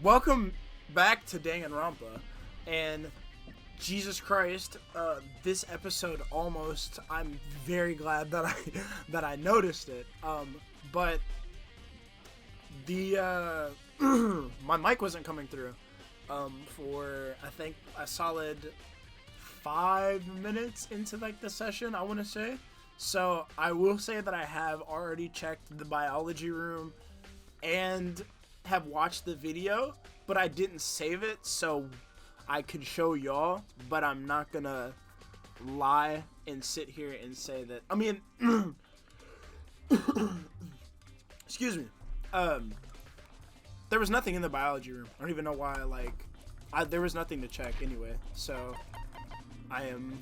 Welcome back to Danganronpa, and Jesus Christ, this episode almost, I'm very glad that I noticed it, but the, my mic wasn't coming through, for, I think, a solid 5 minutes into, like, the session, I want to say. So, I will say that I have already checked the biology room and have watched the video, but I didn't save it so I could show y'all, but I'm not gonna lie and sit here and say that, I mean, excuse me, there was nothing in the biology room. I don't even know why, there was nothing to check anyway, so I am,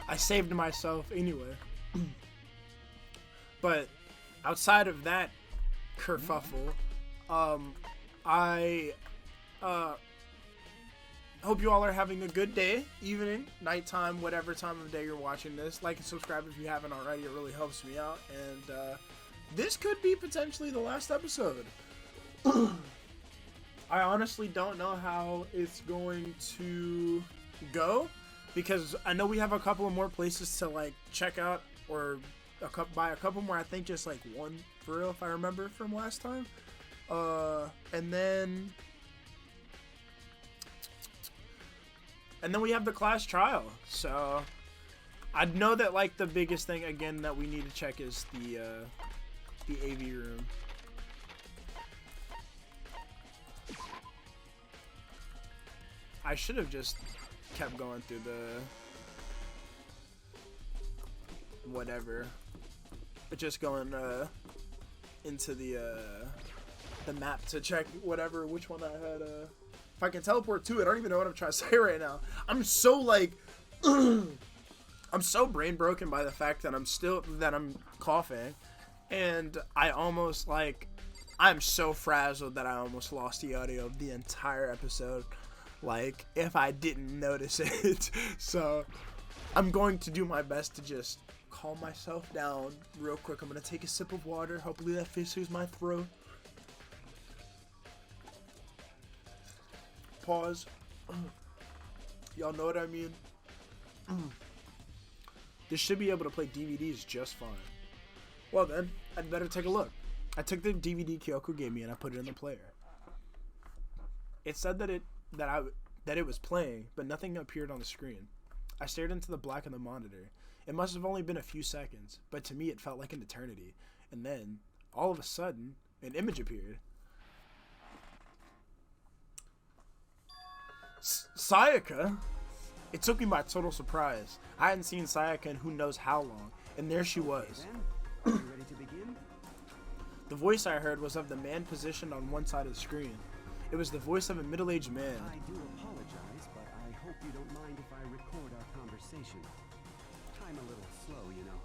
I saved myself anyway, but outside of that kerfuffle, I hope you all are having a good day, evening, nighttime, whatever time of day you're watching this. Like and subscribe if you haven't already. It really helps me out. And this could be potentially the last episode. I honestly don't know how it's going to go, because I know we have a couple of more places to like check out, or buy a couple more. I think just like one for real, if I remember from last time. And then we have the class trial. So I know that like the biggest thing again that we need to check is the AV room. I should have just kept going through the whatever, but just going into the map to check whatever, which one I had, if I can teleport to it. I don't even know what I'm trying to say right now. I'm so like, I'm so brain broken by the fact that I'm coughing, and I almost like, I'm so frazzled that I almost lost the audio of the entire episode, like, if I didn't notice it. So I'm going to do my best to just calm myself down real quick. I'm going to take a sip of water. Hopefully that fixes my throat. Pause. Y'all know what I mean? This should be able to play DVDs just fine. Well then, I'd better take a look. I took the DVD Kyoko gave me and I put it in the player. It said that it was playing, but nothing appeared on the screen. I stared into the black of the monitor. It must have only been a few seconds, but to me it felt like an eternity. And then, all of a sudden, an image appeared. Sayaka? It took me by total surprise. I hadn't seen Sayaka in who knows how long, and there she was. Are you ready to begin? The voice I heard was of the man positioned on one side of the screen. It was the voice of a middle-aged man. I do apologize, but I hope you don't mind if I record our conversation. I'm a little slow, you know.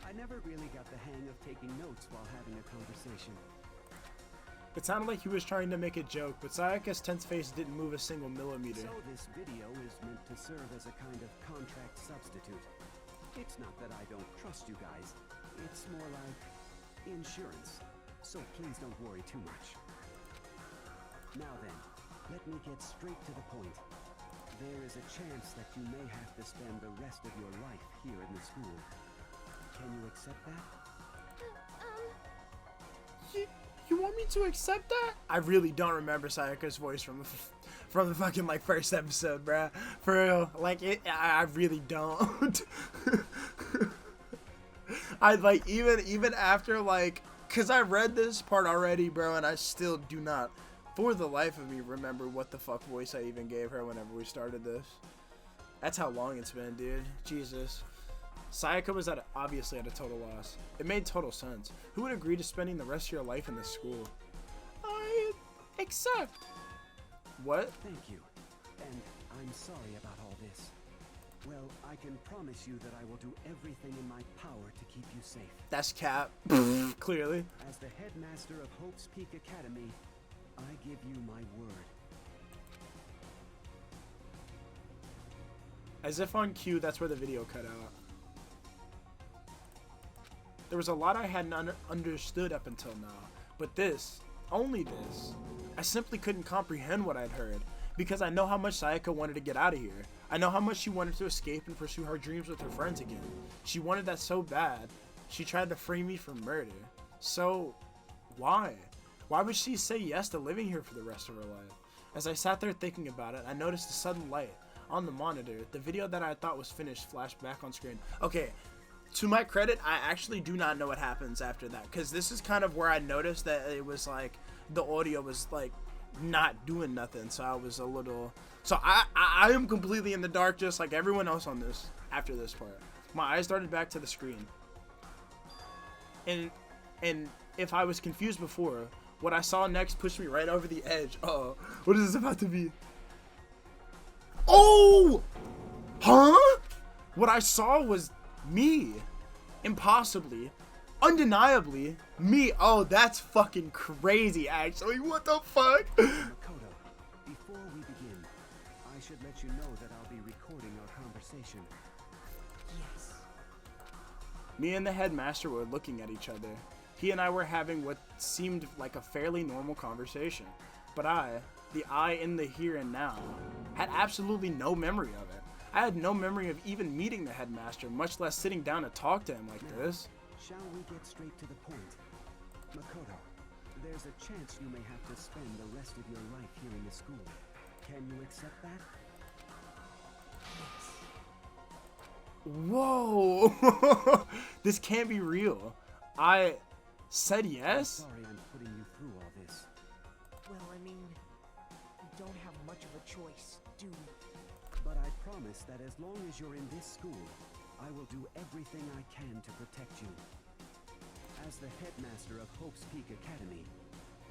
I never really got the hang of taking notes while having a conversation. It sounded like he was trying to make a joke, but Sayaka's tense face didn't move a single millimeter. So this video is meant to serve as a kind of contract substitute. It's not that I don't trust you guys. It's more like insurance. So please don't worry too much. Now then, let me get straight to the point. There is a chance that you may have to spend the rest of your life here in the school. Can you accept that? You want me to accept that? I really don't remember Sayaka's voice from the fucking like first episode, bruh. For real, like I really don't. I like even after like, cause I read this part already, bro, and I still do not, for the life of me, remember what the fuck voice I even gave her whenever we started this. That's how long it's been, dude. Jesus. Sayaka was obviously at a total loss. It made total sense. Who would agree to spending the rest of your life in this school? I accept. What? Thank you. And I'm sorry about all this. Well, I can promise you that I will do everything in my power to keep you safe. That's cap. Clearly. As the headmaster of Hope's Peak Academy, I give you my word. As if on cue, that's where the video cut out. There was a lot I hadn't understood up until now, but this, only this, I simply couldn't comprehend what I'd heard, because I know how much Sayaka wanted to get out of here. I know how much she wanted to escape and pursue her dreams with her friends again. She wanted that so bad. She tried to free me from murder. So, why? Why would she say yes to living here for the rest of her life? As I sat there thinking about it, I noticed a sudden light on the monitor. The video that I thought was finished flashed back on screen. Okay, to my credit, I actually do not know what happens after that, because this is kind of where I noticed that it was like the audio was like not doing nothing, so I was a little, so I am completely in the dark, just like everyone else on this. After this part, my eyes darted back to the screen, and if I was confused before, what I saw next pushed me right over the edge. Uh-oh, what is this about to be? Oh, huh? What I saw was me, impossibly, undeniably me. Oh, that's fucking crazy, actually. What the fuck? Makoto, before we begin, I should let you know that I'll be recording our conversation. Yes. Me and the headmaster were looking at each other. He and I were having what seemed like a fairly normal conversation, but the I in the here and now, had absolutely no memory of it. I had no memory of even meeting the headmaster, much less sitting down to talk to him like this. Shall we get straight to the point? Makoto, there's a chance you may have to spend the rest of your life here in the school. Can you accept that? Whoa! This can't be real. I said yes? I'm sorry I'm putting you through all this. Well, I mean, we don't have much of a choice, do we? But I promise that as long as you're in this school, I will do everything I can to protect you. As the headmaster of Hope's Peak Academy,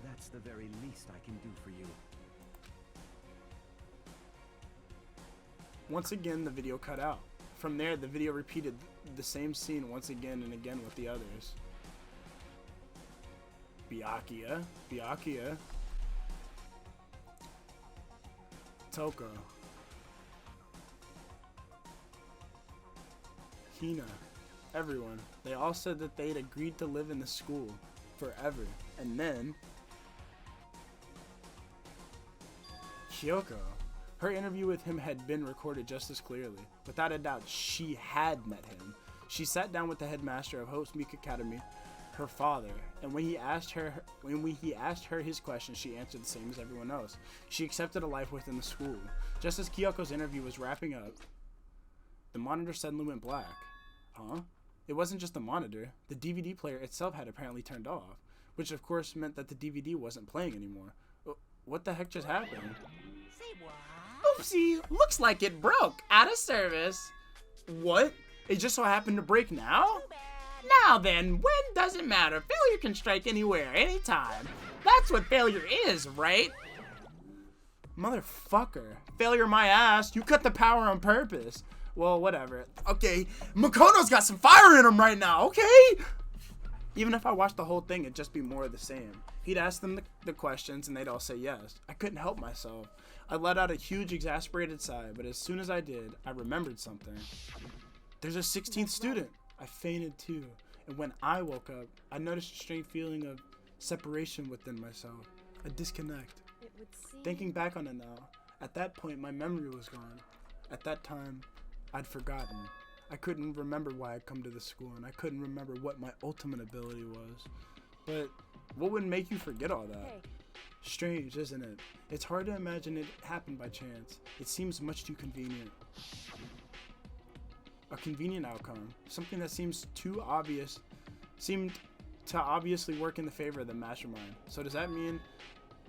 that's the very least I can do for you. Once again, the video cut out. From there, the video repeated the same scene once again and again with the others. Byakuya, Toko, Hina, everyone. They all said that they'd agreed to live in the school forever. And then Kyoko. Her interview with him had been recorded just as clearly. Without a doubt, she had met him. She sat down with the headmaster of Hope's Peak Academy, her father, and when he asked her his question, she answered the same as everyone else. She accepted a life within the school. Just as Kyoko's interview was wrapping up, the monitor suddenly went black. Huh? It wasn't just the monitor. The DVD player itself had apparently turned off, which of course meant that the DVD wasn't playing anymore. What the heck just happened? Say what? Oopsie, looks like it broke. Out of service. What? It just so happened to break now? Now then, when doesn't matter. Failure can strike anywhere, anytime. That's what failure is, right? Motherfucker. Failure my ass. You cut the power on purpose. Well, whatever. Okay, Makoto's got some fire in him right now, okay? Even if I watched the whole thing, it'd just be more of the same. He'd ask them the questions, and they'd all say yes. I couldn't help myself. I let out a huge, exasperated sigh, but as soon as I did, I remembered something. There's a 16th student. I fainted too, and when I woke up, I noticed a strange feeling of separation within myself, a disconnect. It would seem... Thinking back on it now, at that point, my memory was gone. At that time, I'd forgotten. I couldn't remember why I'd come to this school, and I couldn't remember what my ultimate ability was. But what would make you forget all that? Hey. Strange, isn't it? It's hard to imagine it happened by chance. It seems much too convenient. A convenient outcome. Something that seemed to obviously work in the favor of the Mastermind. So does that mean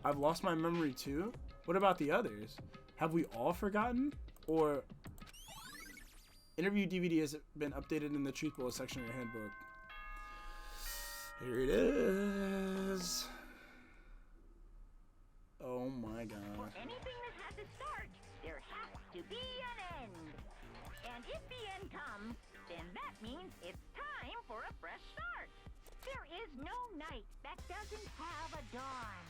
I've lost my memory too? What about the others? Have we all forgotten? Or... Interview DVD has been updated in the Truth Bullet section of your handbook. Here it is. Oh my god. For anything that has a start, there has to be an end. And if the end comes, then that means it's time for a fresh start. There is no night that doesn't have a dawn.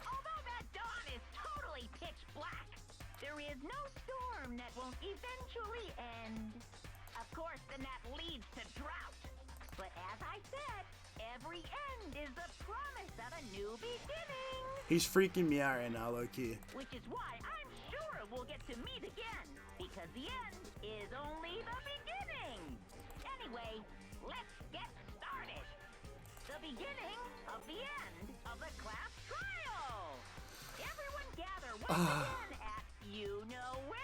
Although that dawn is totally pitch black, there is no storm that won't eventually end. Of course, then that leads to drought. But as I said, Every end is the promise of a new beginning. He's freaking me out right now, low-key. Which is why I'm sure we'll get to meet again. Because the end is only the beginning. Anyway, let's get started. The beginning of the end of the class trial. Everyone gather once again at you know where.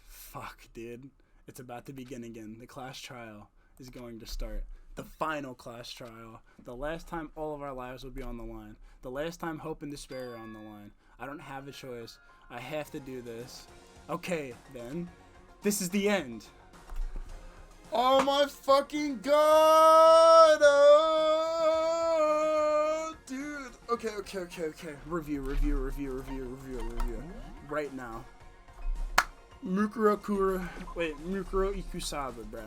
Fuck, dude. It's about to begin again. The class trial is going to start. The final class trial. The last time all of our lives will be on the line. The last time hope and despair are on the line. I don't have a choice. I have to do this. Okay, then. This is the end. Oh my fucking god! Oh, dude. Okay. Review. Right now. Mukuro Ikusaba, bro.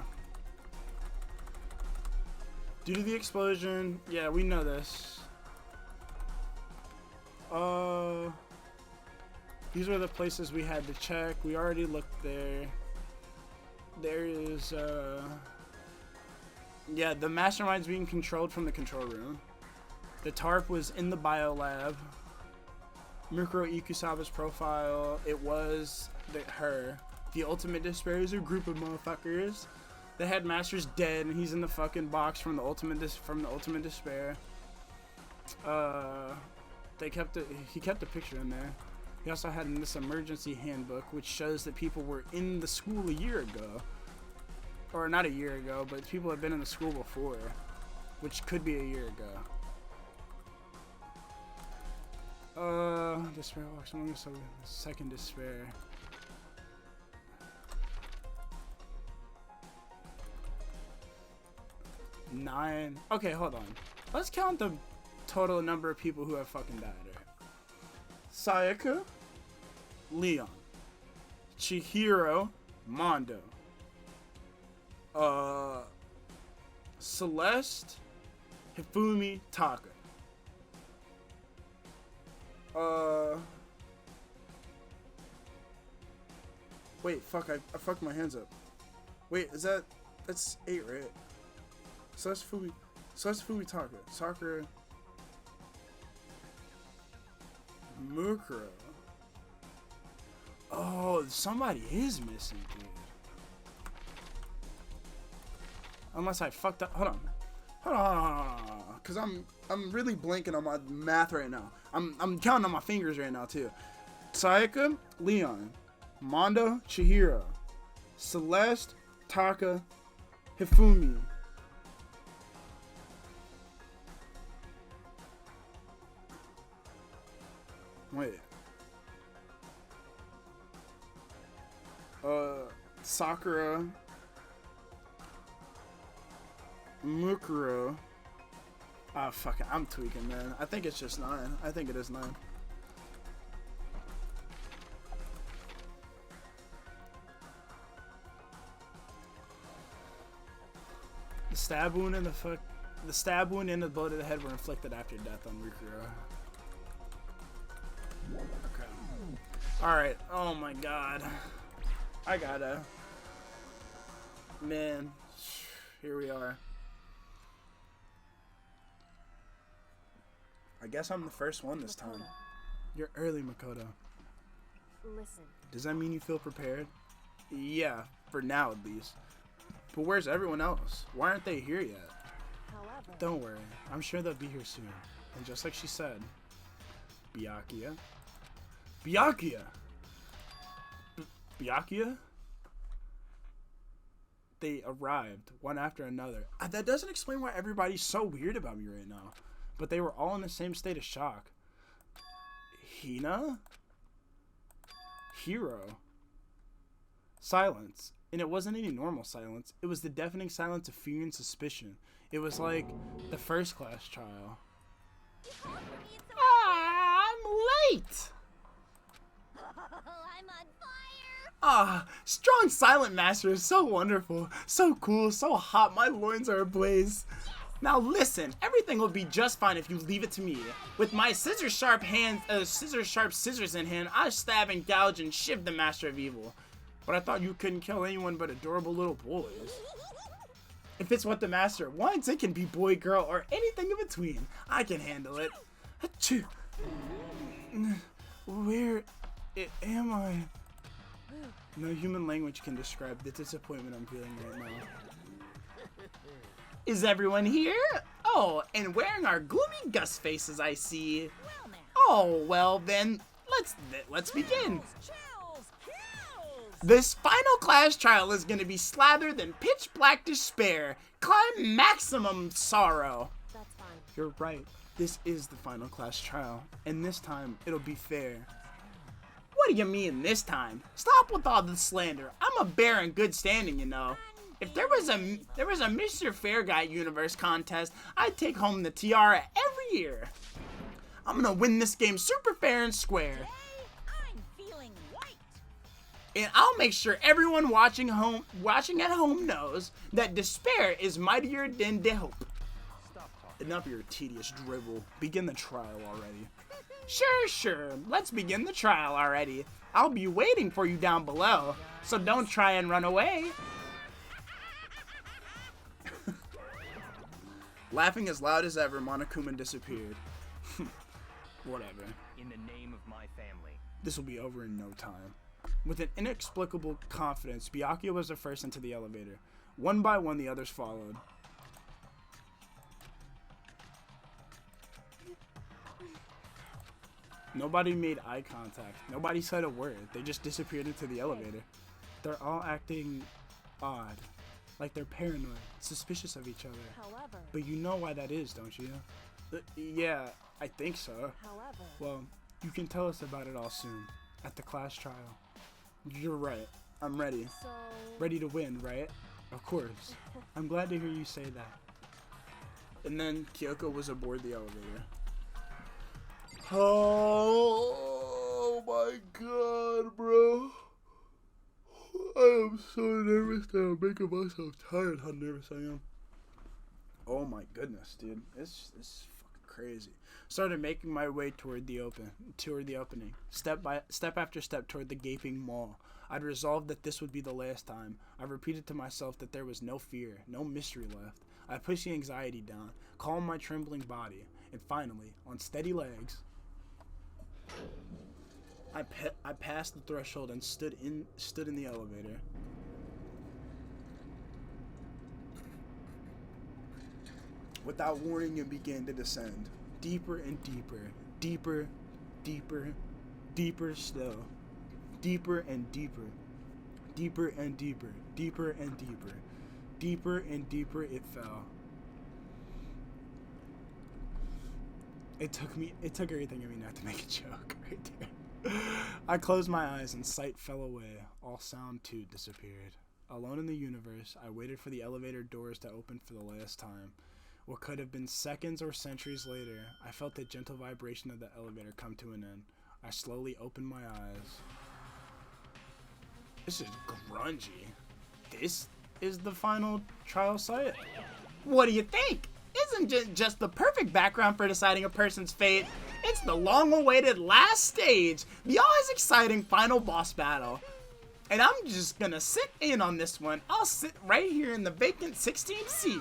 Due to the explosion, yeah, we know this. These were the places we had to check. We already looked there. There is, yeah, the Mastermind's being controlled from the control room. The TARP was in the biolab. Mukuro Ikusaba's profile, it was her. The Ultimate Despair is a group of motherfuckers. The headmaster's dead, and he's in the fucking box from the Ultimate Despair. He kept a picture in there. He also had in this emergency handbook, which shows that people were in the school a year ago, or not a year ago, but people have been in the school before, which could be a year ago. Despair walks among us, so second despair. Nine. Okay, hold on. Let's count the total number of people who have fucking died. Right? Sayaka, Leon, Chihiro, Mondo, Celeste, Hifumi, Taka. Wait, fuck, I fucked my hands up. Wait, that's 8, right? Celeste Fumi Taka, Sakura, Mukuro. Oh, somebody is missing, dude. Unless I fucked up. Hold on. Cause I'm really blanking on my math right now. I'm counting on my fingers right now too. Sayaka, Leon, Mondo, Chihiro, Celeste, Taka, Hifumi. Wait. Sakura, Mukuro. Ah, fuck it. I'm tweaking, man. I think it's just 9. I think it is 9. The stab wound and the blow to the head were inflicted after death on Mukuro. Okay. Alright. Oh my god. I gotta. Man. Here we are. I guess I'm the first one this time. You're early, Makoto. Listen. Does that mean you feel prepared? Yeah, for now at least. But where's everyone else? Why aren't they here yet? However, Don't worry. I'm sure they'll be here soon. And just like she said, Byakuya? Byakuya? They arrived, one after another. That doesn't explain why everybody's so weird about me right now. But they were all in the same state of shock. Hina? Hero? Silence. And it wasn't any normal silence. It was the deafening silence of fear and suspicion. It was like the first class trial. I'm late! I'm on fire! Ah, strong silent master is so wonderful, so cool, so hot, my loins are ablaze. Now listen, everything will be just fine if you leave it to me. With my scissors-sharp scissors in hand, I stab and gouge and shiv the master of evil. But I thought you couldn't kill anyone but adorable little boys. If it's what the master wants, it can be boy, girl, or anything in between. I can handle it. Achoo. Where am I? No human language can describe the disappointment I'm feeling right now. Is everyone here? Oh, and wearing our gloomy Gus faces, I see. Oh, well then, let's begin. This final class trial is going to be slathered in pitch black despair. Climb maximum sorrow. That's fine. You're right. This is the final class trial, and this time it'll be fair. What do you mean this time? Stop with all the slander. I'm a bear in good standing, you know. If there was a Mr. Fair Guy universe contest, I'd take home the tiara every year. I'm gonna win this game super fair and square. I'm feeling white. And I'll make sure everyone watching at home knows that despair is mightier than the hope. Enough of your tedious drivel. Begin the trial already. Sure. Let's begin the trial already. I'll be waiting for you down below, so don't try and run away. Laughing as loud as ever, Monokuma disappeared. Whatever. In the name of my family. This will be over in no time. With an inexplicable confidence, Byakuya was the first into the elevator. One by one, the others followed. Nobody made eye contact. Nobody said a word. They just disappeared into the elevator. They're all acting odd. Like they're paranoid, suspicious of each other. However. But you know why that is, don't you? Yeah, I think so. However. Well, you can tell us about it all soon. At the class trial. You're right. I'm ready. So. Ready to win, right? Of course. I'm glad to hear you say that. And then Kyoko was aboard the elevator. Oh my god, bro. I am so nervous that I'm making myself tired how nervous I am. Oh my goodness, dude. It's fucking crazy. Started making my way toward the opening. Step after step toward the gaping maw. I'd resolved that this would be the last time. I repeated to myself that there was no fear, no mystery left. I pushed the anxiety down, calmed my trembling body, and finally, on steady legs, I passed the threshold and stood in the elevator. Without warning, it began to descend, deeper and deeper, deeper still, deeper and deeper, deeper and deeper, deeper and deeper, deeper and deeper it fell. It took everything in me not to make a joke right there. I closed my eyes and sight fell away. All sound too disappeared. Alone in the universe, I waited for the elevator doors to open for the last time. What could have been seconds or centuries later, I felt the gentle vibration of the elevator come to an end. I slowly opened my eyes. This is grungy. This is the final trial site. What do you think? Isn't just the perfect background for deciding a person's fate? It's the long-awaited last stage, the always exciting final boss battle. And I'm just gonna sit in on this one. I'll sit right here in the vacant 16th seat.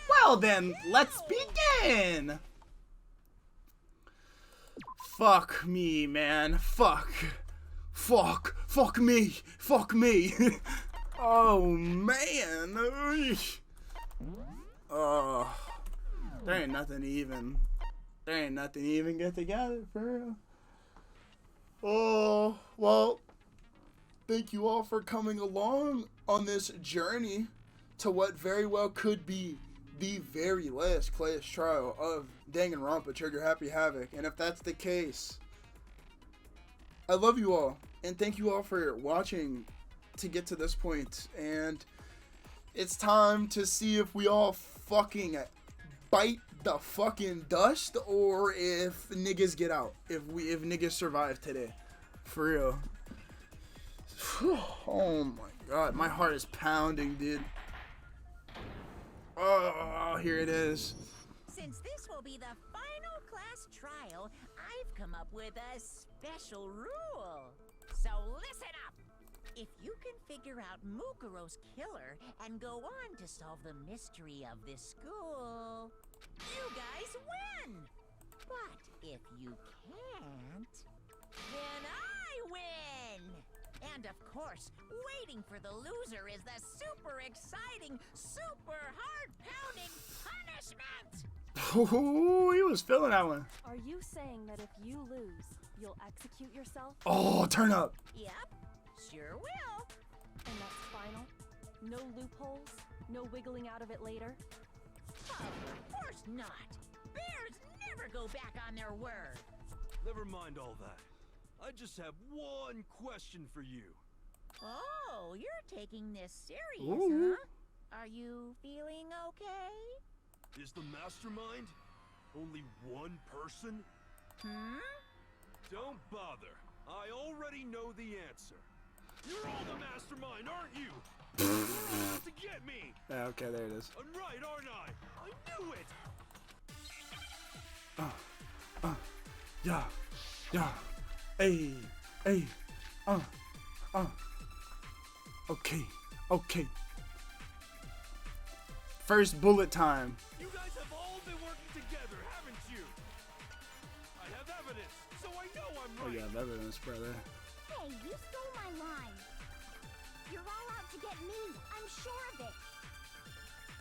Well then, let's begin! Fuck me, man. Fuck me. Oh, man. Oh. There ain't nothing even get together, for real. Oh, well, thank you all for coming along on this journey to what very well could be the very last class trial of Danganronpa Trigger Happy Havoc. And if that's the case, I love you all, and thank you all for watching to get to this point. And it's time to see if we all fucking bite the fucking dust, or if niggas get out, if niggas survive today, for real. Oh my god, my heart is pounding, dude. Oh, here it is. Since this will be the final class trial, I've come up with a special rule. So listen up. If you can figure out Mukuro's killer and go on to solve the mystery of this school, you guys win! But if you can't, then I win! And of course, waiting for the loser is the super exciting, super heart-pounding punishment! Ooh, he was feeling that one. Are you saying that if you lose, you'll execute yourself? Oh, turn up. Yep, sure will. And that's final? No loopholes? No wiggling out of it later? Of course not. Bears never go back on their word. Never mind all that. I just have one question for you. Oh, you're taking this serious, Ooh. huh? Are you feeling okay? Is the Mastermind only one person? Don't bother. I already know the answer. You're all the Mastermind, aren't you? You're out to get me! Yeah, okay, there it is. I'm right, aren't I? I knew it! Yeah, yeah. Hey, hey. Okay, okay. First bullet time. You guys have all been working together, haven't you? I have evidence, so I know I'm Oh, right. you have evidence, brother. Hey, you stole my line. You're all out to get me. I'm sure of it.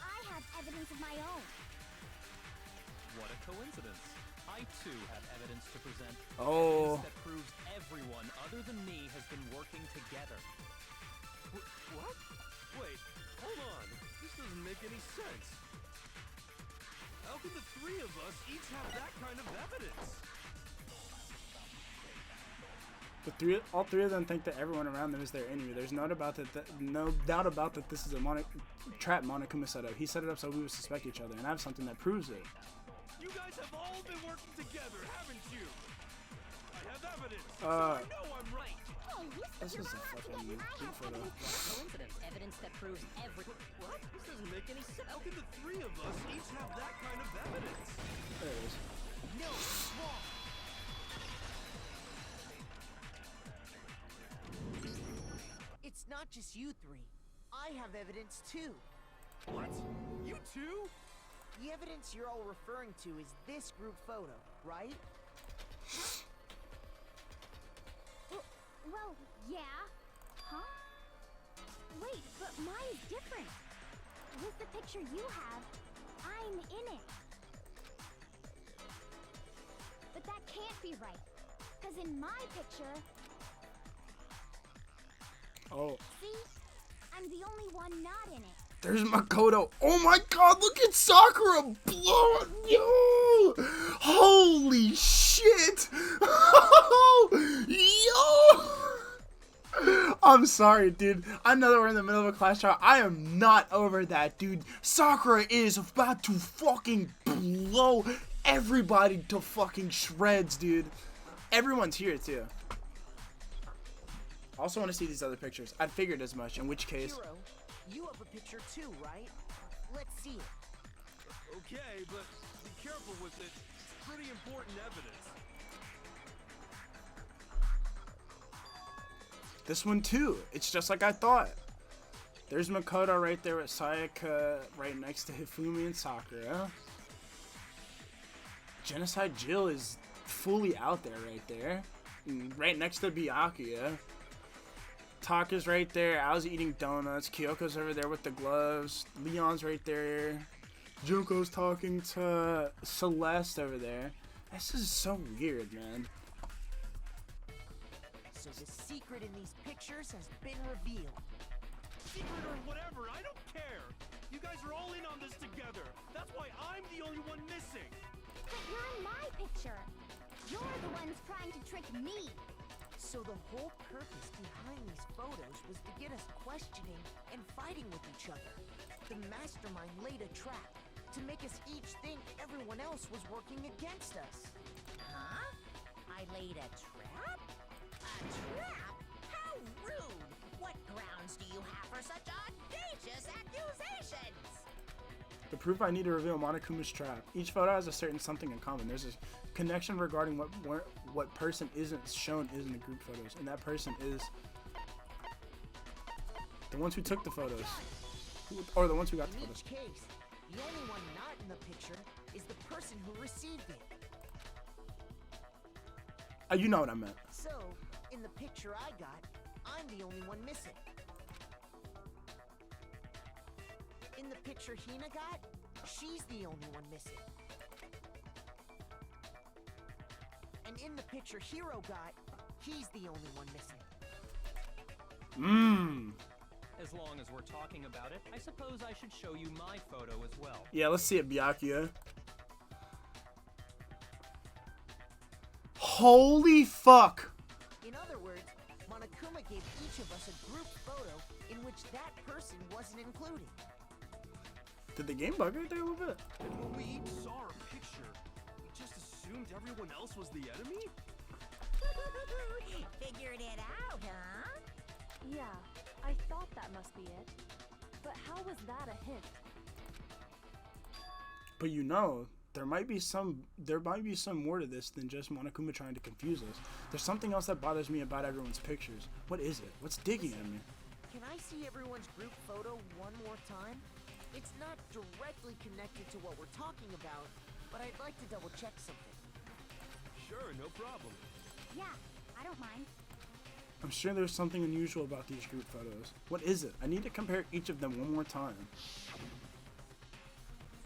I have evidence of my own. What a coincidence. I too have evidence to present. Oh. Evidence that proves everyone other than me has been working together. What? Wait, hold on. This doesn't make any sense. How can the three of us each have that kind of evidence? All three of them think that everyone around them is their enemy. There's no doubt about that this is a trap Monokuma set up. He set it up so we would suspect each other, and I have something that proves it. You guys have all been working together, haven't you? I have evidence, so I know I'm right. Hey, you This said is a you're all out to fucking get me. I group have photo. evidence. Coincidence, evidence that proves every. What? This doesn't make any sense. How can the three of us each have that kind of evidence? There it is. No, wrong. It's not just you three. I have evidence too. What? You too? The evidence you're all referring to is this group photo, right? Well, yeah. Huh? Wait, but mine's different. With the picture you have, I'm in it. But that can't be right. Because in my picture, Oh, see? I'm the only one not in it. there's Makoto. Oh my god, look at Sakura blow. Yo! Holy shit! Yo! I'm sorry, dude. I know that we're in the middle of a class trial. I am not over that, dude. Sakura is about to fucking blow everybody to fucking shreds, dude. Everyone's here, too. I also want to see these other pictures. I figured as much, in which case... Hero, you have a picture too, right? Let's see it. Okay, but be careful with it. It's pretty important evidence. This one too. It's just like I thought. There's Makoto right there with Sayaka right next to Hifumi and Sakura. Genocide Jill is fully out there right there. And right next to Byakuya. Taka's right there. Ao's eating donuts. Kyoko's over there with the gloves. Leon's right there. Junko's talking to Celeste over there. This is so weird, man. So the secret in these pictures has been revealed. Secret or whatever, I don't care. You guys are all in on this together. That's why I'm the only one missing. But you're in my picture. You're the ones trying to trick me. So the whole purpose behind these photos was to get us questioning and fighting with each other. The Mastermind laid a trap to make us each think everyone else was working against us. Huh? I laid a trap? A trap? How rude! What grounds do you have for such audacious accusations? The proof I need to reveal Monokuma's trap. Each photo has a certain something in common. There's a connection regarding what person isn't shown is in the group photos, and that person is The ones who took the photos. Or the ones who got the In photos. each case, the only one not in the picture is the person who received it. You know what I meant. So, in the picture I got, I'm the only one missing. In the picture Hina got, she's the only one missing. And in the picture Hiro got, he's the only one missing. Mmm. As long as we're talking about it, I suppose I should show you my photo as well. Yeah, let's see it, Byakuya. Holy fuck! In other words, Monokuma gave each of us a group photo in which that person wasn't included. Did the game bug right there a little bit? And when we each saw our picture, we just assumed everyone else was the enemy? Figured it out, huh? Yeah, I thought that must be it. But how was that a hint? But you know, there might be some more to this than just Monokuma trying to confuse us. There's something else that bothers me about everyone's pictures. What is it? What's digging at me? Can I see everyone's group photo one more time? It's not directly connected to what we're talking about, but I'd like to double check something. Sure, no problem. Yeah, I don't mind. I'm sure there's something unusual about these group photos. What is it? I need to compare each of them one more time.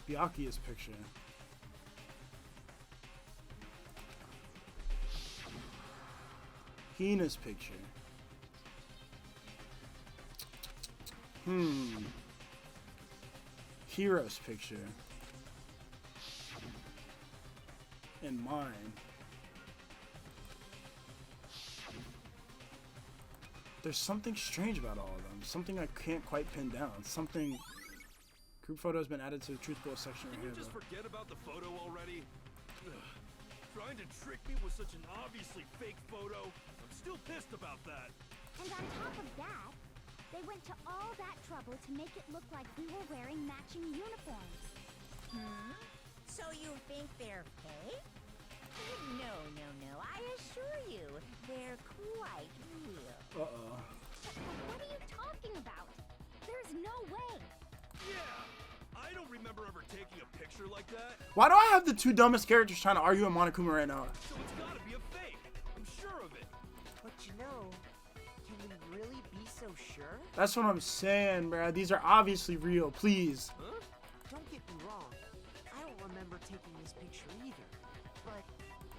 Byakuya's picture. Hina's picture. Hiro's picture. And mine. There's something strange about all of them. Something I can't quite pin down. Something... Group photo has been added to the truthful section Can right you here. just forget about the photo already? Ugh. Trying to trick me with such an obviously fake photo? I'm still pissed about that. And on top of that, they went to all that trouble to make it look like we were wearing matching uniforms. So you think they're fake? No. I assure you, they're quite real. Uh-oh. What are you talking about? There's no way. Yeah! I don't remember ever taking a picture like that. Why do I have the two dumbest characters trying to argue with Monokuma right now? So it's gotta be a fake. I'm sure of it. But you know, can we really be so sure? That's what I'm saying, bruh. These are obviously real. Please. Huh? Don't get me wrong, I don't remember taking this picture either. But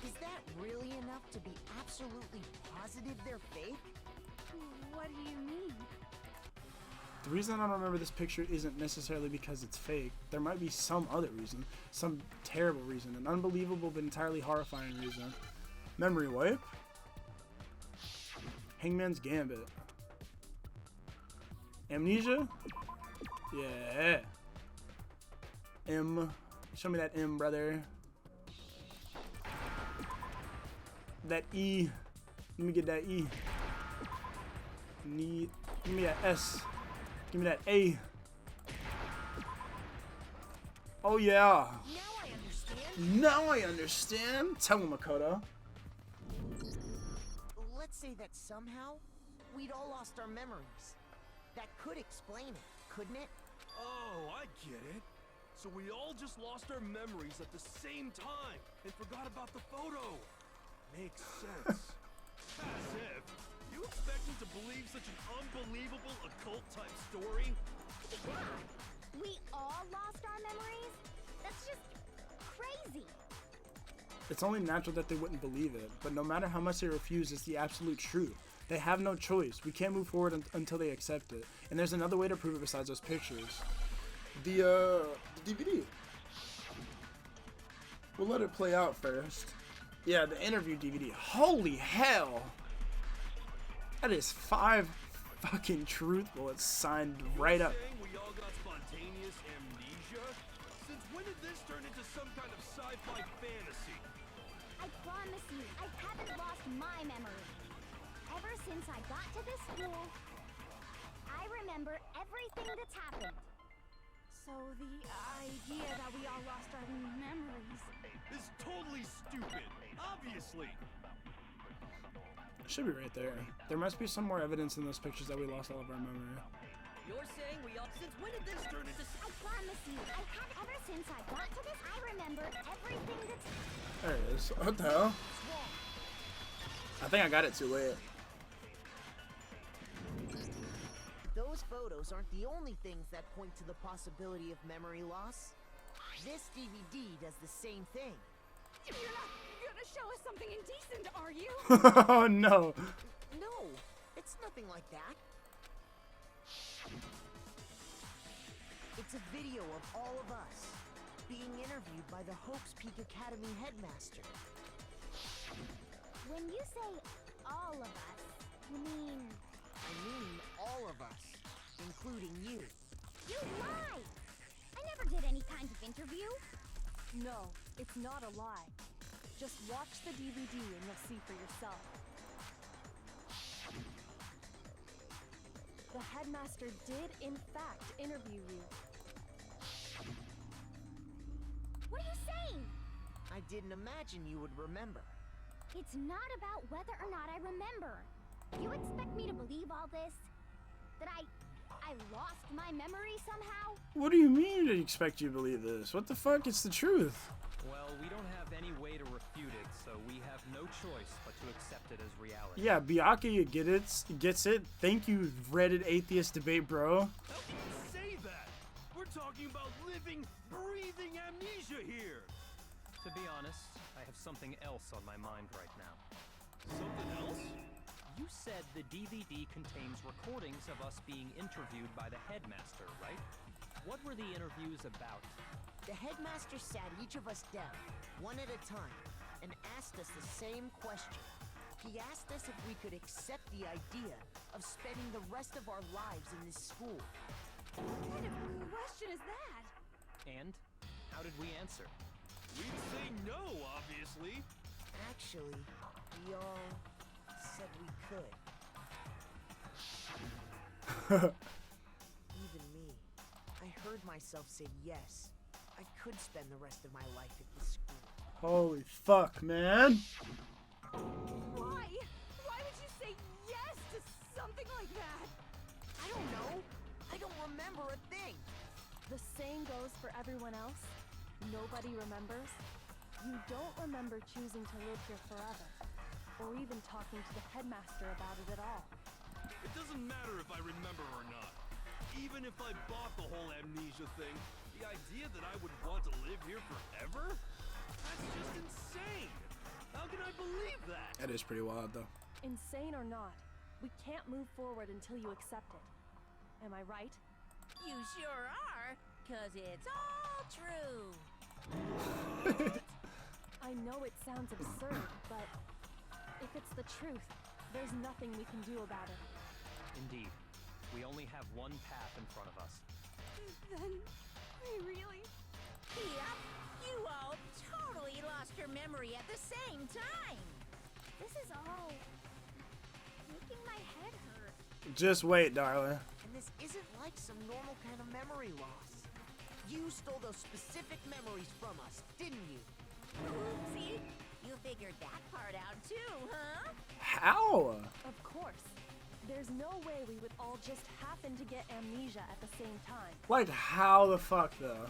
is that really enough to be absolutely positive they're fake? What do you mean? The reason I don't remember this picture isn't necessarily because it's fake. There might be some other reason. Some terrible reason. An unbelievable but entirely horrifying reason. Memory wipe. Hangman's Gambit. Amnesia? Yeah. M. Show me that M, brother. That E. Let me get that E. Need. Give me that S. Give me that A. Oh yeah. Now I understand. Now I understand. Tell him, Makoto. Let's say that somehow we'd all lost our memories. That could explain it, couldn't it? Oh, I get it. So we all just lost our memories at the same time and forgot about the photo. Makes sense. As if. You expect me to believe such an unbelievable occult-type story? We all lost our memories? That's just crazy. It's only natural that they wouldn't believe it, but no matter how much they refuse, it's the absolute truth. They have no choice. We can't move forward until they accept it. And there's another way to prove it besides those pictures. The DVD. We'll let it play out first. Yeah, the interview DVD. Holy hell! That is 5 fucking truth bullets signed right up. Saying we all got spontaneous amnesia? Since when did this turn into some kind of sci-fi fantasy? I promise you, I haven't lost my memory. Ever since I got to this school, I remember everything that's happened. So the idea that we all lost our memories. It's totally stupid. Obviously. It should be right there. There must be some more evidence in those pictures that we lost all of our memory. You're saying we all... Since when did this turn into... I promise you, I have ever since I got to this, I remember everything that's... There it is. What the hell? I think I got it too late. Those photos aren't the only things that point to the possibility of memory loss. This DVD does the same thing. You're not gonna show us something indecent, are you? Oh no. No, it's nothing like that. It's a video of all of us being interviewed by the Hope's Peak Academy headmaster. When you say all of us, you mean... I mean all of us, including you. You lie! I never did any kind of interview. No, it's not a lie. Just watch the DVD and you'll see for yourself. The headmaster did, in fact, interview you. What are you saying? I didn't imagine you would remember. It's not about whether or not I remember. You expect me to believe all this? That I lost my memory somehow? What do you mean they expect you to believe this? What the fuck? It's the truth. Well, we don't have any way to refute it, so we have no choice but to accept it as reality. Yeah, Biaki gets it. Thank you, Reddit atheist debate, bro. How can you say that? We're talking about living, breathing amnesia here. To be honest, I have something else on my mind right now. Something else? You said the DVD contains recordings of us being interviewed by the headmaster, right? What were the interviews about? The headmaster sat each of us down, one at a time, and asked us the same question. He asked us if we could accept the idea of spending the rest of our lives in this school. What kind of question is that? And how did we answer? We'd say no, obviously. Actually, we all said we could. Even me. I heard myself say yes. I could spend the rest of my life at this school. Holy fuck, man. Why? Why would you say yes to something like that? I don't know. I don't remember a thing. The same goes for everyone else. Nobody remembers. You don't remember choosing to live here forever, or even talking to the headmaster about it at all. It doesn't matter if I remember or not. Even if I bought the whole amnesia thing, the idea that I would want to live here forever? That's just insane! How can I believe that? That is pretty wild, though. Insane or not, we can't move forward until you accept it. Am I right? You sure are, 'cause it's all true. I know it sounds absurd, but if it's the truth, there's nothing we can do about it. Indeed. We only have one path in front of us. Then, we really... Yep, you all totally lost your memory at the same time. This is all... making my head hurt. Just wait, darling. And this isn't like some normal kind of memory loss. You stole those specific memories from us, didn't you? Oopsie, you figured that part out too, huh? How? Of course. There's no way we would all just happen to get amnesia at the same time. Like, how the fuck, though?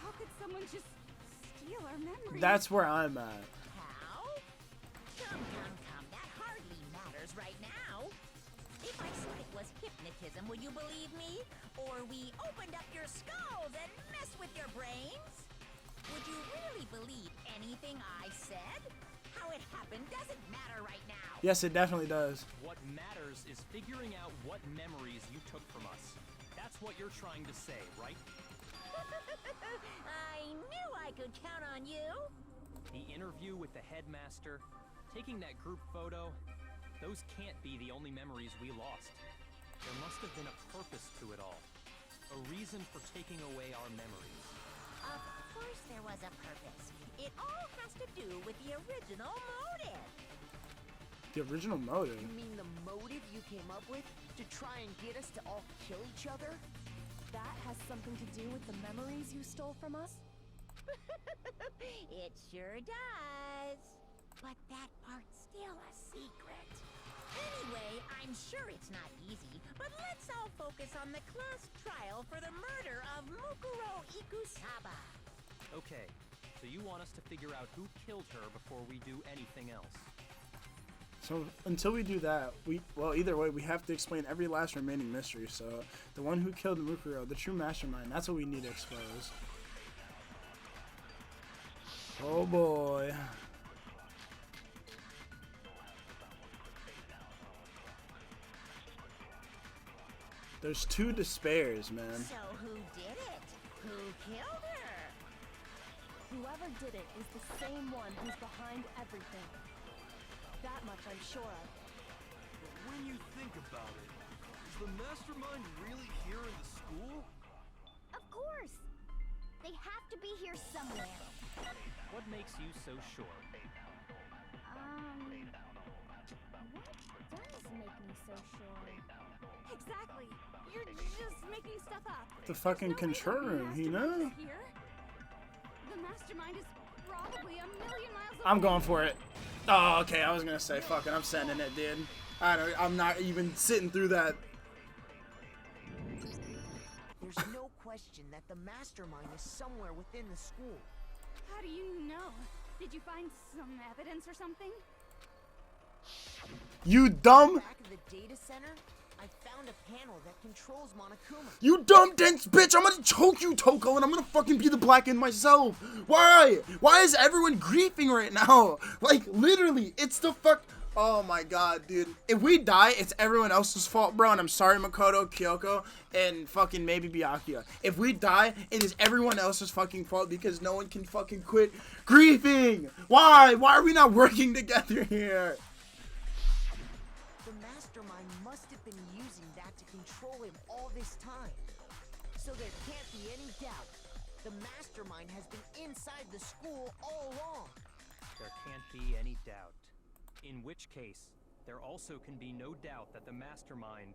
How could someone just steal our memories? That's where I'm at. How? Come, that hardly matters right now. If I said it was hypnotism, would you believe me? Or we opened up your skulls and messed with your brains? Would you really believe anything I said? How it happened doesn't matter right now. Yes, it definitely does. What matters is figuring out what memories you took from us. That's what you're trying to say, right? I knew I could count on you. The interview with the headmaster, taking that group photo, those can't be the only memories we lost. There must have been a purpose to it all. A reason for taking away our memories. Of course there was a purpose. It all has to do with the original motive. The original motive? You mean the motive you came up with to try and get us to all kill each other? That has something to do with the memories you stole from us? It sure does. But that part's still a secret. Anyway, I'm sure it's not easy, but let's all focus on the class trial for the murder of Mukuro Ikusaba. Okay, so you want us to figure out who killed her before we do anything else? So until we do that, either way, we have to explain every last remaining mystery. So the one who killed Mukuro, the true mastermind, that's what we need to expose. Oh boy. There's two despairs, man. So who did it? Who killed her? Whoever did it is the same one who's behind everything. That much I'm sure of. But when you think about it, is the mastermind really here in the school? Of course! They have to be here somewhere. What makes you so sure? What does make me so sure? Exactly. You're just making stuff up. The fucking There's no control way the room, you mastermind know? is here. The mastermind is probably a million miles away. I'm going for it. Oh, okay. I was gonna say, fuck it. I'm sending it, dude. I'm not even sitting through that. There's no question that the mastermind is somewhere within the school. How do you know? Did you find some evidence or something? You dumb. Back of the data center, I found a panel that controls Monokuma. You dumb dense bitch. I'm gonna choke you, Toko, and I'm gonna fucking be the black end myself. Why? Why is everyone griefing right now? Like, literally, it's the fuck. Oh my god, dude. If we die, it's everyone else's fault, bro. And I'm sorry, Makoto, Kyoko, and fucking maybe Byakuya. If we die, it is everyone else's fucking fault because no one can fucking quit griefing. Why? Why are we not working together here? The mastermind must have been using that to control him all this time. So there can't be any doubt. The mastermind has been inside the school all along. There can't be any doubt. In which case, there also can be no doubt that the mastermind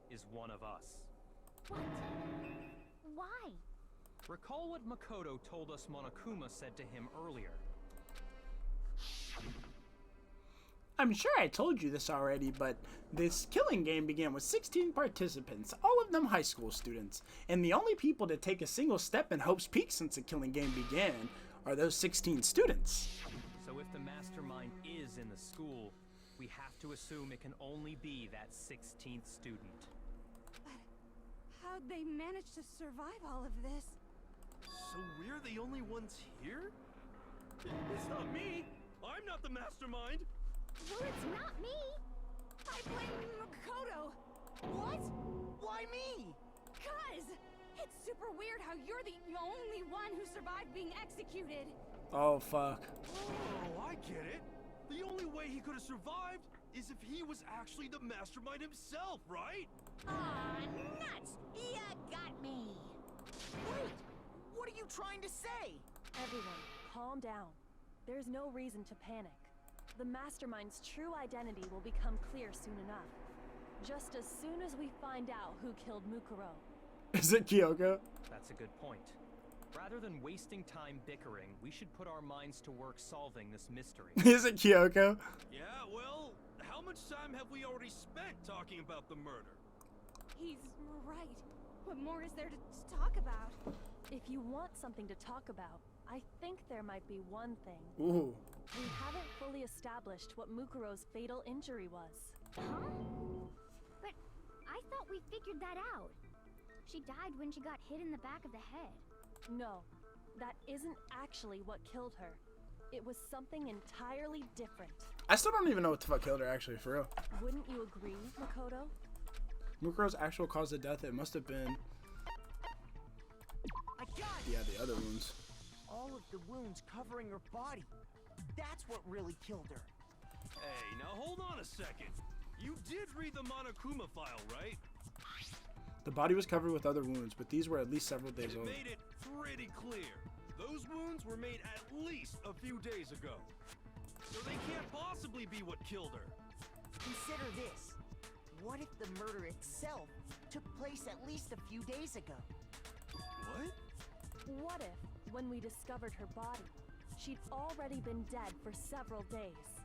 is one of us. What? Why? Recall what Makoto told us Monokuma said to him earlier. I'm sure I told you this already, but this killing game began with 16 participants, all of them high school students. And the only people to take a single step in Hope's Peak since the killing game began are those 16 students. So if the mastermind is in the school, we have to assume it can only be that 16th student. But how'd they manage to survive all of this? So we're the only ones here? It's not me! I'm not the mastermind! Well, it's not me. I blame Makoto. What? Why me? Cuz it's super weird how you're the only one who survived being executed. Oh, fuck. Oh, I get it. The only way he could have survived is if he was actually the mastermind himself, right? Aw, nuts! Ya got me! Wait! What are you trying to say? Everyone, calm down. There's no reason to panic. The mastermind's true identity will become clear soon enough. Just as soon as we find out who killed Mukuro. Is it Kyoko? That's a good point. Rather than wasting time bickering, we should put our minds to work solving this mystery. Is it Kyoko? Yeah, well, how much time have we already spent talking about the murder? He's right. What more is there to talk about? If you want something to talk about, I think there might be one thing. Ooh. We haven't fully established what Mukuro's fatal injury was. Huh? But I thought we figured that out. She died when she got hit in the back of the head. No, that isn't actually what killed her. It was something entirely different. I still don't even know what the fuck killed her, actually, for real. Wouldn't you agree, Makoto? Mukuro's actual cause of death, it must have been... I got it! Yeah, the other wounds. All of the wounds covering her body. That's what really killed her. Hey, now hold on a second. You did read the Monokuma file, right? The body was covered with other wounds, but these were at least several days It old. made it pretty clear. Those wounds were made at least a few days ago. So they can't possibly be what killed her. Consider this. What if the murder itself took place at least a few days ago? What? What if, when we discovered her body, she'd already been dead for several days?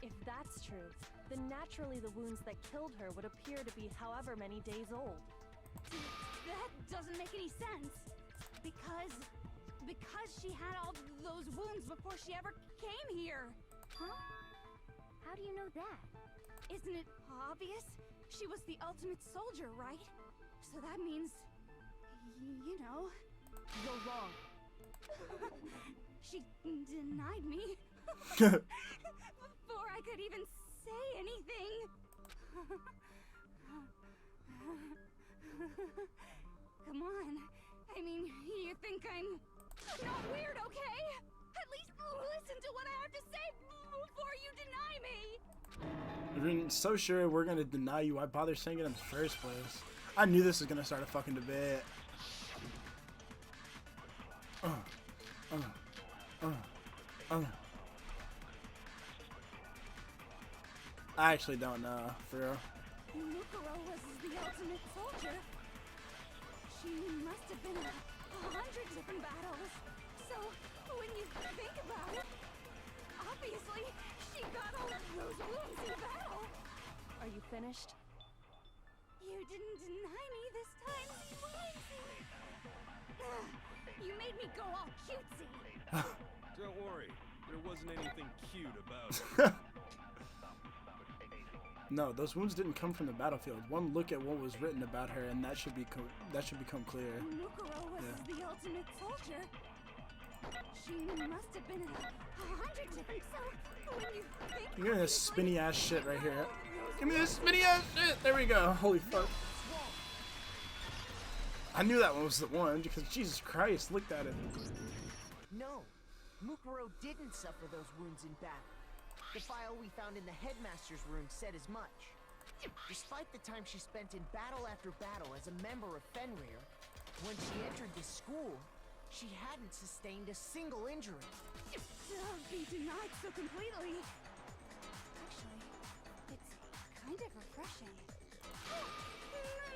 If that's true, then naturally the wounds that killed her would appear to be however many days old. That doesn't make any sense. Because she had all those wounds before she ever came here. Huh? How do you know that? Isn't it obvious? She was the ultimate soldier, right? So that means, you know. You're wrong. She denied me. Before I could even say anything. Come on. I mean, you think I'm not weird, okay? At least listen to what I have to say before you deny me. If you're so sure we're gonna deny you, why bother saying it in the first place? I knew this was gonna start a fucking debate. I actually don't know, for real. Mukuro was the ultimate soldier. She must have been in 100 different battles. So, when you think about it, obviously, she got all of those wounds in battle. Are you finished? You didn't deny me this time, You made me go all cutesy. Don't worry, there wasn't anything cute about it. No, those wounds didn't come from the battlefield. One look at what was written about her, and that should become clear. Mukuro was the ultimate soldier. She must have been in 100 different. So when you think, Give me this spinny ass shit right here. Give me this spinny ass shit. There we go. Holy fuck. I knew that one was the one because Jesus Christ, looked at it. No, Mukuro didn't suffer those wounds in battle. The file we found in the headmaster's room said as much. Despite the time she spent in battle after battle as a member of Fenrir, when she entered the school, she hadn't sustained a single injury. To be denied so completely. Actually, it's kind of refreshing.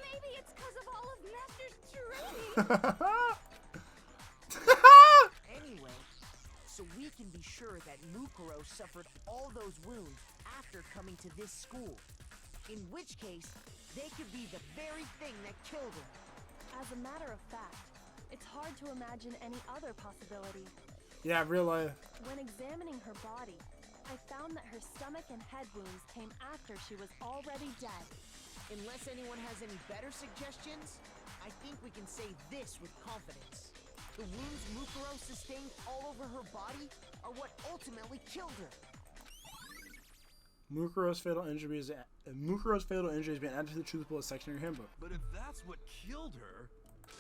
Maybe it's because of all of Master's training. Anyway, so we can be sure that Mukuro suffered all those wounds after coming to this school. In which case, they could be the very thing that killed her. As a matter of fact, it's hard to imagine any other possibility. Yeah, real life. When examining her body, I found that her stomach and head wounds came after she was already dead. Unless anyone has any better suggestions, I think we can say this with confidence. The wounds Mukuro sustained all over her body are what ultimately killed her. Mukuro's fatal injury is being added to the truth bullet section of your handbook. But if that's what killed her,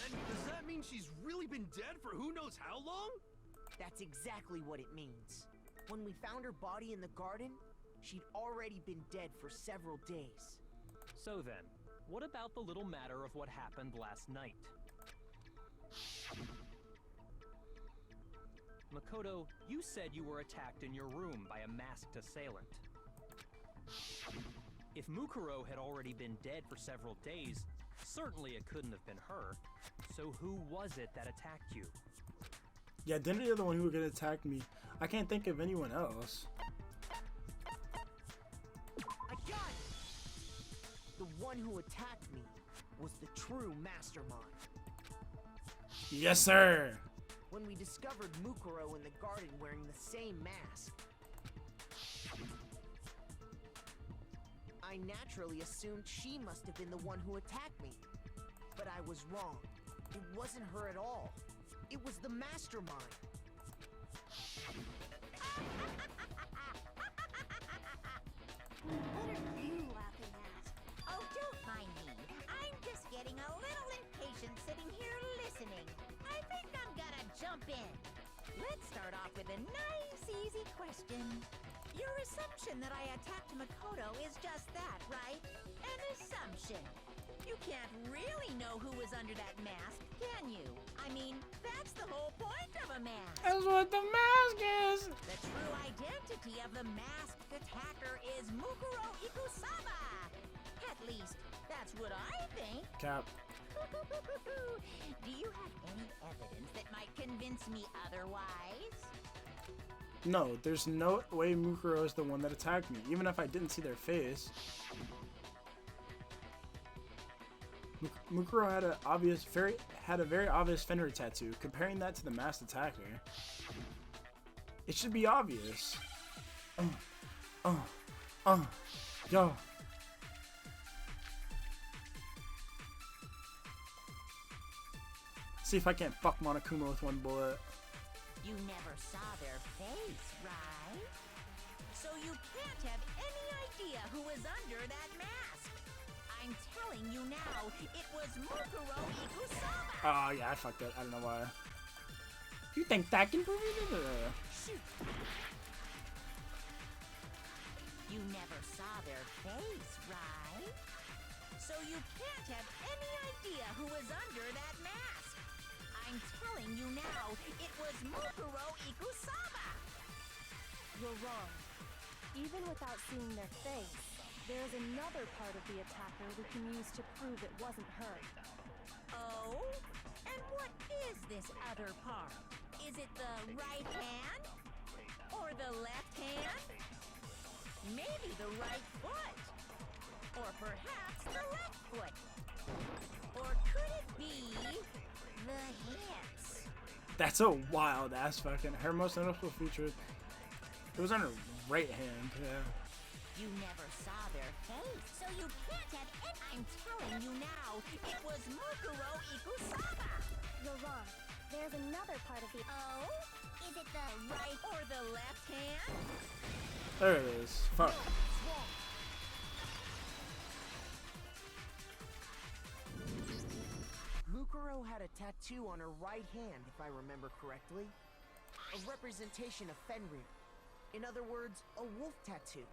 then does that mean she's really been dead for who knows how long? That's exactly what it means. When we found her body in the garden, she'd already been dead for several days. So then, what about the little matter of what happened last night? Makoto, you said you were attacked in your room by a masked assailant. If Mukuro had already been dead for several days, certainly it couldn't have been her. So who was it that attacked you? Yeah, Denry is the one who would get attacked me. I can't think of anyone else. I got it! The one who attacked me was the true Mastermind. Yes, sir! When we discovered Mukuro in the garden wearing the same mask, I naturally assumed she must have been the one who attacked me. But I was wrong. It wasn't her at all. It was the Mastermind. What are you laughing at? Oh, don't mind me. I'm just getting a little impatient sitting here listening. I think I'm gonna jump in. Let's start off with a nice, easy question. Your assumption that I attacked Makoto is just that, right? An assumption. You can't really know who was under that mask, can you? I mean, that's the whole point of a mask. That's what the mask is! The true identity of the masked attacker is Mukuro Ikusaba. At least, that's what I think. Cap. Do you have any evidence that might convince me otherwise? No, there's no way Mukuro is the one that attacked me, even if I didn't see their face. Mukuro had a very obvious Fenrir tattoo. Comparing that to the masked attacker, it should be obvious. Yo. See if I can't fuck Monokuma with one bullet. You never saw their face, right? So you can't have any idea who was under that mask. I'm telling you now, it was Mukuro Ikusama. Oh yeah, I fucked it. I don't know why. You think that can prove it? Shoot. You never saw their face, right? So you can't have any idea who was under that mask. I'm telling you now, it was Mukuro Ikusama. You're wrong. Even without seeing their face, there's another part of the attacker we can use to prove it wasn't her. Oh? And what is this other part? Is it the right hand? Or the left hand? Maybe the right foot? Or perhaps the left foot? Or could it be the hips? That's a wild ass fucking. Her most noticeable feature, it was on her right hand. Yeah. You never saw their face, so you can't have it. I'm telling you now, it was Mukuro Ikusama. You're wrong. There's another part of the... Oh? Is it the right or the left hand? There it is. Fuck. Mukuro had a tattoo on her right hand, if I remember correctly. A representation of Fenrir. In other words, a wolf tattoo.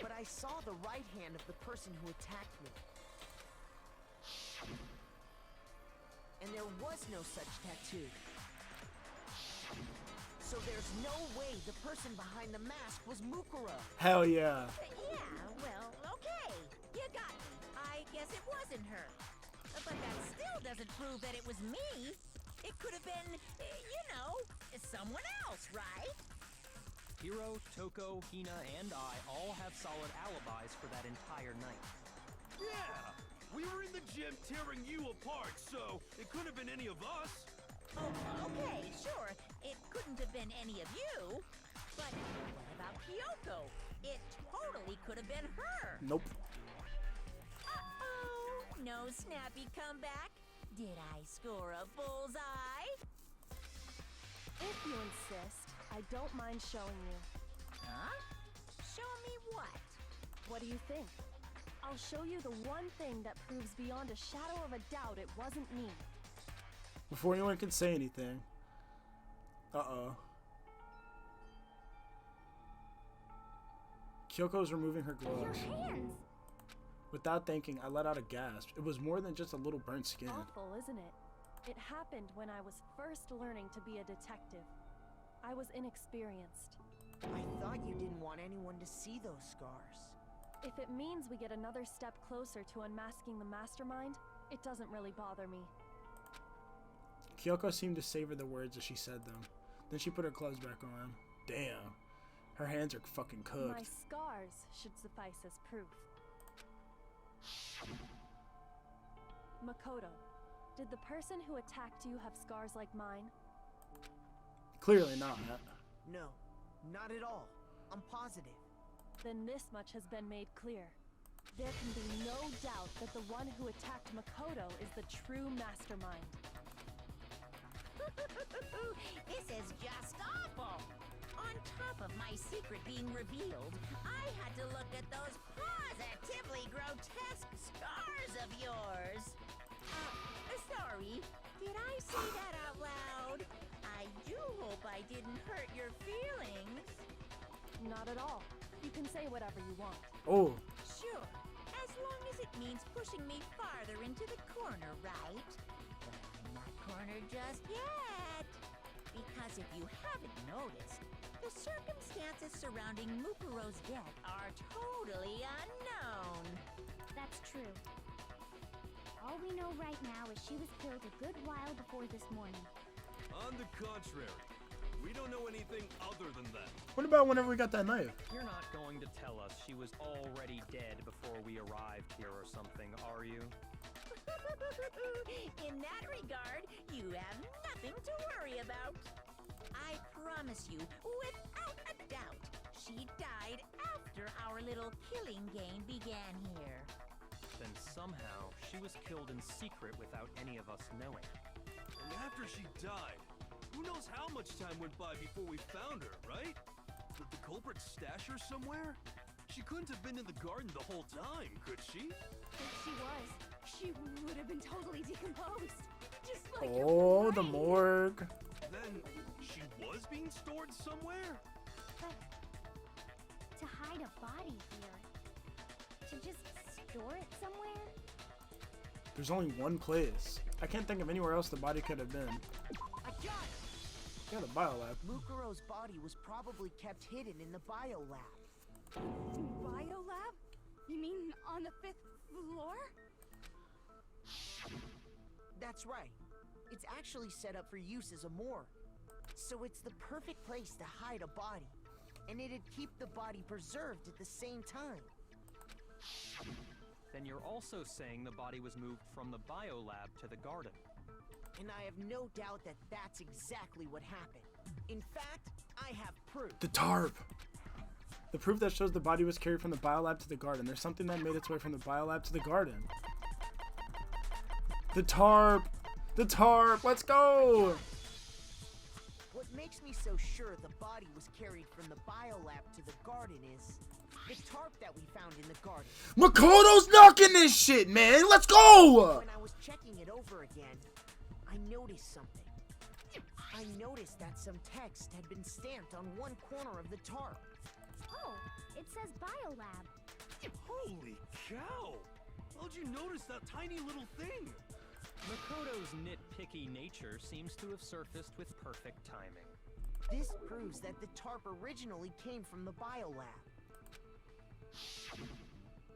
But I saw the right hand of the person who attacked me. And there was no such tattoo. So there's no way the person behind the mask was Mukuro. Hell yeah. Yeah, well, okay. You got me. I guess it wasn't her. But that still doesn't prove that it was me. It could have been, you know, someone else, right? Hiro, Toko, Hina, and I all have solid alibis for that entire night. Yeah! We were in the gym tearing you apart, so it couldn't have been any of us. Oh, okay, sure. It couldn't have been any of you. But what about Kyoko? It totally could have been her. Nope. Uh-oh. No snappy comeback? Did I score a bullseye? If you insist, I don't mind showing you. Huh? Show me what? What do you think? I'll show you the one thing that proves beyond a shadow of a doubt it wasn't me. Before anyone can say anything. Uh-oh. Kyoko's removing her gloves. Your hands! Without thinking, I let out a gasp. It was more than just a little burnt skin. Awful, isn't it? It happened when I was first learning to be a detective. I was inexperienced. I thought you didn't want anyone to see those scars. If it means we get another step closer to unmasking the Mastermind, it doesn't really bother me. Kyoko seemed to savor the words as she said them. Then she put her clothes back on. Damn. Her hands are fucking cooked. My scars should suffice as proof. Makoto, did the person who attacked you have scars like mine? Clearly not. No, not at all. I'm positive. Then this much has been made clear. There can be no doubt that the one who attacked Makoto is the true Mastermind. This is just awful. On top of my secret being revealed, I had to look at those positively grotesque scars of yours. Sorry, did I say that out loud? I do hope I didn't hurt your feelings. Not at all. You can say whatever you want. Oh. Sure, as long as it means pushing me farther into the corner, right? But I'm not cornered just yet. Because if you haven't noticed, the circumstances surrounding Mukuro's death are totally unknown. That's true. All we know right now is she was killed a good while before this morning. On the contrary, we don't know anything other further than that. What about whenever we got that knife? You're not going to tell us she was already dead before we arrived here or something, are you? In that regard, you have nothing to worry about. I promise you, without a doubt, she died after our little killing game began here. Then somehow she was killed in secret without any of us knowing. And after she died, who knows how much time went by before we found her, right? Did the culprit stash her somewhere? She couldn't have been in the garden the whole time, could she? If she was, she would have been totally decomposed. Just like Oh, your the brain. morgue. Then she was being stored somewhere? But to hide a body here, to just store it somewhere? There's only one place. I can't think of anywhere else the body could have been. I got it! Yeah, the biolab. Mukuro's body was probably kept hidden in the biolab. Biolab? You mean on the 5th floor? That's right. It's actually set up for use as a morgue. So it's the perfect place to hide a body. And it'd keep the body preserved at the same time. Then you're also saying the body was moved from the biolab to the garden. And I have no doubt that that's exactly what happened. In fact, I have proof. The tarp. The proof that shows the body was carried from the biolab to the garden. There's something that made its way from the biolab to the garden. The tarp. The tarp. Let's go. What makes me so sure the body was carried from the biolab to the garden is the tarp that we found in the garden. Makoto's knocking this shit, man. Let's go. When I was checking it over again, I noticed something. I noticed that some text had been stamped on one corner of the tarp. Oh, it says biolab. Holy cow! How'd you notice that tiny little thing? Makoto's nitpicky nature seems to have surfaced with perfect timing. This proves that the tarp originally came from the biolab.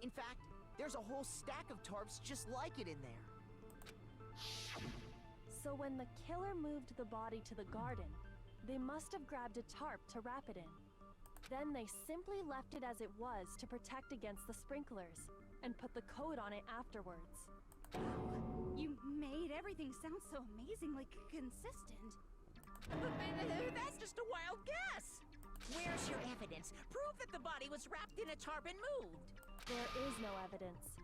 In fact, there's a whole stack of tarps just like it in there. So when the killer moved the body to the garden, they must have grabbed a tarp to wrap it in. Then they simply left it as it was to protect against the sprinklers, and put the code on it afterwards. You made everything sound so amazingly consistent. That's just a wild guess. Where's your evidence? Prove that the body was wrapped in a tarp and moved. There is no evidence.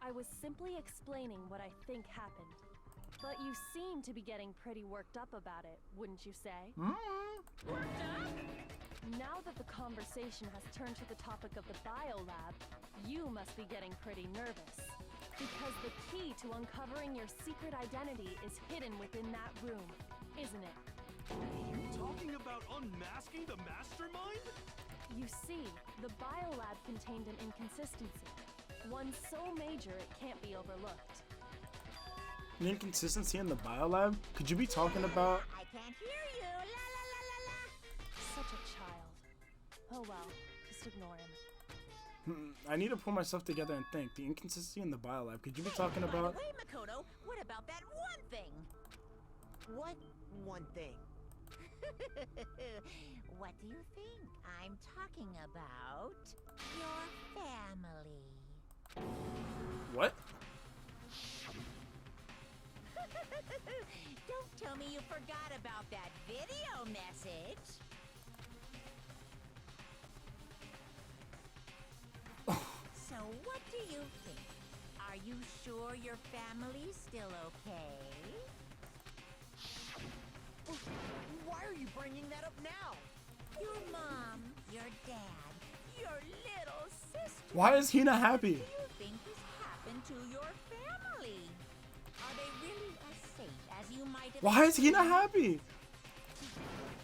I was simply explaining what I think happened. But you seem to be getting pretty worked up about it, wouldn't you say? Worked up? Now that the conversation has turned to the topic of the biolab, you must be getting pretty nervous. Because the key to uncovering your secret identity is hidden within that room, isn't it? You talking about unmasking the Mastermind? You see, the biolab contained an inconsistency. One so major it can't be overlooked. An inconsistency in the biolab? Could you be talking about? I can't hear you. La la la la la. Such a child. Oh well, just ignore him. I need to pull myself together and think. The inconsistency in the biolab. Could you be talking By about? the way, Makoto, what about that one thing? What one thing? What do you think I'm talking about? Your family. What? Don't tell me you forgot about that video message. So what do you think? Are you sure your family's still okay? Why are you bringing that up now? Your mom, your dad, your little sister. Why is Hina happy? What do you think has happened to your family? Are they really as safe as you might have? Why is Hina happy?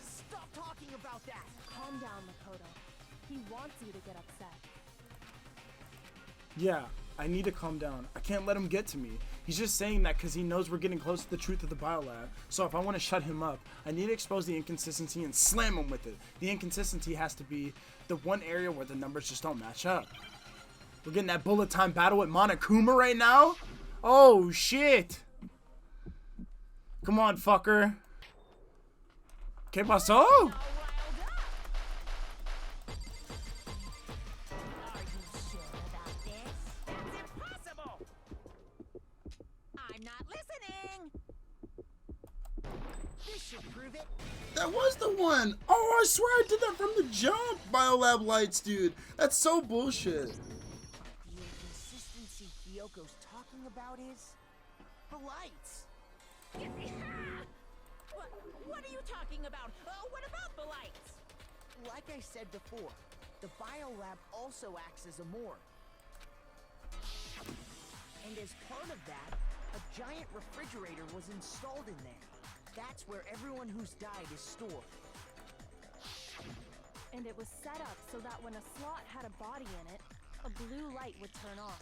Stop talking about that! Calm down, Makoto. He wants you to get upset. Yeah, I need to calm down. I can't let him get to me. He's just saying that because he knows we're getting close to the truth of the biolab. So if I want to shut him up, I need to expose the inconsistency and slam him with it. The inconsistency has to be the one area where the numbers just don't match up. We're getting that bullet time battle with Monokuma right now? Oh, shit. Come on, fucker. ¿Qué pasó? That was the one. Oh, I swear I did that from the jump. Biolab lights, dude. That's so bullshit. The inconsistency Kyoko's talking about is the lights. What are you talking about? What about the lights? Like I said before, the biolab also acts as a morgue. And as part of that, a giant refrigerator was installed in there. That's where everyone who's died is stored. And it was set up so that when a slot had a body in it, a blue light would turn on.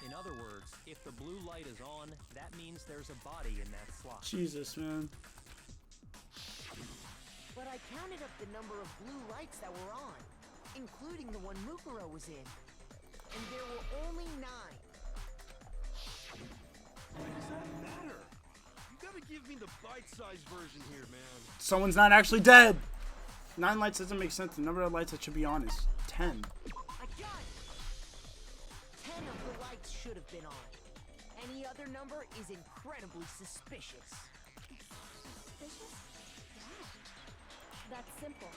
In other words, if the blue light is on, that means there's a body in that slot. Jesus, man. But I counted up the number of blue lights that were on, including the one Mukuro was in. And there were only 9. Why does that matter? You gotta give me the bite-sized version here, man. Someone's not actually dead. 9 lights doesn't make sense. The number of lights that should be on is 10. I got it! 10 of the lights should have been on. Any other number is incredibly suspicious. Suspicious? Why? That's simple.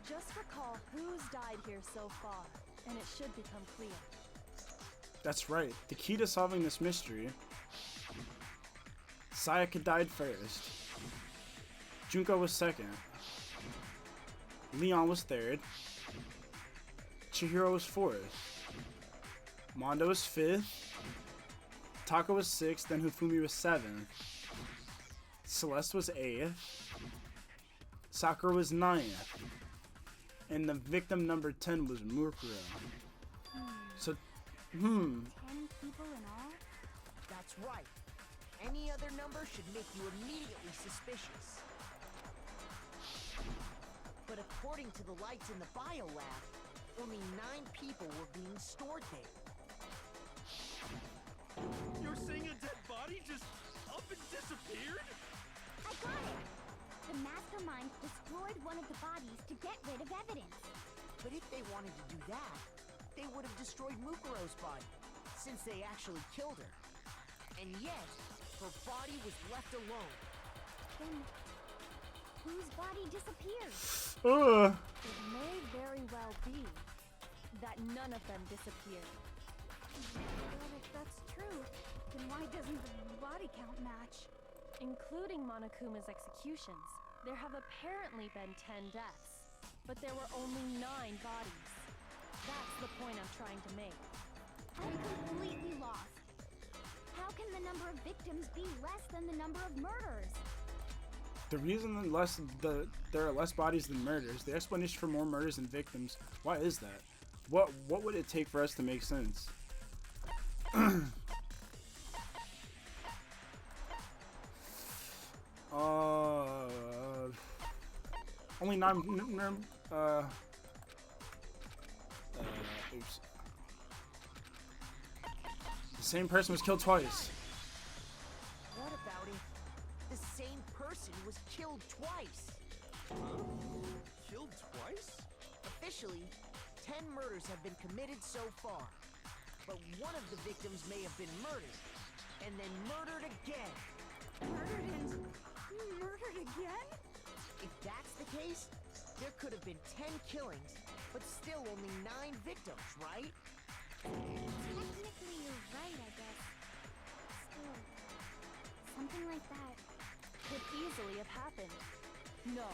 Just recall who's died here so far, and it should become clear. That's right. The key to solving this mystery. Sayaka died first. Junko was second. Leon was third. Chihiro was fourth. Mondo was fifth. Taka was sixth. Then Hifumi was seventh. Celeste was eighth. Sakura was ninth. And the victim number 10 was Mukuro. So, 10 people in all? That's right. Any other number should make you immediately suspicious. But according to the lights in the biolab, only 9 people were being stored there. You're saying a dead body just up and disappeared? I got it! The Mastermind destroyed one of the bodies to get rid of evidence. But if they wanted to do that, they would have destroyed Mukuro's body, since they actually killed her. And yet, her body was left alone. Then, whose body disappeared? It may very well be that none of them disappeared. But if that's true, then why doesn't the body count match? Including Monokuma's executions, there have apparently been 10 deaths, but there were only 9 bodies. That's the point I'm trying to make. I'm completely lost. How can the number of victims be less than the number of murders? the reason that there are less bodies than murders, the explanation for more murders than victims, why is that? What would it take for us to make sense? Only 9. Oops. The same person was killed twice. What about if the same person was killed twice? Killed twice? Officially, 10 murders have been committed so far. But one of the victims may have been murdered, and then murdered again. Murdered and murdered again? If that's the case, there could have been 10 killings, but still only 9 victims, right? Technically, you're right, I guess. Still, something like that. Could easily have happened. No,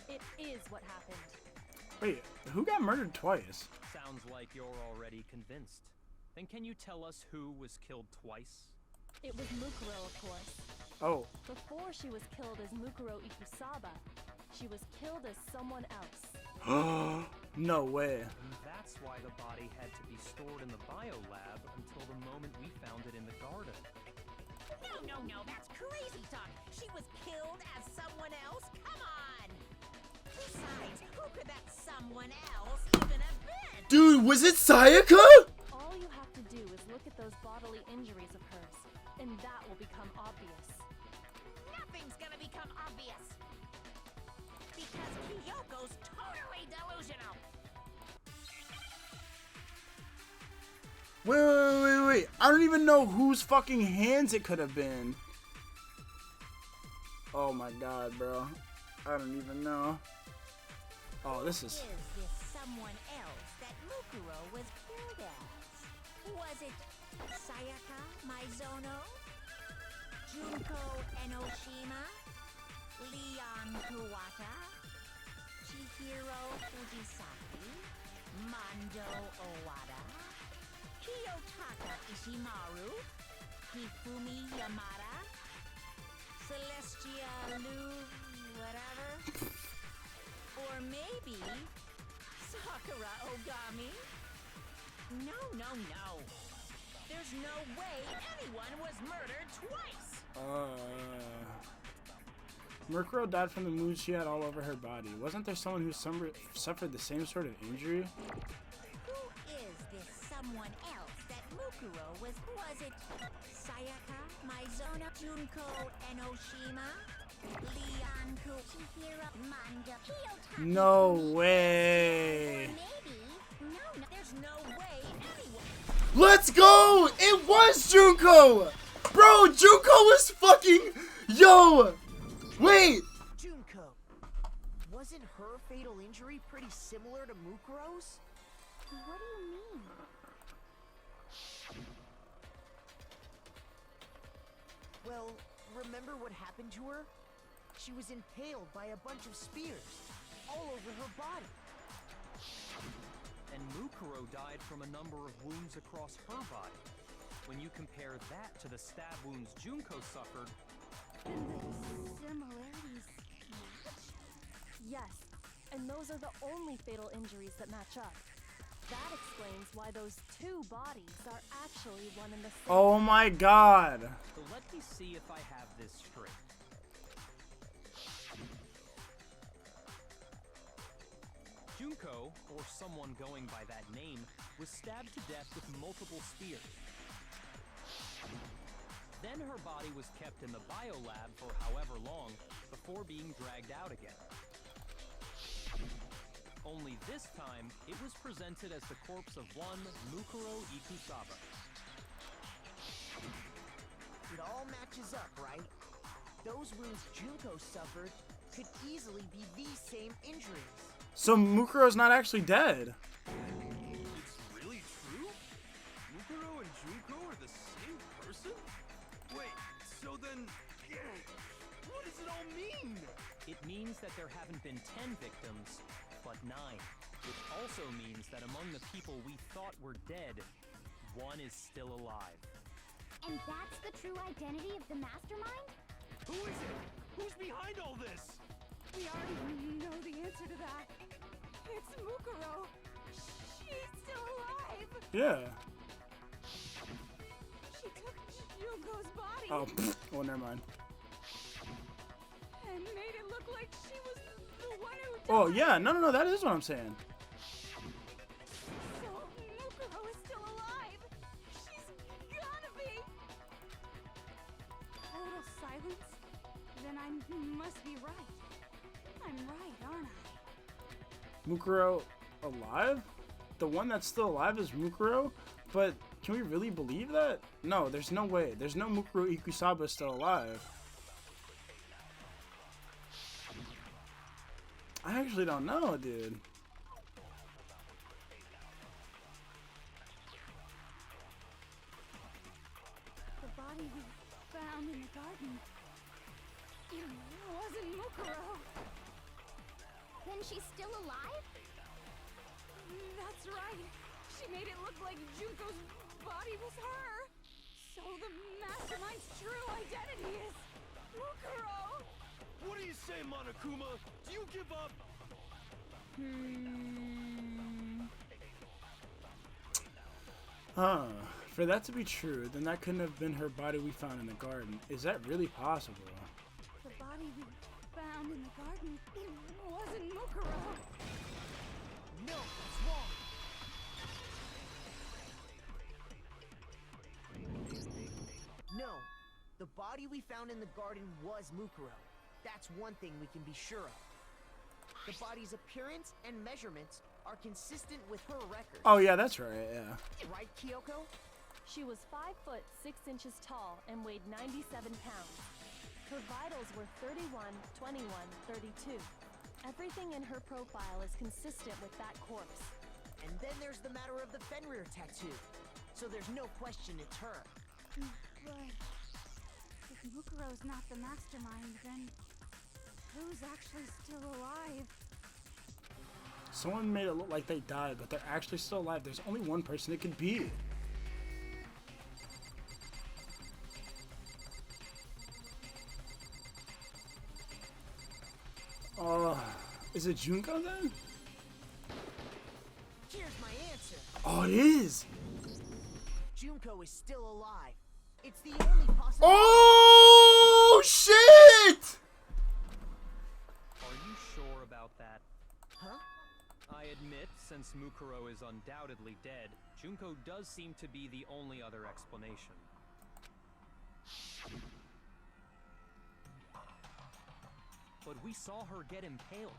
it is what happened. Wait, who got murdered twice? Sounds like you're already convinced. Then can you tell us who was killed twice? It was Mukuro, of course. Oh, Before she was killed as Mukuro Ikusaba, she was killed as someone else. no way. And that's why the body had to be stored in the biolab until the moment we found it in the garden. No, that's crazy talk. She was killed as someone else? Come on! Besides, who could that someone else even have been? Dude, was it Sayaka? All you have to do is look at those bodily injuries of hers, and that will become obvious. Nothing's gonna become obvious. Because Kyoko's totally delusional. Wait. I don't even know whose fucking hands it could have been. Oh my god, bro. I don't even know. Oh, this is... Is this someone else that Mukuro was killed as? Was it Sayaka Maizono? Junko Enoshima? Leon Kuwata? Chihiro Fujisaki? Mando Owada? Kiyotaka Ishimaru? Hifumi Yamada? Celestia Lu... whatever? Or maybe Sakura Ogami? No. There's no way anyone was murdered twice! Mukuro died from the wounds she had all over her body. Wasn't there someone who suffered the same sort of injury? Who is this someone else that Mukuro was? Was it Sayaka Maizono? Junko Enoshima? Leon Chihiro Mando Kiyotaka? No way! Or maybe... No, there's no way anyone... Let's go! It was Junko! Bro, Junko was fucking... Yo! Wait! Junko. Wasn't her fatal injury pretty similar to Mukuro's? What do you mean? Well, remember what happened to her? She was impaled by a bunch of spears all over her body. And Mukuro died from a number of wounds across her body. When you compare that to the stab wounds Junko suffered... And the similarities match? Yes, and those are the only fatal injuries that match up. That explains why those two bodies are actually one and the same. Oh my god! So let me see if I have this straight. Junko, or someone going by that name, was stabbed to death with multiple spears. Then her body was kept in the biolab for however long before being dragged out again. Only this time, it was presented as the corpse of one Mukuro Ikusaba. It all matches up, right? Those wounds Junko suffered could easily be these same injuries. So Mukuro's not actually dead. It's really true? Mukuro and Junko are the same person? Wait, so then... what does it all mean? It means that there haven't been 10 victims, but 9. Which also means that among the people we thought were dead, one is still alive. And that's the true identity of the Mastermind? Who is it? Who's behind all this? We already know the answer to that. It's Mukuro. She's still alive. Yeah. She took Junko's body Oh, well, never mind. and made it look like she was the one who died. Oh, yeah, no, that is what I'm saying. So Mukuro is still alive. She's gotta be. Total silence? Then I must be right. I'm right, aren't I? Mukuro alive? The one that's still alive is Mukuro? But can we really believe that? No, there's no way. There's no Mukuro Ikusaba still alive. I actually don't know, dude. The body we found in the garden. It wasn't Mukuro. Then she's still alive? That's right. She made it look like Junko's body was her. So the Mastermind's true identity is Mukuro. What do you say, Monokuma? Do you give up? For that to be true, then that couldn't have been her body we found in the garden. Is that really possible? The body we found in the garden, it wasn't Mukuro. No, it's wrong. No, the body we found in the garden was Mukuro. That's one thing we can be sure of. The body's appearance and measurements are consistent with her record. Oh, yeah, that's right, yeah. Right, Kyoko? She was 5 foot 6 inches tall and weighed 97 pounds. Her vitals were 31, 21, 32. Everything in her profile is consistent with that corpse. And then there's the matter of the Fenrir tattoo. So there's no question it's her. But if Mukuro's not the mastermind, then who's actually still alive? Someone made it look like they died, but they're actually still alive. There's only one person it could be. Is it Junko then? Here's my answer. Oh, it is. Junko is still alive. It's the only possible. Oh shit! Are you sure about that? Huh? I admit, since Mukuro is undoubtedly dead, Junko does seem to be the only other explanation. But we saw her get impaled.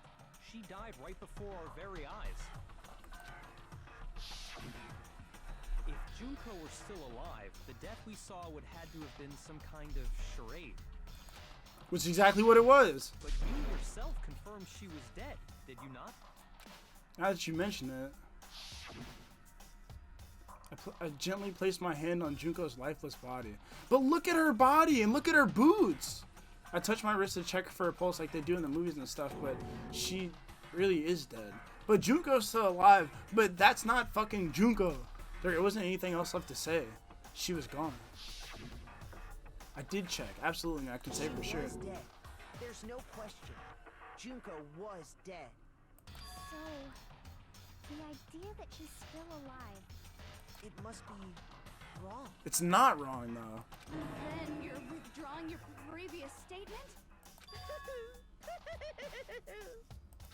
She died right before our very eyes. If Junko were still alive, the death we saw would had to have been some kind of charade. Which is exactly what it was. But you yourself confirmed she was dead, did you not? Now that you mention it, I gently placed my hand on Junko's lifeless body. But look at her body and look at her boots. I touched my wrist to check for a pulse like they do in the movies and stuff, but she really is dead. But Junko's still alive, but that's not fucking Junko. There wasn't anything else left to say. She was gone. I did check, absolutely, I can say for sure. She was dead. There's no question. Junko was dead. So, the idea that she's still alive. It must be wrong. It's not wrong though. Then you're withdrawing your previous statement?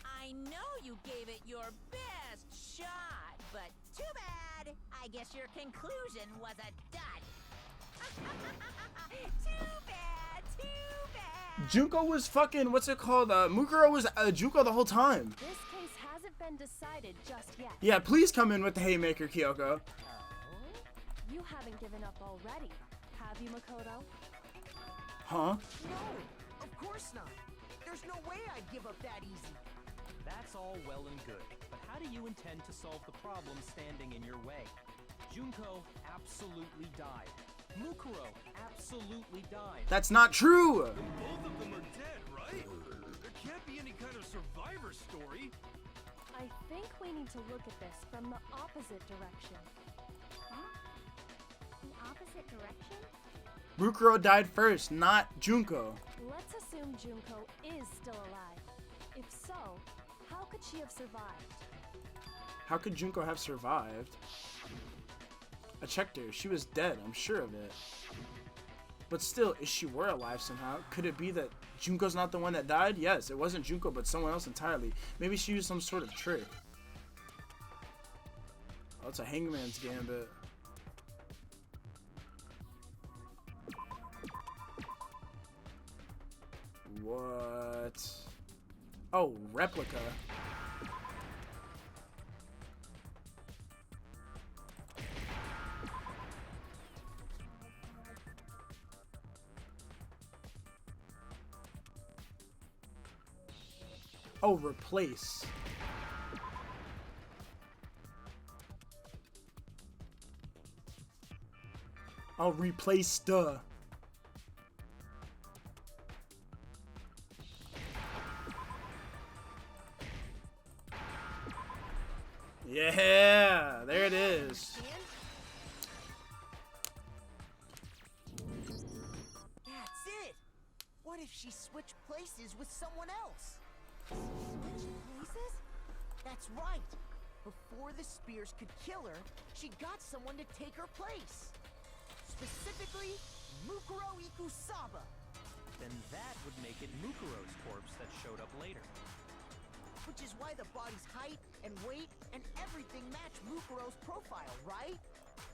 I know you gave it your best shot, but too bad. I guess your conclusion was a dud. Too bad, too bad. Junko was fucking, what's it called? Mukuro was Junko the whole time. This case hasn't been decided just yet. Yeah, please come in with the haymaker, Kyoko. You haven't given up already, have you, Makoto? Huh? No, of course not. There's no way I'd give up that easy. That's all well and good, but how do you intend to solve the problem standing in your way? Junko absolutely died. Mukuro absolutely died. That's not true! Then both of them are dead, right? There can't be any kind of survivor story. I think we need to look at this from the opposite direction. Huh? The opposite direction? Mukuro died first, not Junko. Let's assume Junko is still alive. If so, how could she have survived? How could Junko have survived? I checked her. She was dead, I'm sure of it. But still, if she were alive somehow, could it be that Junko's not the one that died? Yes, it wasn't Junko, but someone else entirely. Maybe she used some sort of trick. Oh, it's a hangman's gambit. What? Oh, replica. Oh, replace. I'll replace the. Yeah, there it is. That's it. What if she switched places with someone else? Switch places? That's right. Before the spears could kill her, she got someone to take her place. Specifically, Mukuro Ikusaba. Then that would make it Mukuro's corpse that showed up later. Which is why the body's height and weight and everything match Mukuro's profile, right?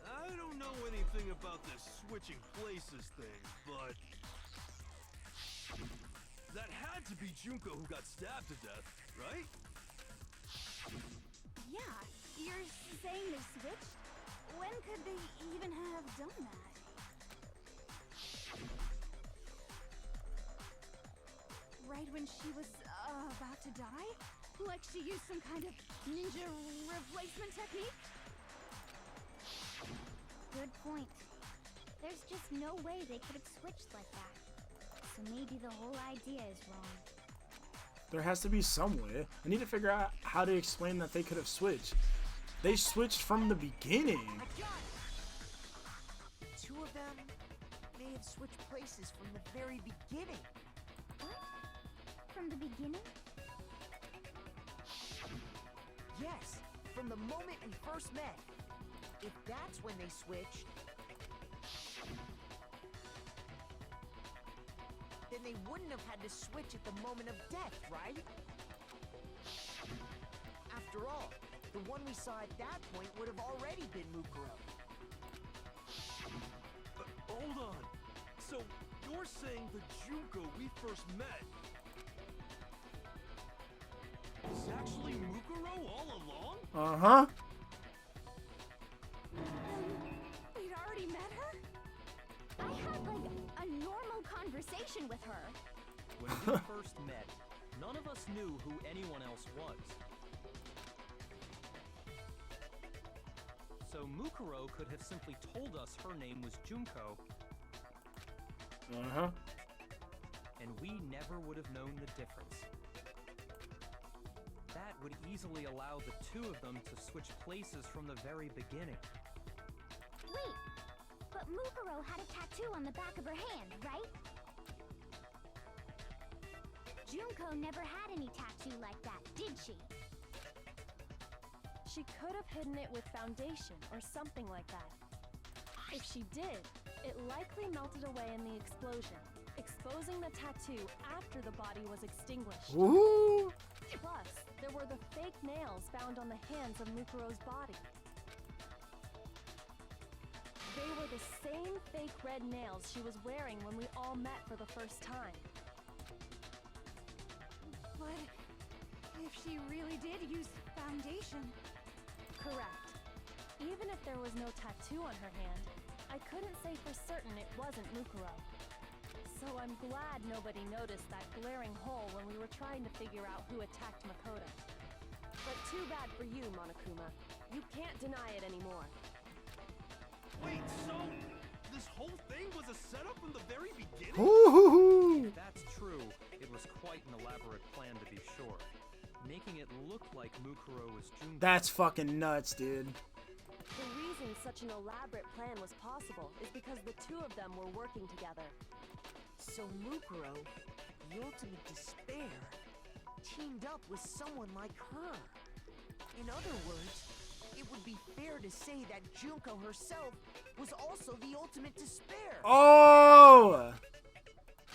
I don't know anything about this switching places thing, but that had to be Junko who got stabbed to death, right? Yeah, you're saying they switched? When could they even have done that? right when she was about to die? Like she used some kind of ninja replacement technique? Good point. There's just no way they could have switched like that. So maybe the whole idea is wrong. There has to be some way. I need to figure out how to explain that they could have switched. They switched from the beginning. I got it! The two of them may have switched places from the very beginning. What? From the beginning? Yes, from the moment we first met. If that's when they switched, then they wouldn't have had to switch at the moment of death, right? After all, the one we saw at that point would have already been Mukuro. Hold on. So, you're saying the Junko we first met is actually Mukuro all along? Uh-huh. We'd already met her? I had, like, a normal conversation with her. When we first met, none of us knew who anyone else was. So Mukuro could have simply told us her name was Junko, Uh-huh. and we never would have known the difference. That would easily allow the two of them to switch places from the very beginning. Wait, but Mukuro had a tattoo on the back of her hand, right? Junko never had any tattoo like that, did she? She could have hidden it with foundation or something like that. If she did, it likely melted away in the explosion, exposing the tattoo after the body was extinguished. Ooh. Plus, there were the fake nails found on the hands of Mukuro's body. They were the same fake red nails she was wearing when we all met for the first time. But if she really did use foundation... Correct. Even if there was no tattoo on her hand, I couldn't say for certain it wasn't Mukuro. So I'm glad nobody noticed that glaring hole when we were trying to figure out who attacked Makoto. But too bad for you, Monokuma. You can't deny it anymore. Wait, so this whole thing was a setup from the very beginning? Ooh. If that's true, it was quite an elaborate plan to be sure, making it look like Mukuro was Junko. That's fucking nuts, dude. The reason such an elaborate plan was possible is because the two of them were working together. So Mukuro, the ultimate despair, teamed up with someone like her. In other words, it would be fair to say that Junko herself was also the ultimate despair. Oh!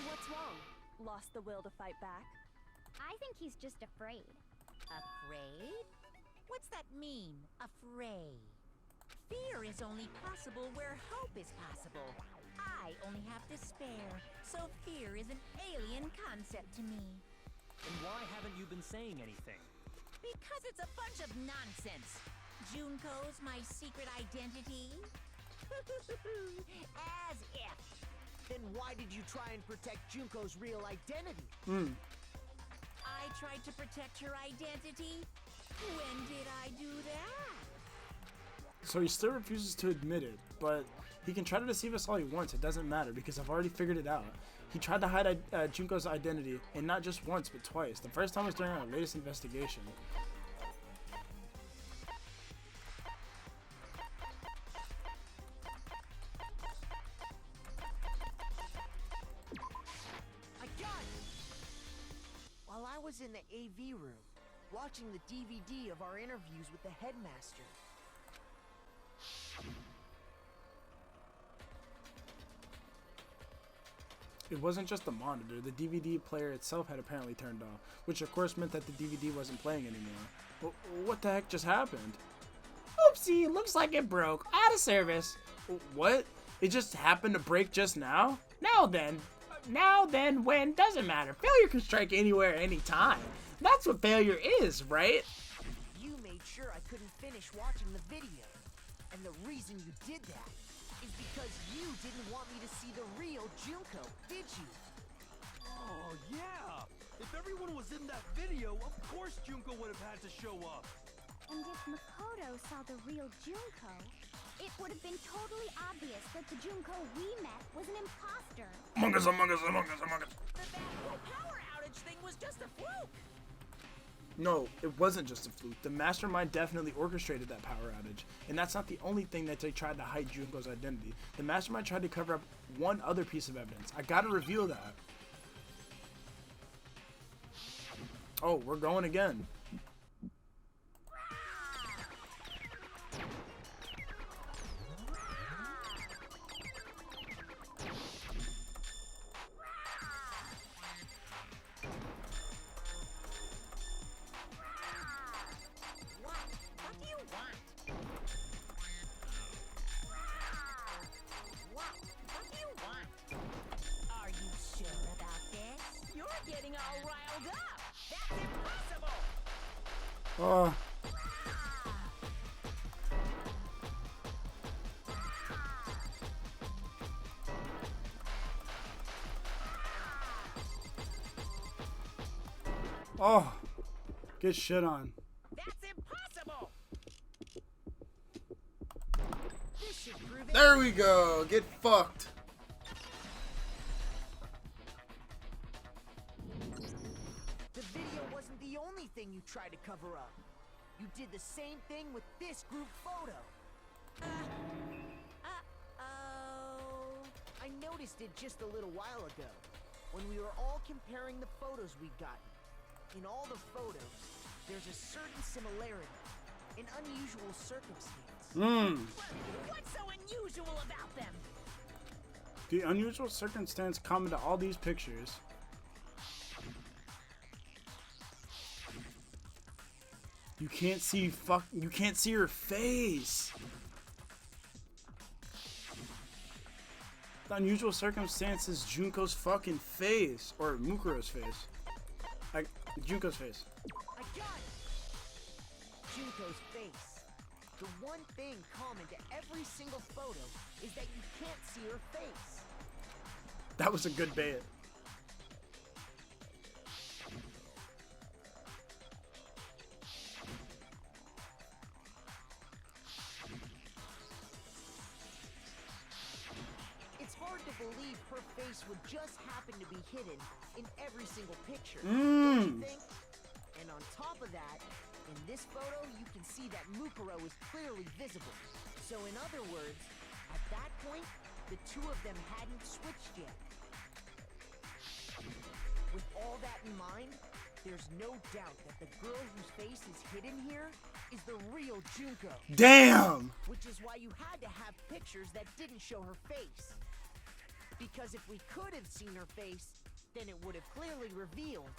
What's wrong? Lost the will to fight back? I think he's just afraid. Afraid? What's that mean, afraid? Fear is only possible where hope is possible. I only have despair, so fear is an alien concept to me. And why haven't you been saying anything? Because it's a bunch of nonsense. Junko's my secret identity? As if. Then why did you try and protect Junko's real identity? I tried to protect her identity? When did I do that? So he still refuses to admit it, but he can try to deceive us all he wants. It doesn't matter because I've already figured it out. He tried to hide Junko's identity, and not just once, but twice. The first time was during our latest investigation. I got it! While I was in the AV room, watching the DVD of our interviews with the headmaster. It wasn't just the monitor. The DVD player itself had apparently turned off, which of course meant that the DVD wasn't playing anymore. What the heck just happened? Oopsie, looks like it broke. Out of service. What? It just happened to break just now? Now then, when? Doesn't matter. Failure can strike anywhere, anytime. That's what failure is, right? You made sure I couldn't finish watching the video. And the reason you did that is because you didn't want me to see the real Junko, did you? Oh, yeah. If everyone was in that video, of course Junko would have had to show up. And if Makoto saw the real Junko, it would have been totally obvious that the Junko we met was an imposter. Among Us, Among Us, Among Us, Among Us. The bad power outage thing was just a fluke. No, it wasn't just a fluke. The Mastermind definitely orchestrated that power outage. And that's not the only thing that they tried to hide Junko's identity. The Mastermind tried to cover up one other piece of evidence. I gotta reveal that. Oh, we're going again. Oh. Oh. Get shit on. That's impossible. This should prove it. There we go. Get fucked. The video wasn't the only thing you tried to cover up. You did the same thing with this group photo. I noticed it just a little while ago, when we were all comparing the photos we'd gotten. In all the photos, there's a certain similarity, an unusual circumstance. What's so unusual about them? The unusual circumstance common to all these pictures. You can't see you can't see her face. The unusual circumstance is Junko's fucking face. Or Mukuro's face. Junko's face. I got it! Junko's face. The one thing common to every single photo is that you can't see her face. That was a good bait. It's hard to believe her face would just happen to be hidden in every single picture, don't you think? And on top of that, in this photo you can see that Mukuro is clearly visible. So in other words, at that point, the two of them hadn't switched yet. With all that in mind, there's no doubt that the girl whose face is hidden here is the real Junko. Damn! Which is why you had to have pictures that didn't show her face. Because if we could have seen her face, then it would have clearly revealed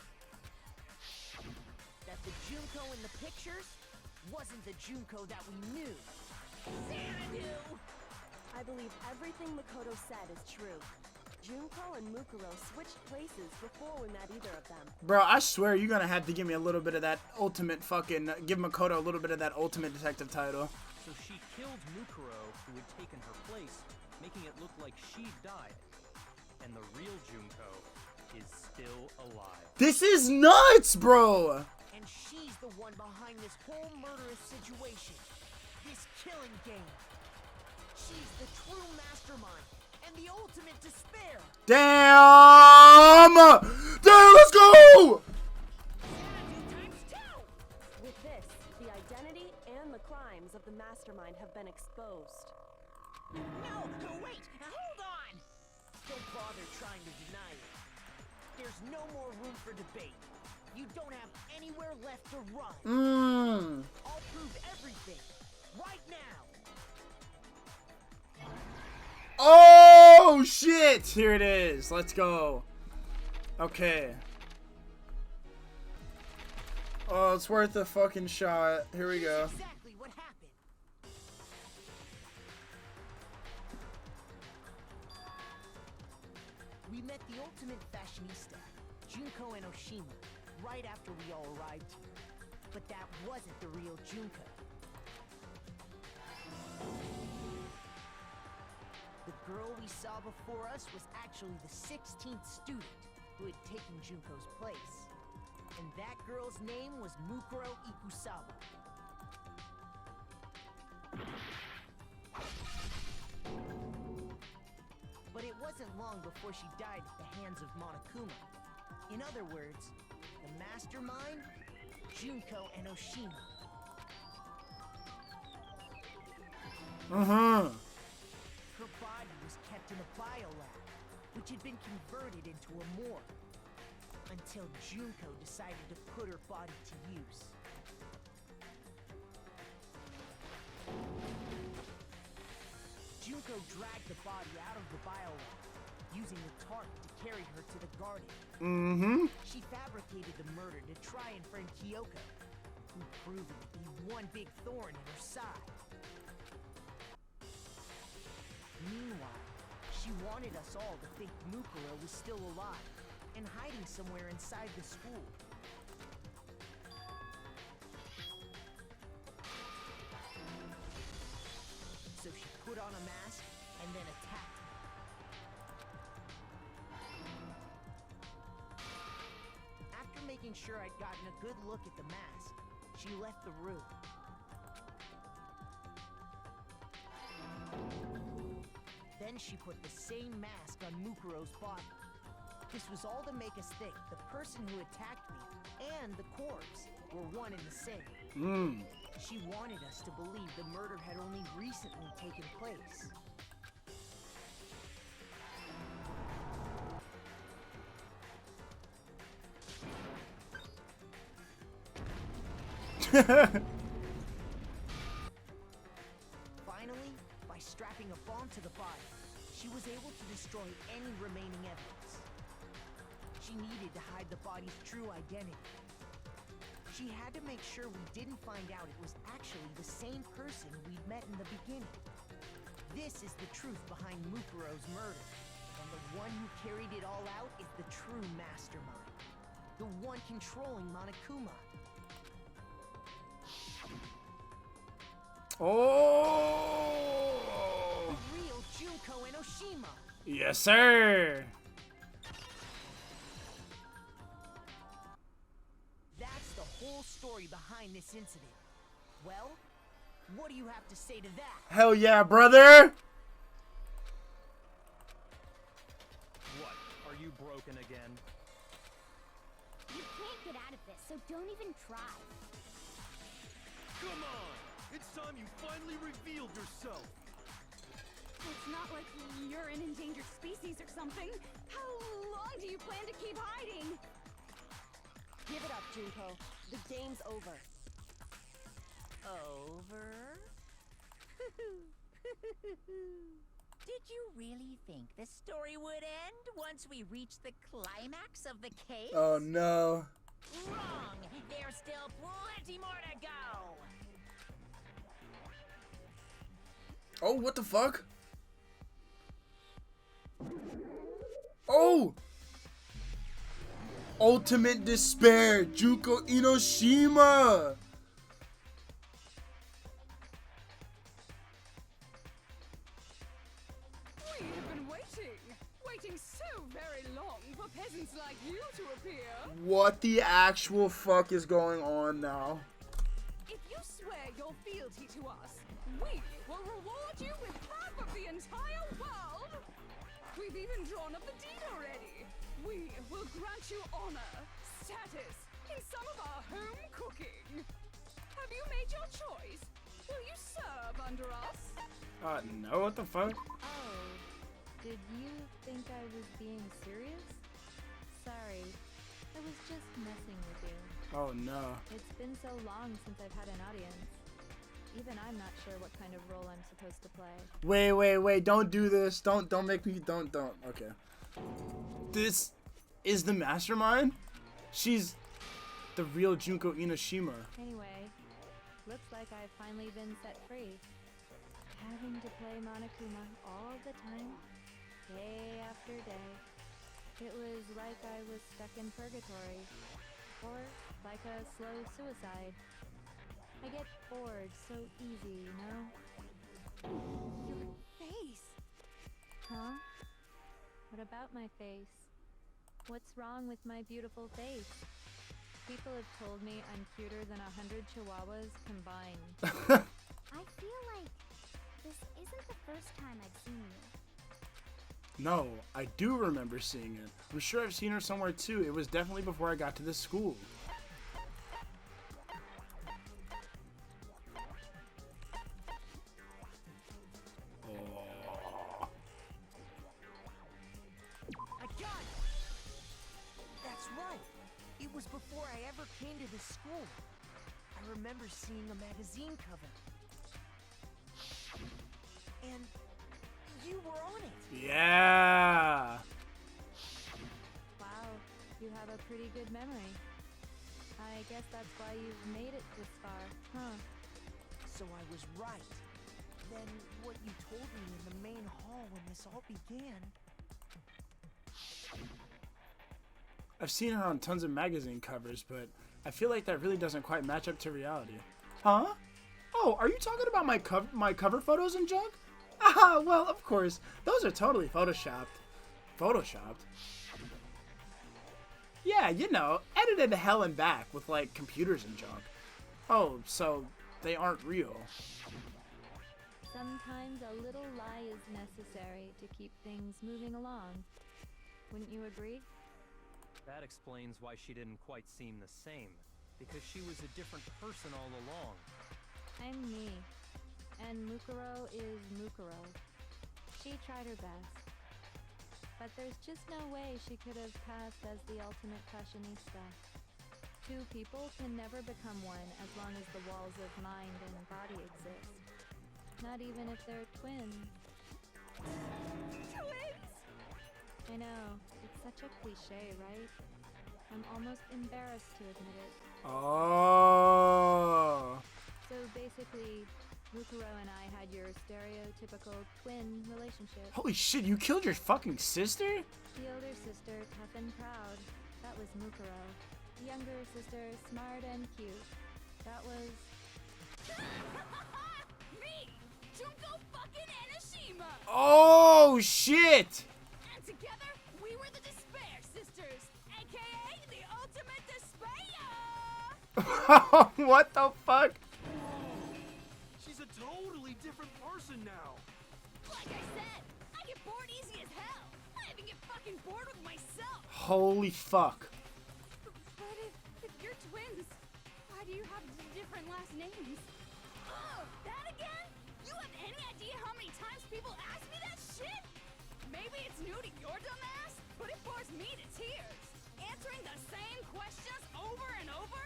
that the Junko in the pictures wasn't the Junko that we knew. Xanadu! I believe everything Makoto said is true. Junko and Mukuro switched places before we met either of them. Bro, I swear you're gonna have to give me a little bit of that ultimate fucking... Give Makoto a little bit of that ultimate detective title. So she killed Mukuro, who had taken her place, making it look like she'd died. And the real Junko is still alive. This is nuts, bro! And she's the one behind this whole murderous situation. This killing game. She's the true mastermind and the ultimate despair. Damn! Damn, let's go! With this, the identity and the crimes of the Mastermind have been exposed. No, wait, hold on! Don't bother trying to deny it. There's no more room for debate. You don't have anywhere left to run. I'll prove everything right now. Oh, shit! Here it is. Let's go. Okay. Oh, it's worth a fucking shot. Here we go. Exactly what happened. We met the ultimate fashionista, Junko and Oshima, right after we all arrived here. But that wasn't the real Junko. The girl we saw before us was actually the 16th student who had taken Junko's place. And that girl's name was Mukuro Ikusawa. But it wasn't long before she died at the hands of Monokuma. In other words, the Mastermind, Junko Enoshima. Her body was kept in a biolab, which had been converted into a morgue, until Junko decided to put her body to use. Junko dragged the body out of the biolab, using the tarp to carry her to the garden. She fabricated the murder to try and friend Kyoko, who proved to be one big thorn in her side. Meanwhile, she wanted us all to think Mukuro was still alive and hiding somewhere inside the school. So she put on a mask and then attacked me. After making sure I'd gotten a good look at the mask, she left the room. Then she put the same mask on Mukuro's body. This was all to make us think the person who attacked me and the corpse were one and the same. She wanted us to believe the murder had only recently taken place. Finally, by strapping a bomb to the body, she was able to destroy any remaining evidence. She needed to hide the body's true identity. She had to make sure we didn't find out it was actually the same person we'd met in the beginning. This is the truth behind Mukuro's murder, and the one who carried it all out is the true mastermind. The one controlling Monokuma. Oh! The real Junko Enoshima. Yes, sir. That's the whole story behind this incident. Well, what do you have to say to that? Hell yeah, brother! What? Are you broken again? You can't get out of this, so don't even try. Come on! It's time you finally revealed yourself! It's not like you're an endangered species or something. How long do you plan to keep hiding? Give it up, Junko. The game's over. Over? Did you really think the story would end once we reached the climax of the case? Oh no. Wrong! There's still plenty more to go! Oh, what the fuck? Oh! Ultimate Despair, Junko Enoshima! We have been waiting so very long for peasants like you to appear. What the actual fuck is going on now? If you swear your fealty to us, we will reward you with half of the entire world. We've even drawn up the deed already. We will grant you honor, status, in some of our home cooking. Have you made your choice? Will you serve under us? No, what the fuck? Oh, did you think I was being serious? Sorry, I was just messing with you. Oh no. It's been so long since I've had an audience. Even I'm not sure what kind of role I'm supposed to play. Wait, don't do this. Don't make me, don't. Okay. This is the mastermind? She's the real Junko Enoshima. Anyway, looks like I've finally been set free. Having to play Monokuma all the time, day after day. It was like I was stuck in purgatory. Or like a slow suicide. I get bored so easy, you know? Your face. Huh? What about my face? What's wrong with my beautiful face? People have told me I'm cuter than 100 chihuahuas combined. I feel like this isn't the first time I've seen you. No, I do remember seeing it. I'm sure I've seen her somewhere too. It was definitely before I got to this school. I got it! That's right. It was before I ever came to this school. I remember seeing a magazine cover. And you were on it. Yeah. Wow, you have a pretty good memory. I guess that's why you've made it this far, huh? So I was right. Then what you told me in the main hall when this all began... I've seen her on tons of magazine covers, but I feel like that really doesn't quite match up to reality. Huh? Oh, are you talking about my cover photos and junk? Ah, well, of course. Those are totally photoshopped. Photoshopped? Yeah, you know, edited to hell and back with, like, computers and junk. Oh, so they aren't real. Sometimes a little lie is necessary to keep things moving along. Wouldn't you agree? That explains why she didn't quite seem the same. Because she was a different person all along. I'm me. And Mukuro is Mukuro. She tried her best. But there's just no way she could have passed as the ultimate fashionista. Two people can never become one as long as the walls of mind and body exist. Not even if they're twins. Twins! I know, it's such a cliche, right? I'm almost embarrassed to admit it. Oh. So basically, Mukuro and I had your stereotypical twin relationship. Holy shit, you killed your fucking sister? The older sister, tough and proud. That was Mukuro. The younger sister, smart and cute. That was... Me! Junko fucking Enoshima! Oh, shit! And together, we were the Despair Sisters, aka the Ultimate Despair! What the fuck? She's a totally different person now. Like I said, I get bored easy as hell. I even get fucking bored with myself. Holy fuck. But if you're twins, why do you have different last names? Oh, that again? You have any idea how many times people ask me that shit? Maybe it's new to your dumb ass, but it bores me to tears. Answering the same questions over and over?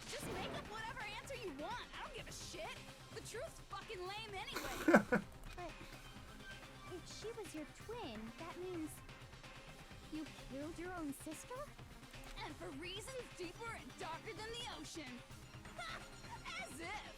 Just make up whatever answer you want. I don't give a shit. The truth's fucking lame anyway. But if she was your twin, that means you killed your own sister? And for reasons deeper and darker than the ocean. Ha! As if.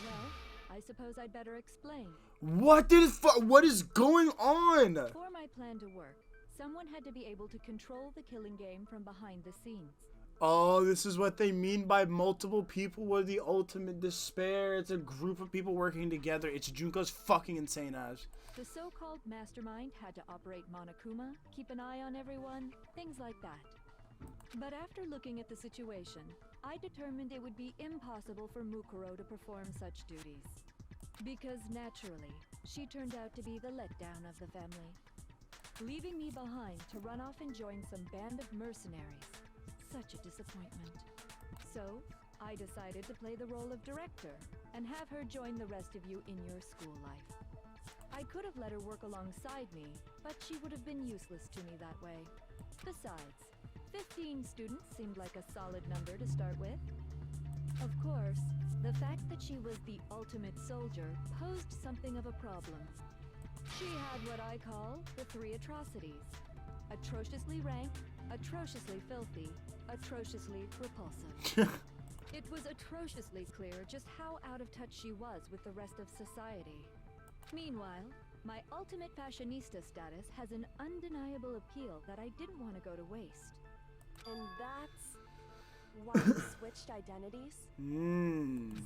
Well, I suppose I'd better explain. What is going on? For my plan to work, someone had to be able to control the killing game from behind the scenes. Oh, this is what they mean by multiple people were the ultimate despair. It's a group of people working together. It's Junko's fucking insane ass. The so-called Mastermind had to operate Monokuma, keep an eye on everyone, things like that. But after looking at the situation, I determined it would be impossible for Mukuro to perform such duties. Because naturally, she turned out to be the letdown of the family, leaving me behind to run off and join some band of mercenaries. Such a disappointment. So, I decided to play the role of director and have her join the rest of you in your school life. I could have let her work alongside me, but she would have been useless to me that way. Besides, 15 students seemed like a solid number to start with. Of course, the fact that she was the ultimate soldier posed something of a problem. She had what I call the three atrocities: atrociously rank, atrociously filthy, atrociously repulsive. It was atrociously clear just how out of touch she was with the rest of society. Meanwhile, my ultimate fashionista status has an undeniable appeal that I didn't want to go to waste. And that's why you switched identities?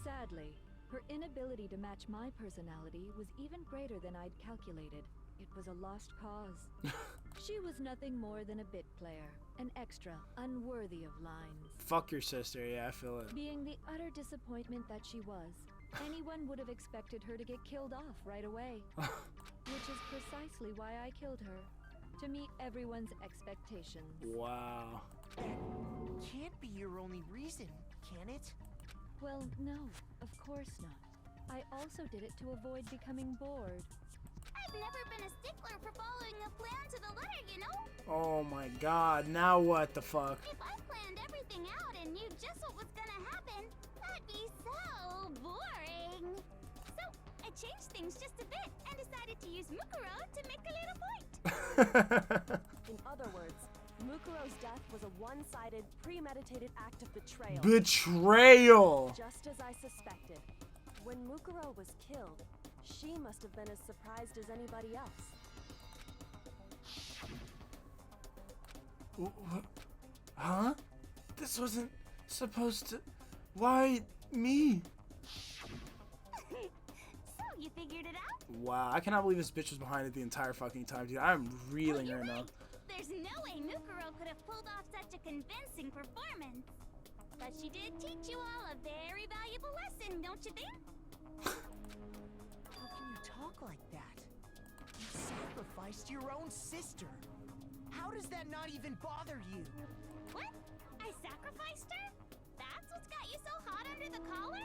Sadly, her inability to match my personality was even greater than I'd calculated. It was a lost cause. She was nothing more than a bit player, an extra, unworthy of lines. Fuck your sister, yeah, I feel it. Being the utter disappointment that she was, anyone would have expected her to get killed off right away. Which is precisely why I killed her. To meet everyone's expectations. Wow. Can't be your only reason, can it? Well, no, of course not. I also did it to avoid becoming bored. I've never been a stickler for following a plan to the letter, you know? Oh my god, now what the fuck? If I planned everything out and knew just what was gonna happen, that'd be so boring. So, I changed things just a bit and decided to use Mukuro to make a little point. In other words, Mukuro's death was a one-sided, premeditated act of betrayal. Betrayal! Just as I suspected. When Mukuro was killed, she must have been as surprised as anybody else. Huh? This wasn't supposed to... Why me? So, you figured it out? Wow, I cannot believe this bitch was behind it the entire fucking time, dude. I'm reeling right now. There's no way Mukuro could have pulled off such a convincing performance. But she did teach you all a very valuable lesson, don't you think? How can you talk like that? You sacrificed your own sister. How does that not even bother you? What? I sacrificed her? That's what's got you so hot under the collar?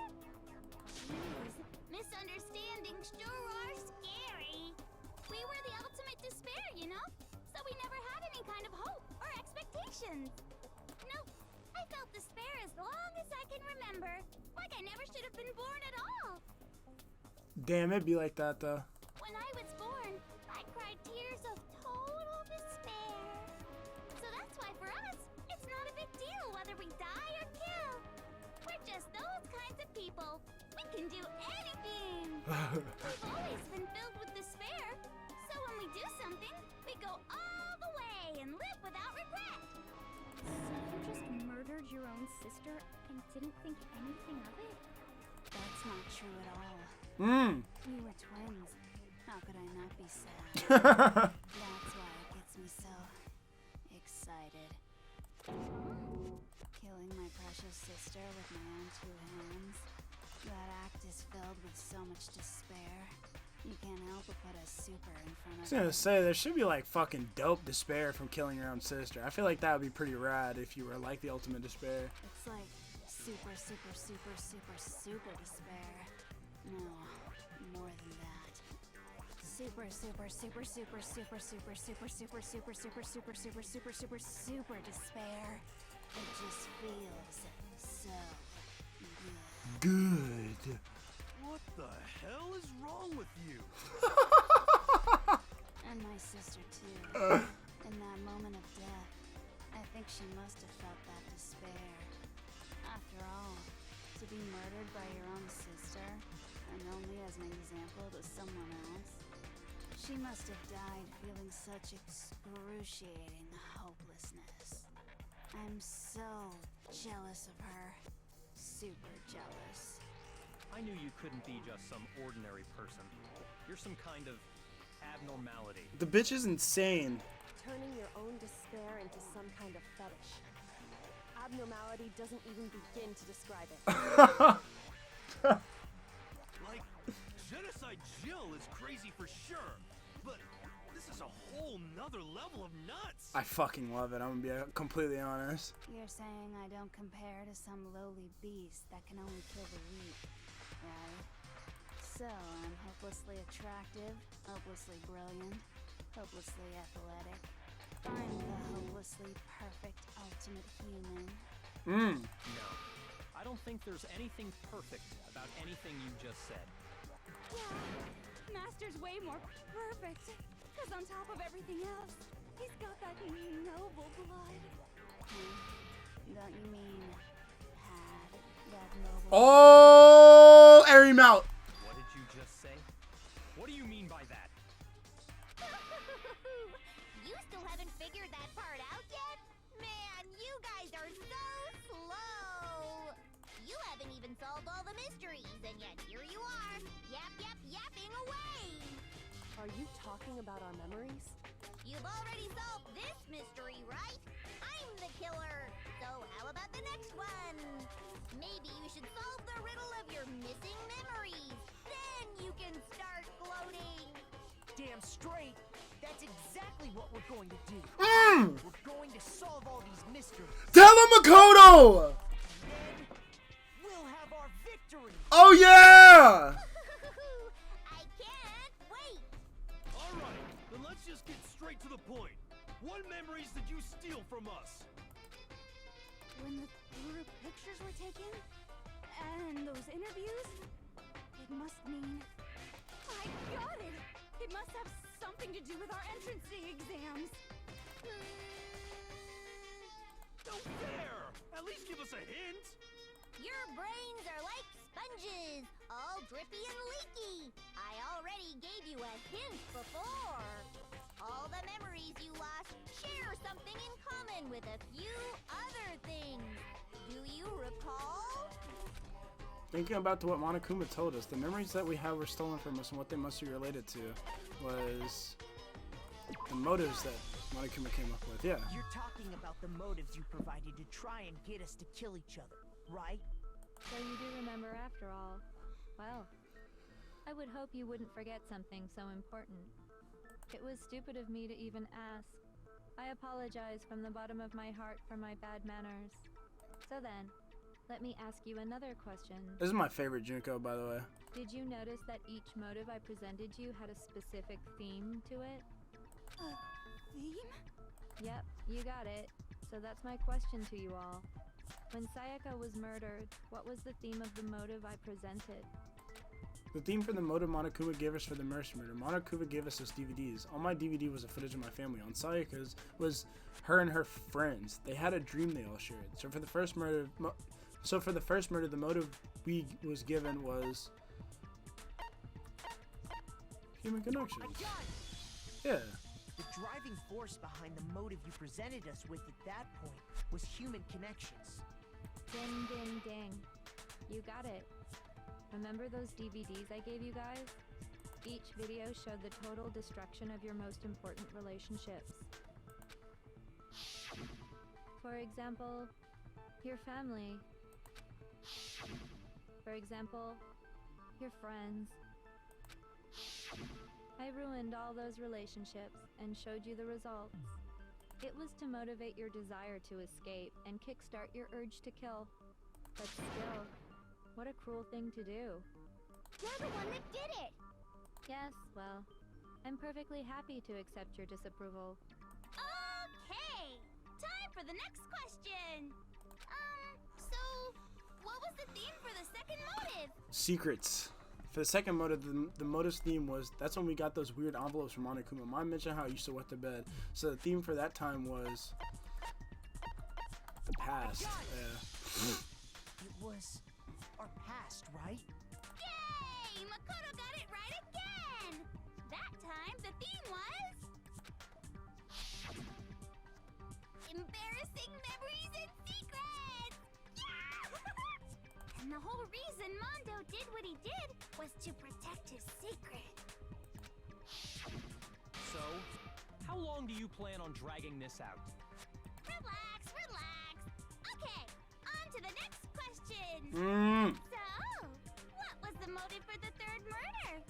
Jeez, misunderstandings sure are scary. We were the ultimate despair, you know? So we never had any kind of hope or expectations. Nope, I felt despair as long as I can remember. Like I never should have been born at all. Damn, it'd be like that, though. When I was born, I cried tears of total despair. So that's why for us, it's not a big deal whether we die or kill. We're just those kinds of people. We can do anything. We've always been filled with despair. So when we do something, we go all the way and live without regret. So you just murdered your own sister and didn't think anything of it? That's not true at all. We were twins. How could I not be sad? That's why it gets me so excited. Killing my precious sister with my own two hands. That act is filled with so much despair. You can't help but put a super in front of I was gonna it. say, there should be like fucking dope despair from killing your own sister. I feel like that would be pretty rad if you were like the ultimate despair. It's like super, super, super, super, super despair. No, more than that. Super, super, super, super, super, super, super, super, super, super, super, super, super, super, super despair. It just feels so good. Good. What the hell is wrong with you? And my sister too. In that moment of death, I think she must have felt that despair. After all, to be murdered by your own sister, and only as an example to someone else, she must have died feeling such excruciating hopelessness. I'm so jealous of her. Super jealous. I knew you couldn't be just some ordinary person. You're some kind of abnormality. The bitch is insane. Turning your own despair into some kind of fetish. Abnormality doesn't even begin to describe it. Like, Genocide Jill is crazy for sure, but this is a whole nother level of nuts. I fucking love it. I'm gonna be completely honest. You're saying I don't compare to some lowly beast that can only kill the weak, right? So I'm hopelessly attractive, hopelessly brilliant, hopelessly athletic. I'm the hopelessly perfect ultimate human. No. I don't think there's anything perfect about anything you just said. Yeah, Master's way more perfect. Because on top of everything else, he's got that noble blood. Don't you mean had that noble Oh, airy mouth. What did you just say? What do you mean by that? You still haven't figured that part out yet? Man, you guys are so slow. You haven't even solved all the mysteries, and yet here you are, yapping away. Are you talking about our memories? You've already solved this mystery, right? I'm the killer. So how about the next one? Maybe you should solve the riddle of your missing memories. Then you can start gloating. Damn straight. That's exactly what we're going to do. We're going to solve all these mysteries. Tell him, Makoto! Then we'll have our victory. Oh yeah! I can't wait. Alright, then let's just get straight to the point. What memories did you steal from us? When the group pictures were taken, and those interviews, it must mean... I got it! It must have something to do with our entrance exams. Don't dare! At least give us a hint! Your brains are like sponges, all drippy and leaky. I already gave you a hint before. All the memories you lost share something in common with a few other things. Do you recall? Thinking about what Monokuma told us, the memories that we have were stolen from us, and what they must be related to was the motives that Monokuma came up with. Yeah. You're talking about the motives you provided to try and get us to kill each other, right? So you do remember after all. Well, I would hope you wouldn't forget something so important. It was stupid of me to even ask. I apologize from the bottom of my heart for my bad manners. So then, let me ask you another question. This is my favorite Junko, by the way. Did you notice that each motive I presented you had a specific theme to it? Theme? Yep, you got it. So that's my question to you all. When Sayaka was murdered, what was the theme of the motive I presented? The theme for the motive Monokuma gave us for the Mercy murder. Monokuma gave us his DVDs. On my DVD was a footage of my family. On Sayaka's was her and her friends. They had a dream they all shared. So for the first murder, the motive we was given was human connections. Yeah. The driving force behind the motive you presented us with at that point was human connections. Ding, ding, ding. You got it. Remember those DVDs I gave you guys? Each video showed the total destruction of your most important relationships. For example, your family. For example, your friends. I ruined all those relationships and showed you the results. It was to motivate your desire to escape and kickstart your urge to kill. But still, what a cruel thing to do. You're the one that did it! Yes, well, I'm perfectly happy to accept your disapproval. Okay! Time for the next question! So, what was the theme for the second motive? Secrets. For the second motive, the motive's theme was, that's when we got those weird envelopes from Monokuma. Mom mentioned how I used to wet the bed. So the theme for that time was the past. Yeah. It was our past, right? Yay! Makoto got it right again! That time, the theme was... embarrassing memories and secrets! Yeah! And the whole reason Mondo did what he did was to protect his secret. So, how long do you plan on dragging this out? Relax, relax. Okay, on to the next question. So, what was the motive for the third murder?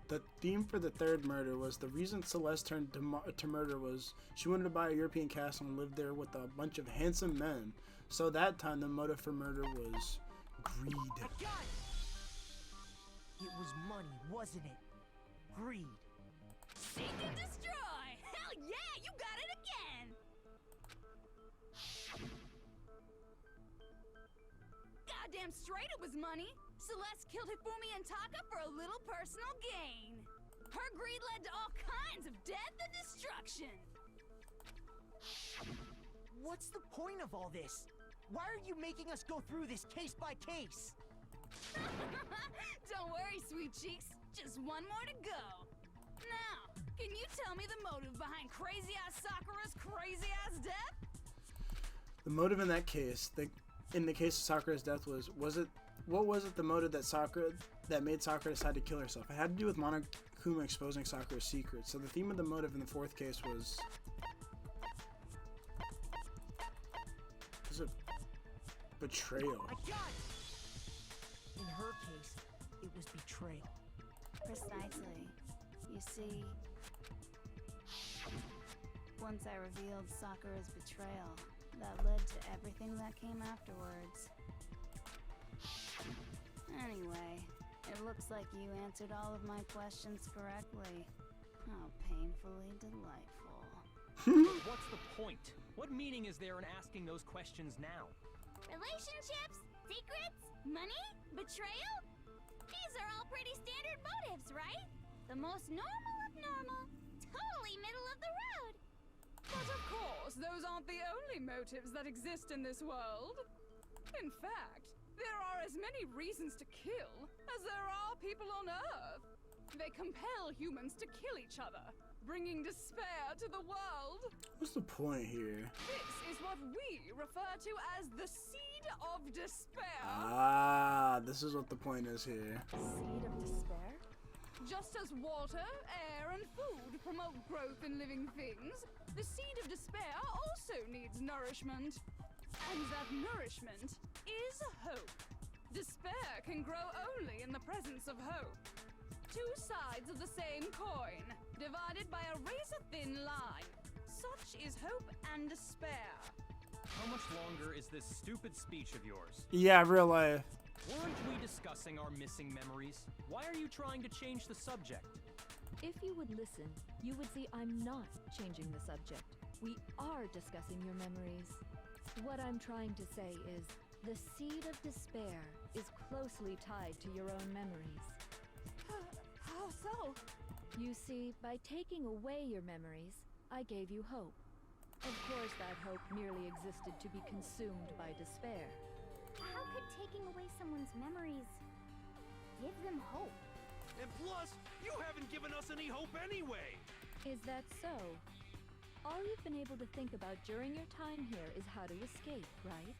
The theme for the third murder was, the reason Celeste turned to murder was she wanted to buy a European castle and live there with a bunch of handsome men. So that time the motive for murder was greed. I got it! It was money, wasn't it? Greed. Seek and destroy! Hell yeah, you got it again! Goddamn straight it was money! Celeste killed Hifumi and Taka for a little personal gain. Her greed led to all kinds of death and destruction. What's the point of all this? Why are you making us go through this case by case? Don't worry, sweet cheeks. Just one more to go. Now, can you tell me the motive behind crazy-ass Sakura's crazy-ass death? The motive in that case, in the case of Sakura's death was it What was it the motive that made Sakura decide to kill herself? It had to do with Monokuma exposing Sakura's secret. So the theme of the motive in the fourth case was it betrayal? I got it! In her case, it was betrayal. Precisely. You see, once I revealed Sakura's betrayal, that led to everything that came afterwards. Anyway, it looks like you answered all of my questions correctly. How painfully delightful. What's the point? What meaning is there in asking those questions now? Relationships? Secrets? Money? Betrayal? These are all pretty standard motives, right? The most normal of normal. Totally middle of the road. But of course, those aren't the only motives that exist in this world. In fact, there are as many reasons to kill as there are people on Earth. They compel humans to kill each other, bringing despair to the world. What's the point here? This is what we refer to as the seed of despair. Ah, this is what the point is here. Seed of despair? Just as water, air, and food promote growth in living things, the seed of despair also needs nourishment. And that nourishment is hope. Despair can grow only in the presence of hope. Two sides of the same coin, divided by a razor-thin line. Such is hope and despair. How much longer is this stupid speech of yours? Yeah, real life. Weren't we discussing our missing memories? Why are you trying to change the subject? If you would listen, you would see I'm not changing the subject. We are discussing your memories. What I'm trying to say is, the seed of despair is closely tied to your own memories. How so? You see, by taking away your memories, I gave you hope. Of course, that hope merely existed to be consumed by despair. How could taking away someone's memories give them hope? And plus, you haven't given us any hope anyway! Is that so? All you've been able to think about during your time here is how to escape, right?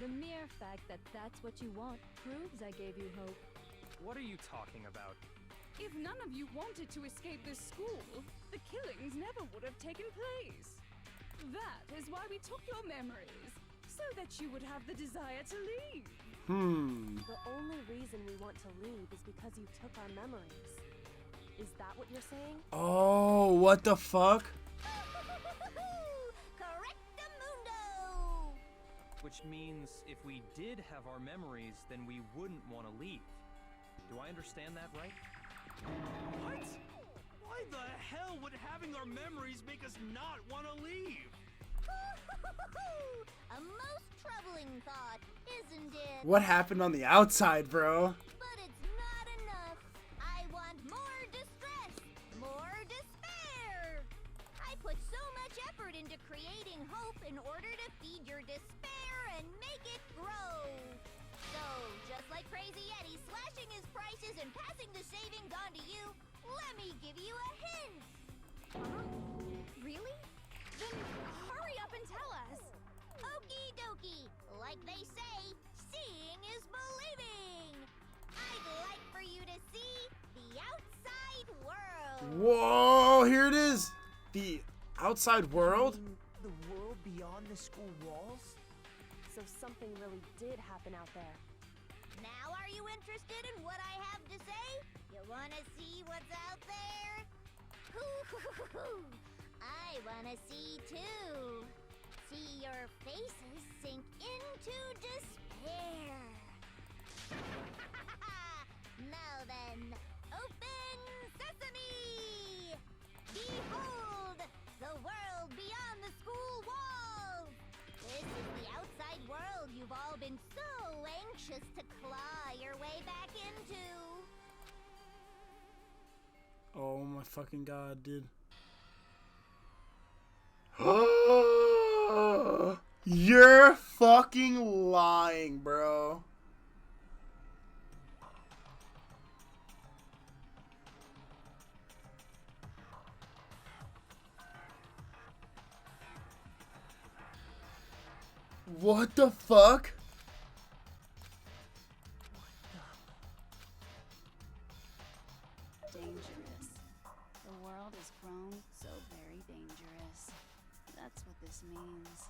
The mere fact that that's what you want proves I gave you hope. What are you talking about? If none of you wanted to escape this school, the killings never would have taken place. That is why we took your memories, so that you would have the desire to leave. The only reason we want to leave is because you took our memories. Is that what you're saying? Oh, what the fuck? Correctamundo! Which means if we did have our memories, then we wouldn't want to leave. Do I understand that right? What? Why the hell would having our memories make us not want to leave? A most troubling thought, isn't it? What happened on the outside, bro? But it's not enough. I want more distress, more despair. I put so much effort into creating hope in order to feed your despair and make it grow. So, just like Crazy Eddie slashing his prices and passing the savings on to you, let me give you a hint. Really? Then hurry up and tell us. Okie dokie. Like they say, seeing is believing. I'd like for you to see the outside world. Whoa, here it is. The outside world? The world beyond the school walls? So something really did happen out there. Now are you interested in what I have to say? You wanna see what's out there? Hoo-hoo-hoo-hoo. I wanna see too. See your faces sink into despair. Now then, open sesame! Behold, the world beyond the school walls! This is the outside world you've all been so anxious to claw your way back into. Oh my fucking god, dude. You're fucking lying, bro. What the fuck? has grown so very dangerous. That's what this means.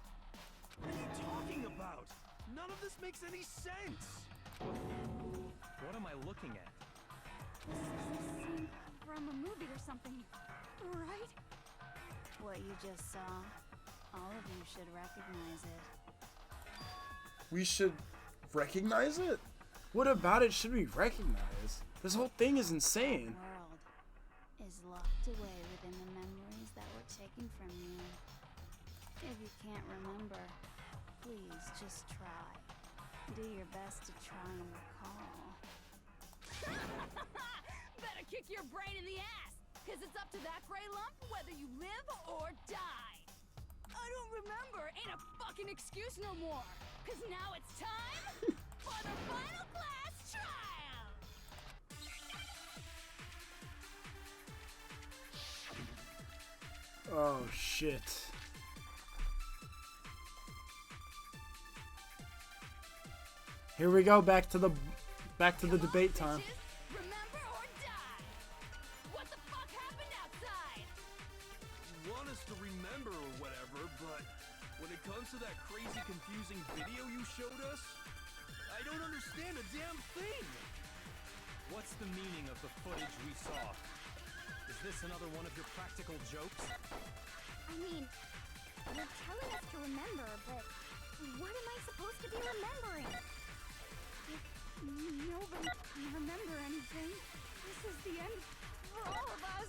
What are you talking about? None of this makes any sense. What am I looking at? This is a scene from a movie or something, right? What you just saw, all of you should recognize it. We should recognize it? What about it should we recognize? This whole thing is insane. The world is locked away within the memories that were taken from you. If you can't remember, please just try. Do your best to try and recall. Better kick your brain in the ass, cause it's up to that gray lump whether you live or die. I don't remember ain't a fucking excuse no more, cause now it's time for the final class trial. Oh shit. Here we go, back to the debate time. Remember or die. What the fuck happened outside? You want us to remember or whatever, but when it comes to that crazy confusing video you showed us, I don't understand a damn thing. What's the meaning of the footage we saw? Is this another one of your practical jokes? I mean, you're telling us to remember, but what am I supposed to be remembering? If nobody can remember anything, this is the end for all of us.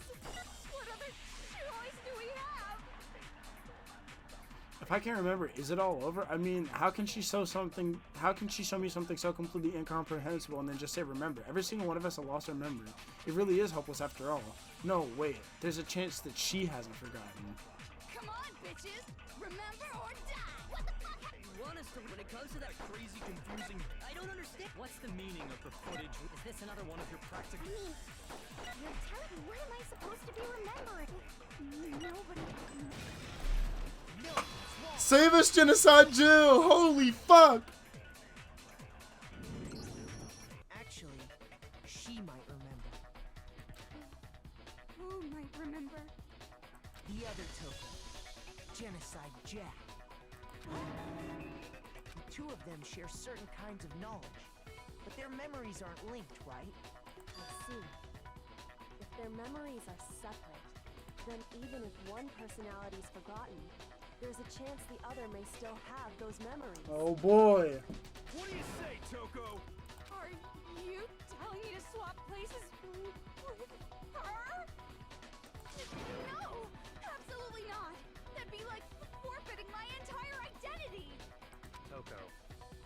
What other choice do we have? If I can't remember, is it all over? I mean, how can she show me something so completely incomprehensible and then just say remember? Every single one of us have lost our memory. It really is hopeless after all. No, wait. There's a chance that she hasn't forgotten. Come on, bitches! Remember or die! What the fuck happened? You want us to, when it comes to that crazy confusing, I don't understand. What's the meaning of the footage? Is this another one of your practical? I mean, you're telling me, what am I supposed to be remembering? Nobody can... Save us, Genocide Jew! Holy fuck! Actually, she might remember. Who might remember? The other token, Genocide Jack. The two of them share certain kinds of knowledge, but their memories aren't linked, right? I see. If their memories are separate, then even if one personality's forgotten, there's a chance the other may still have those memories. Oh boy. What do you say, Toko? Are you telling me to swap places with her? No! Absolutely not! That'd be like forfeiting my entire identity! Toko,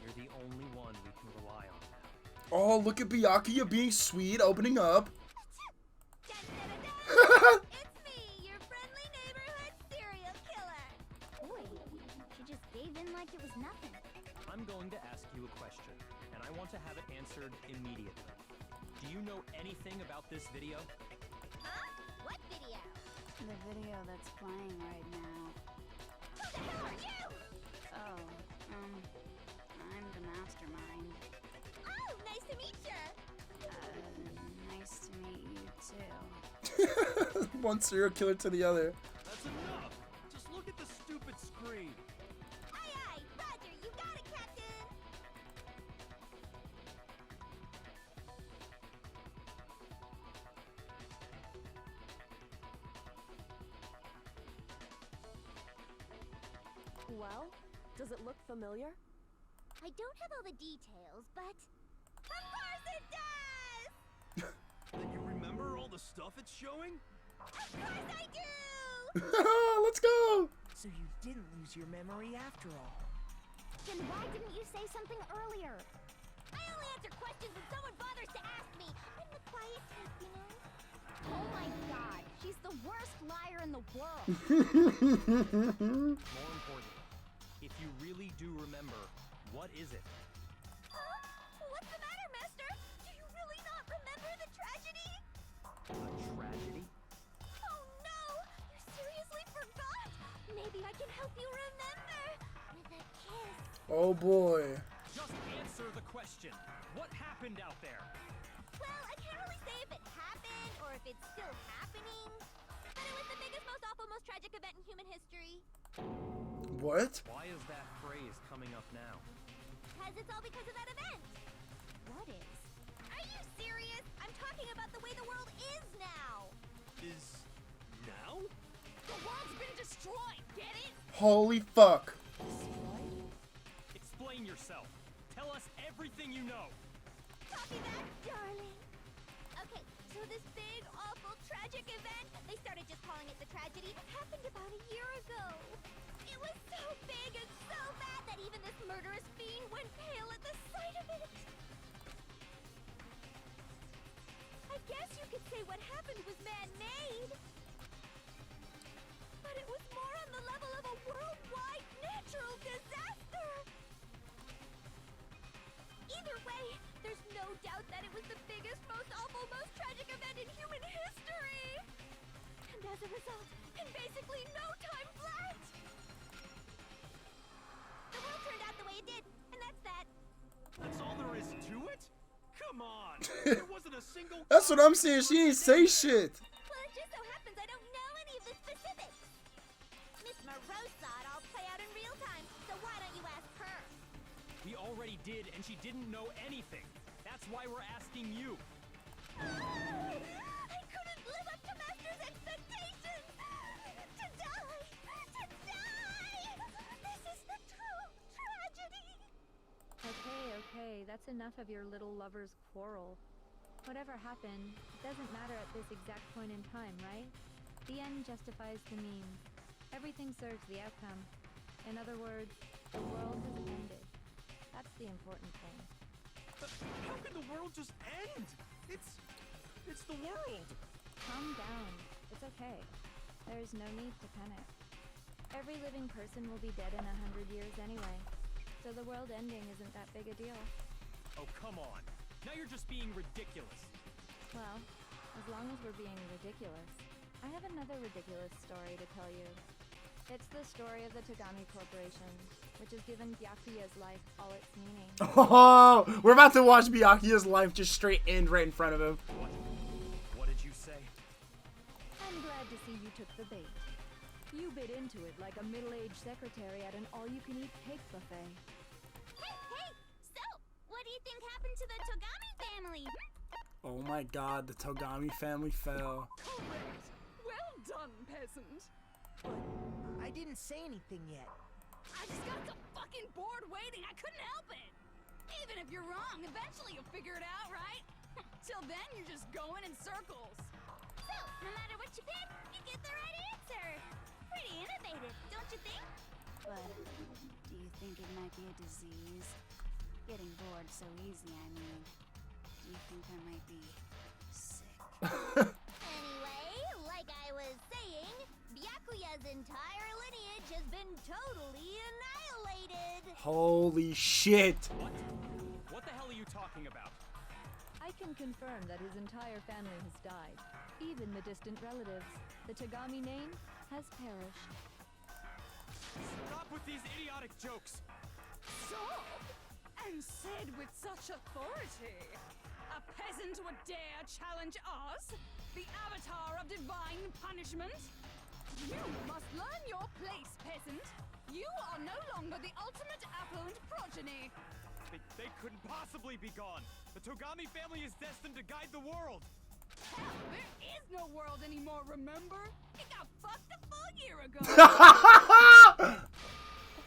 you're the only one we can rely on now. Oh, look at Byakuya being sweet, opening up. It's me, your friendly neighborhood serial killer! Boy, she just gave in like it was nothing. I'm going to ask you a question, and I want to have it answered immediately. Do you know anything about this video? Huh? What video? The video that's playing right now. Who the hell are you? Oh, I'm the Mastermind. Oh, nice to meet you! Nice to meet you too. One serial killer to the other. That's enough! Just look at the stupid screen. Aye, aye, Roger, you got it, Captain! Well, does it look familiar? I don't have all the details, but... Of course it does! Then you remember all the stuff it's showing? Of course I do! Let's go! So you didn't lose your memory after all. Then why didn't you say something earlier? I only answer questions when someone bothers to ask me. I'm the quiet type, you know? Oh my god, she's the worst liar in the world. More importantly, if you really do remember, what is it? What's the matter, Master? Do you really not remember the tragedy? A tragedy? Oh no! You seriously forgot? Maybe I can help you remember with a kiss. Oh boy. Just answer the question. What happened out there? Well, I can't really say if it happened or if it's still happening. But it most tragic event in human history. What? Why is that phrase coming up now? Because it's all because of that event. What is? Are you serious? I'm talking about the way the world is now. Is now? The world's been destroyed, get it? Holy fuck. Explain yourself. Tell us everything you know. Copy that, darling. Okay, so this big, awful, tragic event, they started just calling it the tragedy, happened about a year ago. It was so big and so bad that even this murderous fiend went pale at the sight of it. I guess you could say what happened was man-made. But it was more on the level of a worldwide natural disaster. Either way, there's no doubt that it was the biggest, most awful, most tragic event in human history. And as a result, in basically no time flat, the world turned out the way it did, and that's that. That's all there is to it? Come on! There wasn't a single. That's what I'm saying. She ain't say shit. Well, it just so happens I don't know any of the specifics. Miss Morose saw it all play out in real time, so why don't you ask her? We already did, and she didn't know anything. That's why we're asking you. I couldn't live up to Master's expectations! To die! To die! This is the true tragedy! Okay, that's enough of your little lover's quarrel. Whatever happened, it doesn't matter at this exact point in time, right? The end justifies the means. Everything serves the outcome. In other words, the world has ended. That's the important thing. How can the world just end? It's the world. Calm down. It's okay. There's no need to panic. Every living person will be dead in 100 years anyway, so the world ending isn't that big a deal. Oh, come on. Now you're just being ridiculous. Well, as long as we're being ridiculous, I have another ridiculous story to tell you. It's the story of the Togami Corporation, which has given Byakuya's life all its meaning. Oh, we're about to watch Byakuya's life just straight end right in front of him. What did you say? I'm glad to see you took the bait. You bit into it like a middle-aged secretary at an all-you-can-eat cake buffet. Hey! So, what do you think happened to the Togami family? Oh my god, the Togami family fell. Correct. Well done, peasant. But I didn't say anything yet. I just got so fucking bored waiting, I couldn't help it. Even if you're wrong, eventually you'll figure it out, right? Till then, you're just going in circles. So, no matter what you pick, you get the right answer. Pretty innovative, don't you think? But do you think it might be a disease? Getting bored so easy, I mean. Do you think I might be sick? Anyway, like I was saying, Byakuya's entire lineage has been totally annihilated. Holy shit. What the hell are you talking about? I can confirm that his entire family has died. Even the distant relatives. The Togami name has perished. Stop with these idiotic jokes. Stop! And said with such authority. A peasant would dare challenge us? The avatar of divine punishment? You must learn your place, peasant. You are no longer the ultimate affluent progeny. They couldn't possibly be gone. The Togami family is destined to guide the world. Hell, there is no world anymore, remember? It got fucked a full year ago.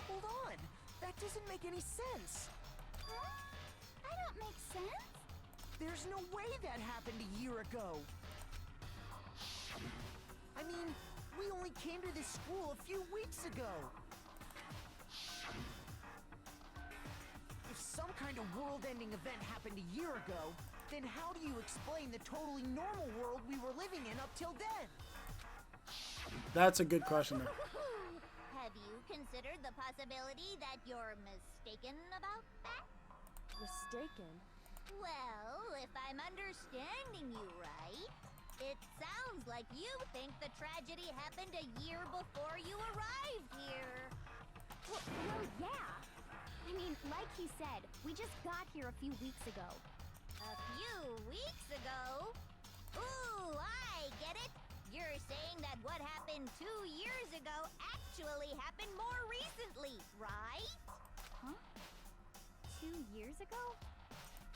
Hold on. That doesn't make any sense. Huh? I don't make sense. There's no way that happened a year ago. I mean, we only came to this school a few weeks ago. If some kind of world-ending event happened a year ago, then how do you explain the totally normal world we were living in up till then? That's a good question there. Have you considered the possibility that you're mistaken about that? Mistaken? Well, if I'm understanding you right, it sounds like you think the tragedy happened a year before you arrived here. Well, yeah. I mean, like he said, we just got here a few weeks ago. A few weeks ago? Ooh, I get it. You're saying that what happened 2 years ago actually happened more recently, right? Huh? 2 years ago?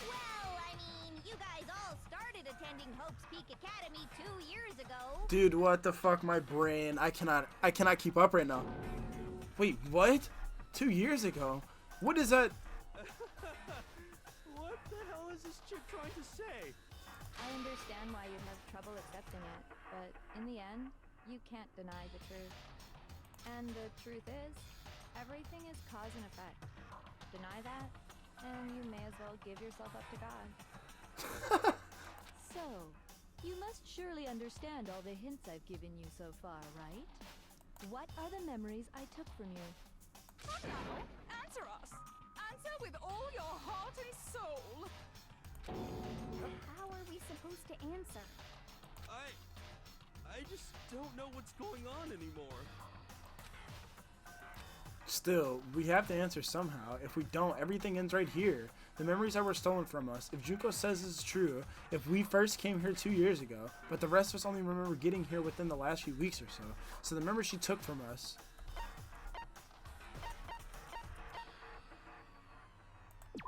Well, I mean, you guys all started attending Hope's Peak Academy 2 years ago. Dude, what the fuck? My brain. I cannot keep up right now. Wait, what? 2 years ago? What is that? What the hell is this chick trying to say? I understand why you'd have trouble accepting it, but in the end, you can't deny the truth. And the truth is, everything is cause and effect. Deny that, and you may as well give yourself up to God. So, you must surely understand all the hints I've given you so far, right? What are the memories I took from you? No, answer us. Answer with all your heart and soul. How are we supposed to answer? I just don't know what's going on anymore. Still, we have to answer somehow. If we don't, everything ends right here. The memories that were stolen from us. If Junko says this is true, if we first came here 2 years ago, but the rest of us only remember getting here within the last few weeks or so. So the memories she took from us.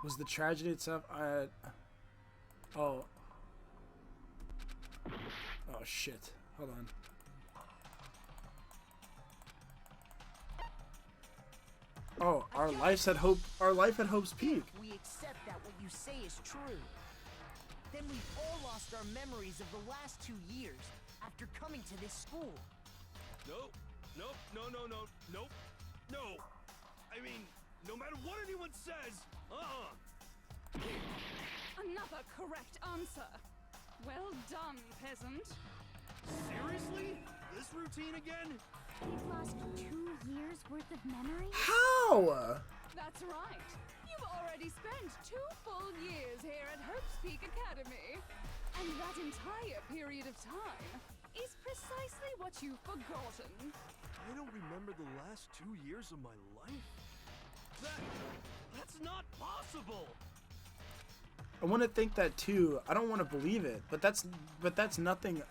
Was the tragedy itself? Oh shit. Hold on. Oh, our life at Hope's Peak. If we accept that what you say is true, then we've all lost our memories of the last 2 years after coming to this school. Nope. Nope. No. I mean, no matter what anyone says, Another correct answer. Well done, peasant. Seriously? This routine again? We've lost 2 years worth of memory? How? That's right. You've already spent 2 full years here at Hope's Peak Academy. And that entire period of time is precisely what you've forgotten. I don't remember the last 2 years of my life? That's not possible! I want to think that too. I don't want to believe it, but that's nothing.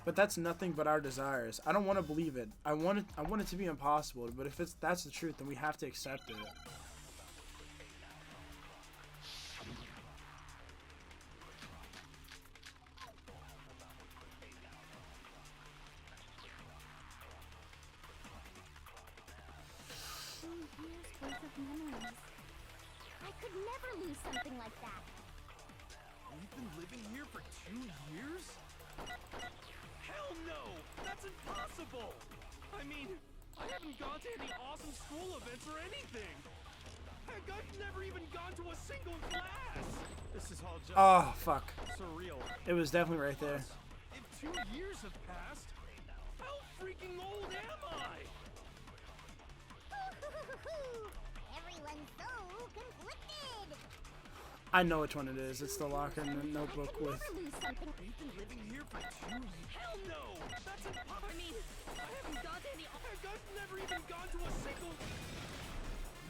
But that's nothing but our desires. I don't want to believe it. I want it to be impossible. But if that's the truth, then we have to accept it. Worth of memories. I could never lose something like that. We've been living here for 2 years? Hell no! That's impossible! I mean, I haven't gone to any awesome school events or anything! Heck, I've never even gone to a single class! This is all just Oh, fuck. surreal. It was definitely right there. If 2 years have passed, how freaking old am I? Everyone's so conflicted. I know which one it is. It's the locker and the notebook with. Never lose something. We've been living here for 2 years? Hell no! That's impossible! I mean, I haven't gone to any... Heck, I've never even gone to a single...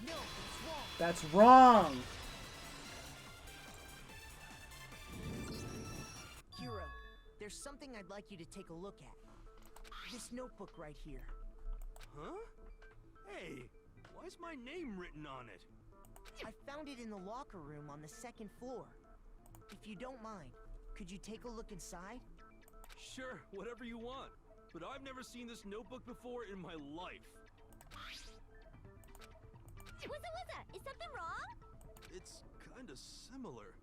No, it's wrong. That's wrong. Hero, there's something I'd like you to take a look at. This notebook right here. Huh? Hey, why is my name written on it? I found it in the locker room on the 2nd floor. If you don't mind, could you take a look inside? Sure, whatever you want. But I've never seen this notebook before in my life. Wuzza, is something wrong? It's kinda similar.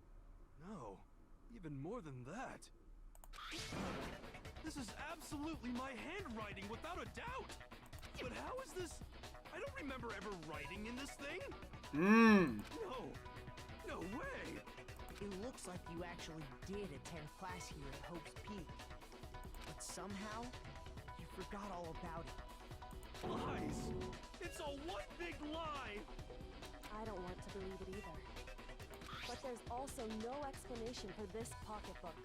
No, even more than that. This is absolutely my handwriting, without a doubt! But how is this... I don't remember ever writing in this thing! No way! It looks like you actually did attend class here at Hope's Peak. But somehow, you forgot all about it. Lies! It's a one big lie! I don't want to believe it either. But there's also no explanation for this pocketbook.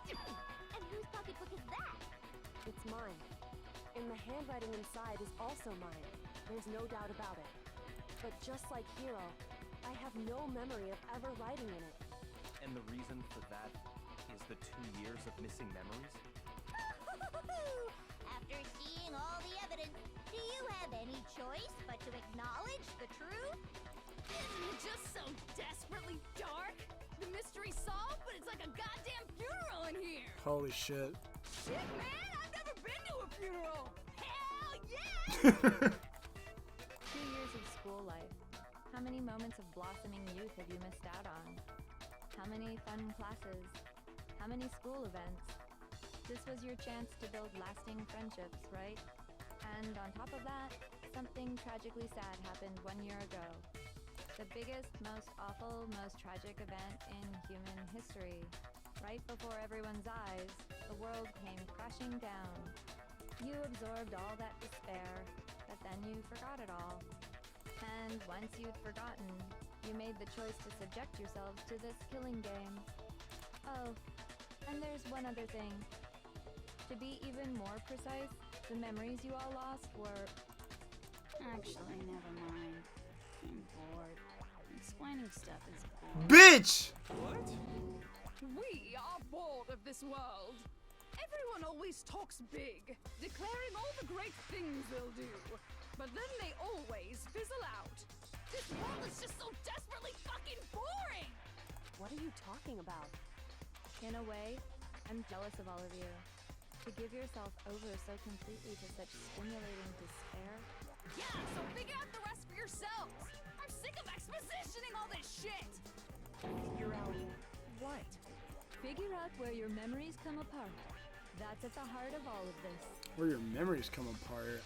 And whose pocketbook is that? It's mine. And the handwriting inside is also mine. There's no doubt about it. But just like Hiro, I have no memory of ever writing in it. And the reason for that is the 2 years of missing memories? After seeing all the evidence, do you have any choice but to acknowledge the truth? Isn't it just so desperately dark? The mystery solved, but it's like a goddamn funeral in here. Holy shit. Shit, man, I've never been to a funeral. Hell yeah! 2 years of school life. How many moments of blossoming youth have you missed out on? How many fun classes? How many school events? This was your chance to build lasting friendships, right? And on top of that, something tragically sad happened 1 year ago. The biggest, most awful, most tragic event in human history. Right before everyone's eyes, the world came crashing down. You absorbed all that despair, but then you forgot it all. And once you'd forgotten, you made the choice to subject yourselves to this killing game. Oh, and there's one other thing. To be even more precise, the memories you all lost were... Actually, never mind. I'm bored. Explaining stuff is boring. Bitch! What? We are bored of this world. Everyone always talks big, declaring all the great things they'll do. But then they always fizzle out. This world is just so desperately fucking boring! What are you talking about? In a way, I'm jealous of all of you. To give yourself over so completely to such stimulating despair. Yeah, so figure out the rest for yourselves! I'm sick of expositioning all this shit! Figure out what? Figure out where your memories come apart. That's at the heart of all of this. Where your memories come apart.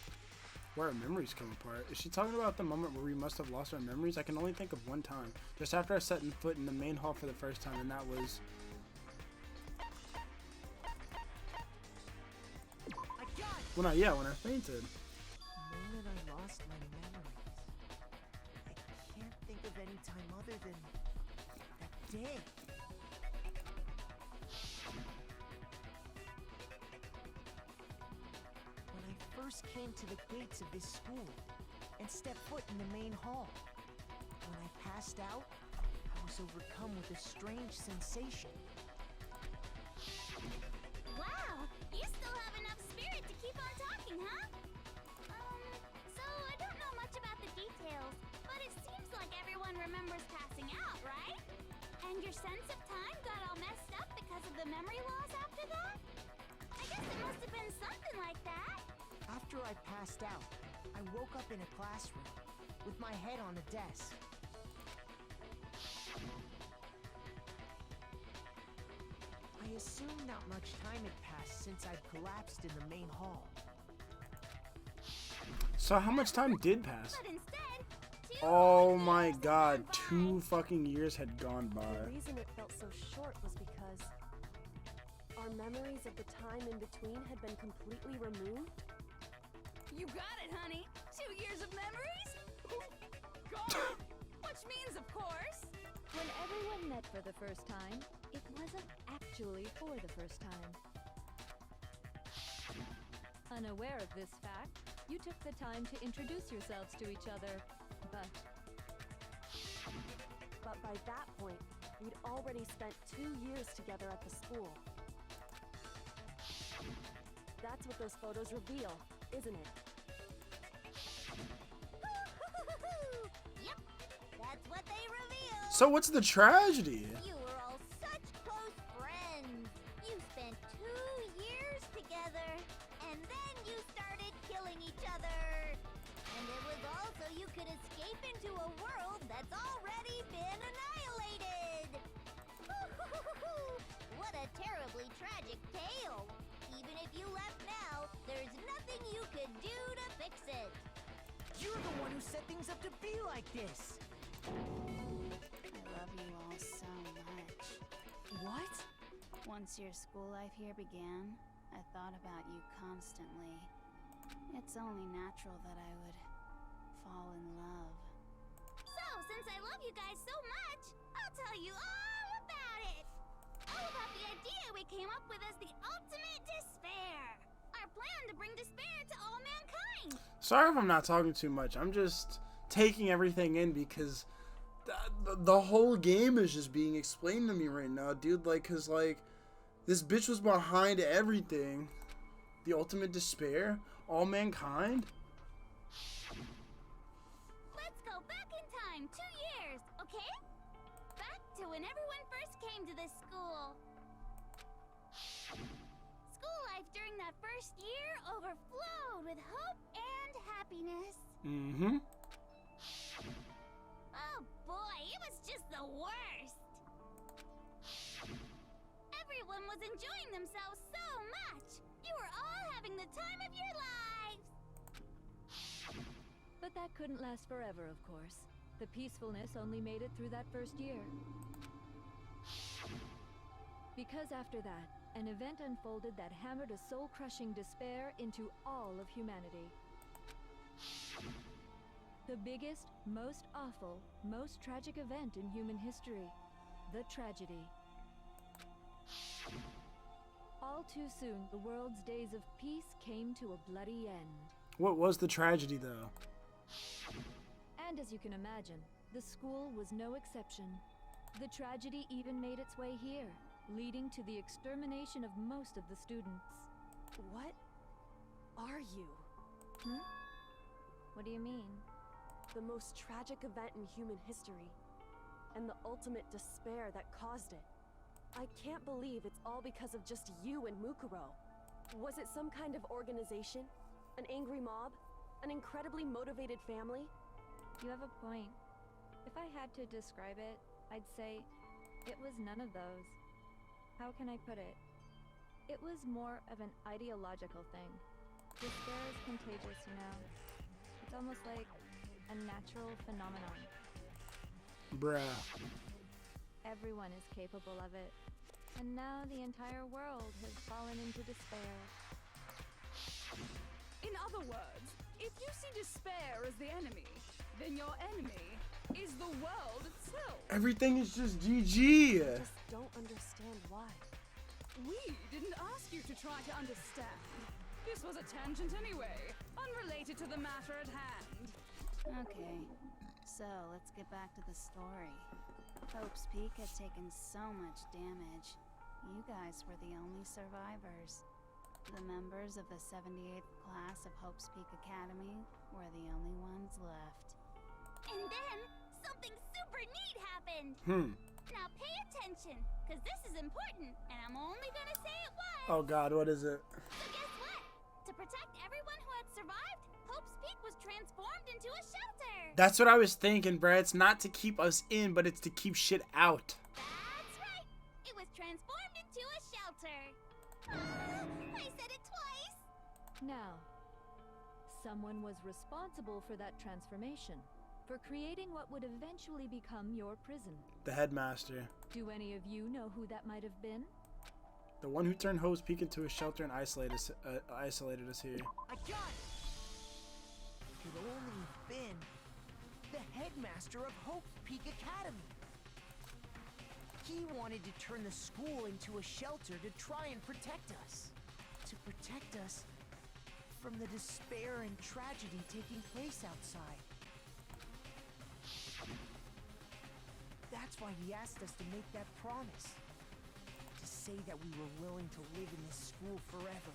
Where our memories come apart. Is she talking about the moment where we must have lost our memories? I can only think of one time. Just after I set foot in the main hall for the first time, and that was... When I fainted. The moment I lost my memories. I can't think of any time other than that day. When I first came to the gates of this school and stepped foot in the main hall. When I passed out, I was overcome with a strange sensation. Wow, you still have enough spirit to keep on talking, huh? So I don't know much about the details, but it seems like everyone remembers passing out, right? And your sense of time got all messed up because of the memory loss after that? I guess it must have been something like that. After I passed out, I woke up in a classroom with my head on a desk. I assume not much time had passed since I'd collapsed in the main hall. So how much time did pass? But instead, Oh my god, 2 fucking years had gone by. The reason it felt so short was because our memories of the time in between had been completely removed. You got it, honey. 2 years of memories? Gone! Which means, of course... When everyone met for the first time, it wasn't actually for the first time. Unaware of this fact, you took the time to introduce yourselves to each other, but by that point, we'd already spent 2 years together at the school. That's what those photos reveal, isn't it? Yep, that's what they reveal. So what's the tragedy? You were all such close friends. You spent 2 years together, and then you started killing each other. And it was all so you could escape into a world that's already been annihilated. What a terribly tragic tale. Even if you left now, there's nothing you could do to fix it. You're the one who set things up to be like this! I love you all so much. What? Once your school life here began, I thought about you constantly. It's only natural that I would fall in love. So, since I love you guys so much, I'll tell you all about it. All about the idea we came up with as the ultimate despair. Our plan to bring despair to all mankind. Sorry if I'm not talking too much. I'm just taking everything in because the whole game is just being explained to me right now, dude. Like, cause like this bitch was behind everything. The ultimate despair? All mankind? Let's go back in time 2 years, okay? Back to when everyone first came to this school. School life during that first year overflowed with hope and happiness. Mm-hmm. Oh boy, it was just the worst. Everyone was enjoying themselves so much. You were all having the time of your lives. But that couldn't last forever, of course. The peacefulness only made it through that first year. Because after that, an event unfolded that hammered a soul-crushing despair into all of humanity. The biggest, most awful, most tragic event in human history. The tragedy. All too soon, the world's days of peace came to a bloody end. What was the tragedy, though? And as you can imagine, the school was no exception. The tragedy even made its way here, leading to the extermination of most of the students. What are you? What do you mean? The most tragic event in human history, and the ultimate despair that caused it. I can't believe it's all because of just you and Mukuro. Was it some kind of organization? An angry mob? An incredibly motivated family? You have a point. If I had to describe it, I'd say it was none of those. How can I put it? It was more of an ideological thing. Despair is contagious, you know. It's almost like a natural phenomenon. Bruh. Everyone is capable of it. And now the entire world has fallen into despair. In other words, if you see despair as the enemy, then your enemy is the world itself. Everything is just GG. I just don't understand why. We didn't ask you to try to understand. This was a tangent anyway, unrelated to the matter at hand. Okay, so let's get back to the story. Hope's Peak had taken so much damage. You guys were the only survivors. The members of the 78th class of Hope's Peak Academy were the only ones left. And then, something super neat happened. Now pay attention, because this is important, and I'm only gonna say it once. Oh god, what is it? So guess what? To protect everyone who had survived, Hope's Peak was transformed into a shelter. That's what I was thinking, bruh. It's not to keep us in, but it's to keep shit out. That's right. It was transformed into a shelter. I said it twice. Now, someone was responsible for that transformation, for creating what would eventually become your prison. The headmaster. Do any of you know who that might have been? The one who turned Hope's Peak into a shelter and isolated us here. I got it! Could only have been the headmaster of Hope's Peak Academy. He wanted to turn the school into a shelter to try and protect us. To protect us from the despair and tragedy taking place outside. That's why he asked us to make that promise. To say that we were willing to live in this school forever.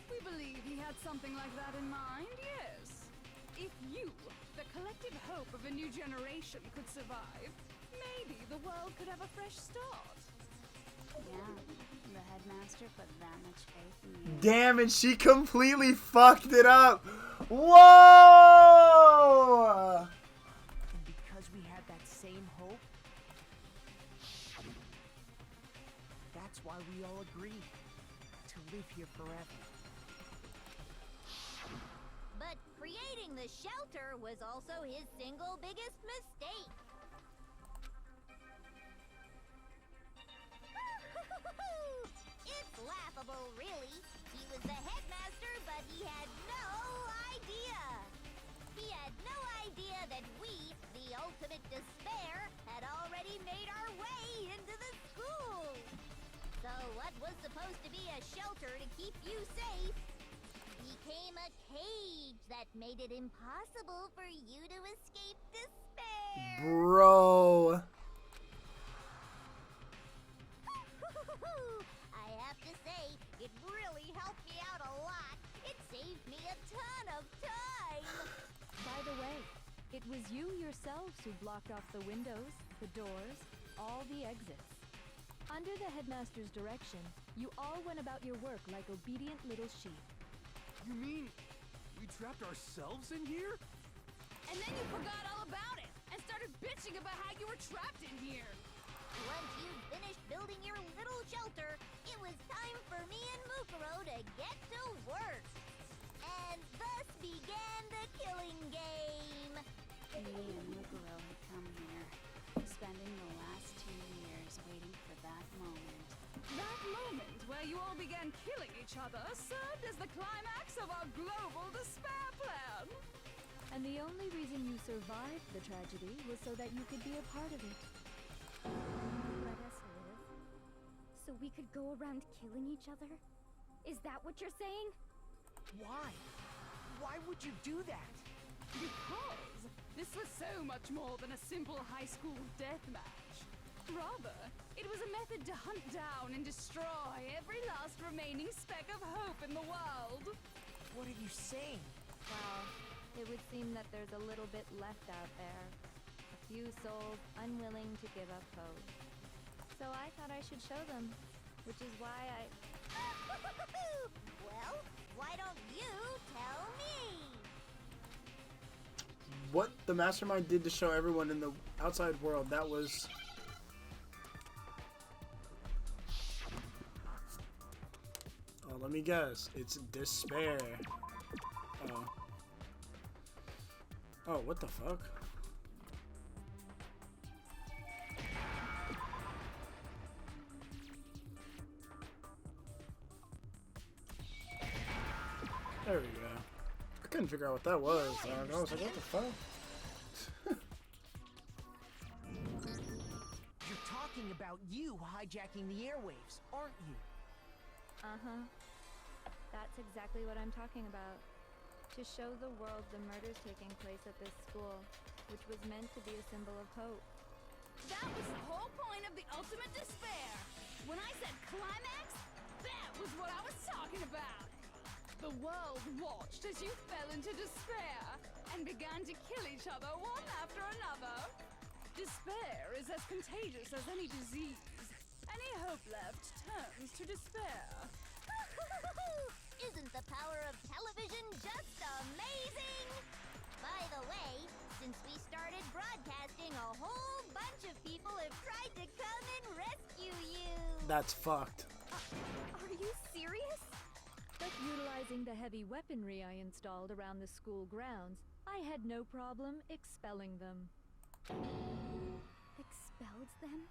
We believe he had something like that in mind, yes. If you, the collective hope of a new generation, could survive, maybe the world could have a fresh start. Yeah, the headmaster put that much faith in you. Damn it, she completely fucked it up. Whoa! And because we had that same hope, that's why we all agreed to live here forever. But creating the shelter was also his single biggest mistake. It's laughable, really. He was the headmaster, but he had no idea. He had no idea that we, the ultimate despair, had already made our way into the school. So what was supposed to be a shelter to keep you safe became a cage that made it impossible for you to escape despair. Bro. I have have to say, it really helped me out a lot. It saved me a ton of time. By the way, it was you yourselves who blocked off the windows, the doors, all the exits. Under the headmaster's direction, you all went about your work like obedient little sheep. You mean we trapped ourselves in here? And then you forgot all about it and started bitching about how you were trapped in here. Once you'd finished building your little shelter, it was time for me and Mukuro to get to work. And thus began the killing game. Me and Mukuro had come here, spending the last 2 years waiting for that moment. That moment where you all began killing each other served as the climax of our global despair plan. And the only reason you survived the tragedy was so that you could be a part of it. Let us live, so we could go around killing each other? Is that what you're saying? Why? Why would you do that? Because this was so much more than a simple high school death match. Rather, it was a method to hunt down and destroy every last remaining speck of hope in the world. What are you saying? Well, it would seem that there's a little bit left out there. A few souls unwilling to give up hope. So I thought I should show them, which is why I... Well, why don't you tell me? What the Mastermind did to show everyone in the outside world, that was... Oh, let me guess. It's despair. Oh. Oh, what the fuck? There we go. I couldn't figure out what that was. I was like, what the fuck? You're talking about you hijacking the airwaves, aren't you? Uh-huh. That's exactly what I'm talking about. To show the world the murders taking place at this school, which was meant to be a symbol of hope. That was the whole point of the ultimate despair. When I said climax, that was what I was talking about. The world watched as you fell into despair and began to kill each other one after another. Despair is as contagious as any disease. Any hope left turns to despair. Isn't the power of television just amazing? By the way, since we started broadcasting, a whole bunch of people have tried to come and rescue you. That's fucked. Are you serious? But utilizing the heavy weaponry I installed around the school grounds, I had no problem expelling them. Expelled them?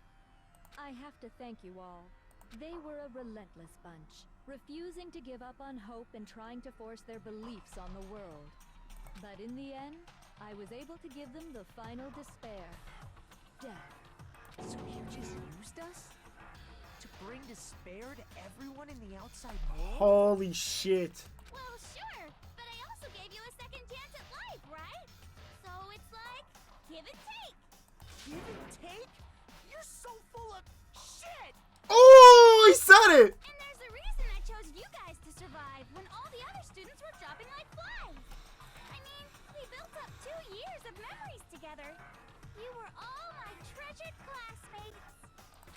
I have to thank you all. They were a relentless bunch, refusing to give up on hope and trying to force their beliefs on the world. But in the end, I was able to give them the final despair. Death. So you just used us? To bring despair to everyone in the outside world? Holy shit. Well, sure, but I also gave you a second chance at life, right? So it's like, give and take. Give and take? You're so full of shit! Oh, he said it! And there's a reason I chose you guys to survive when all the other students were dropping like flies. I mean, we built up 2 years of memories together. You were all my treasured classmates.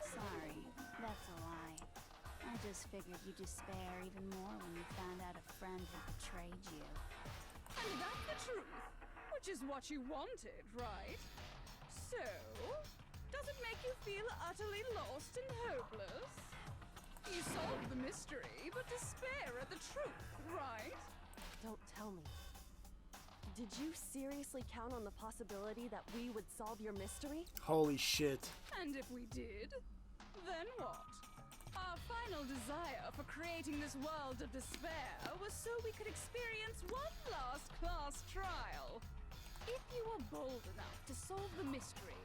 Sorry, that's a lie. I just figured you'd despair even more when you found out a friend had betrayed you. And that's the truth, which is what you wanted, right? So, does it make you feel utterly lost and hopeless? You solved the mystery, but despair at the truth, right? Don't tell me. Did you seriously count on the possibility that we would solve your mystery? Holy shit. And if we did, then what? Our final desire for creating this world of despair was so we could experience one last class trial. If you were bold enough to solve the mystery,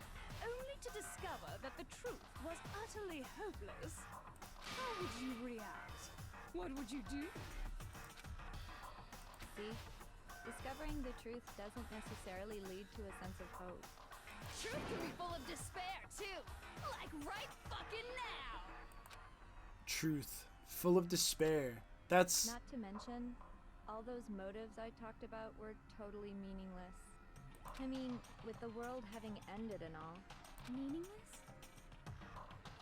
only to discover that the truth was utterly hopeless, how would you react? What would you do? See? Discovering the truth doesn't necessarily lead to a sense of hope. Truth can be full of despair, too. Like right fucking now. Truth Full of despair. That's... Not to mention, all those motives I talked about were totally meaningless. I mean, with the world having ended and all. Meaningless?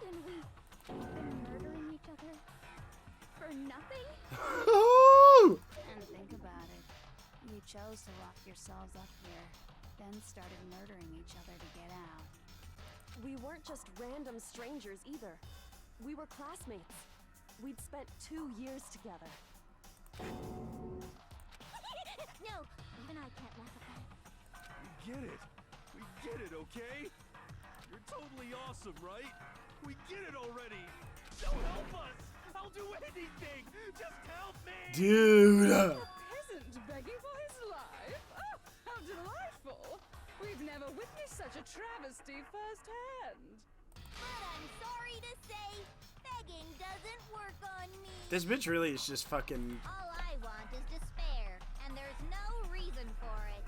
Then we've been murdering each other for nothing? And think about it. You chose to lock yourselves up here, then started murdering each other to get out. We weren't just random strangers either. We were classmates. We'd spent 2 years together. No, even I can't laugh at that. We get it. We get it, okay? You're totally awesome, right? We get it already. So help us. I'll do anything. Just help me. Dude. Peasant begging for his life? Oh, how delightful! We've never witnessed such a travesty firsthand. But I'm sorry to say, begging doesn't work on me. This bitch really is just fucking... All I want is despair, and there's no reason for it.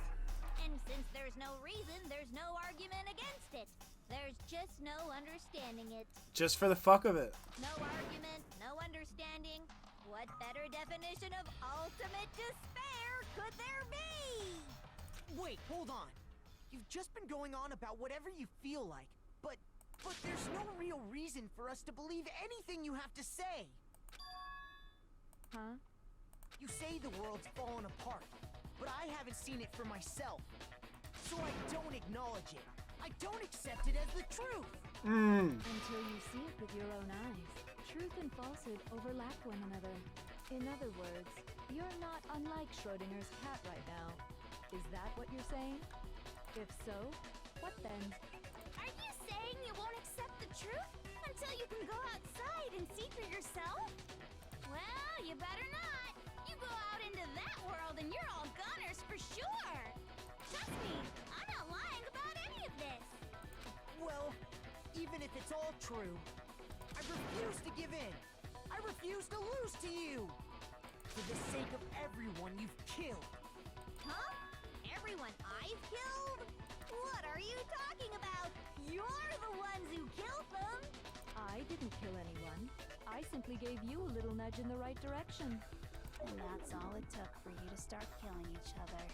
And since there's no reason, there's no argument against it. There's just no understanding it. Just for the fuck of it. No argument, no understanding. What better definition of ultimate despair could there be? Wait, hold on. You've just been going on about whatever you feel like, but there's no real reason for us to believe anything you have to say. Huh? You say the world's fallen apart, but I haven't seen it for myself. So I don't acknowledge it. I don't accept it as the truth. Until you see it with your own eyes. Truth and falsehood overlap one another. In other words, you're not unlike Schrodinger's cat right now. Is that what you're saying? If so, what then? Are you saying you won't accept the truth until you can go outside and see for yourself? Well, you better not. You go out into that world and you're all goners for sure. Trust me, I'm not lying about any of this. Well, even if it's all true, I refuse to give in. I refuse to lose to you. For the sake of everyone you've killed. Huh? Everyone I've killed? What are you talking about? You're the ones who killed them. I didn't kill anyone. I simply gave you a little nudge in the right direction. And that's all it took for you to start killing each other.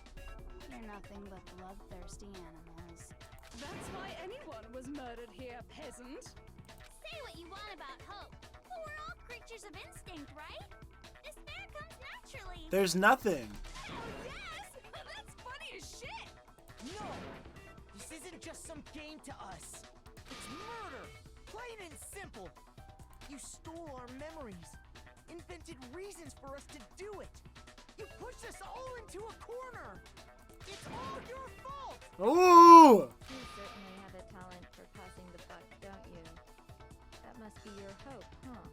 You're nothing but bloodthirsty animals. That's why anyone was murdered here, peasant. Say what you want about hope, but we're all creatures of instinct, right? Despair comes naturally. There's nothing. Oh, yes! That's funny as shit! No! This isn't just some game to us. It's murder! Plain and simple! You stole our memories, invented reasons for us to do it. You pushed us all into a corner. It's all your fault! Ooh! You certainly have a talent for passing the buck, don't you? That must be your hope, huh?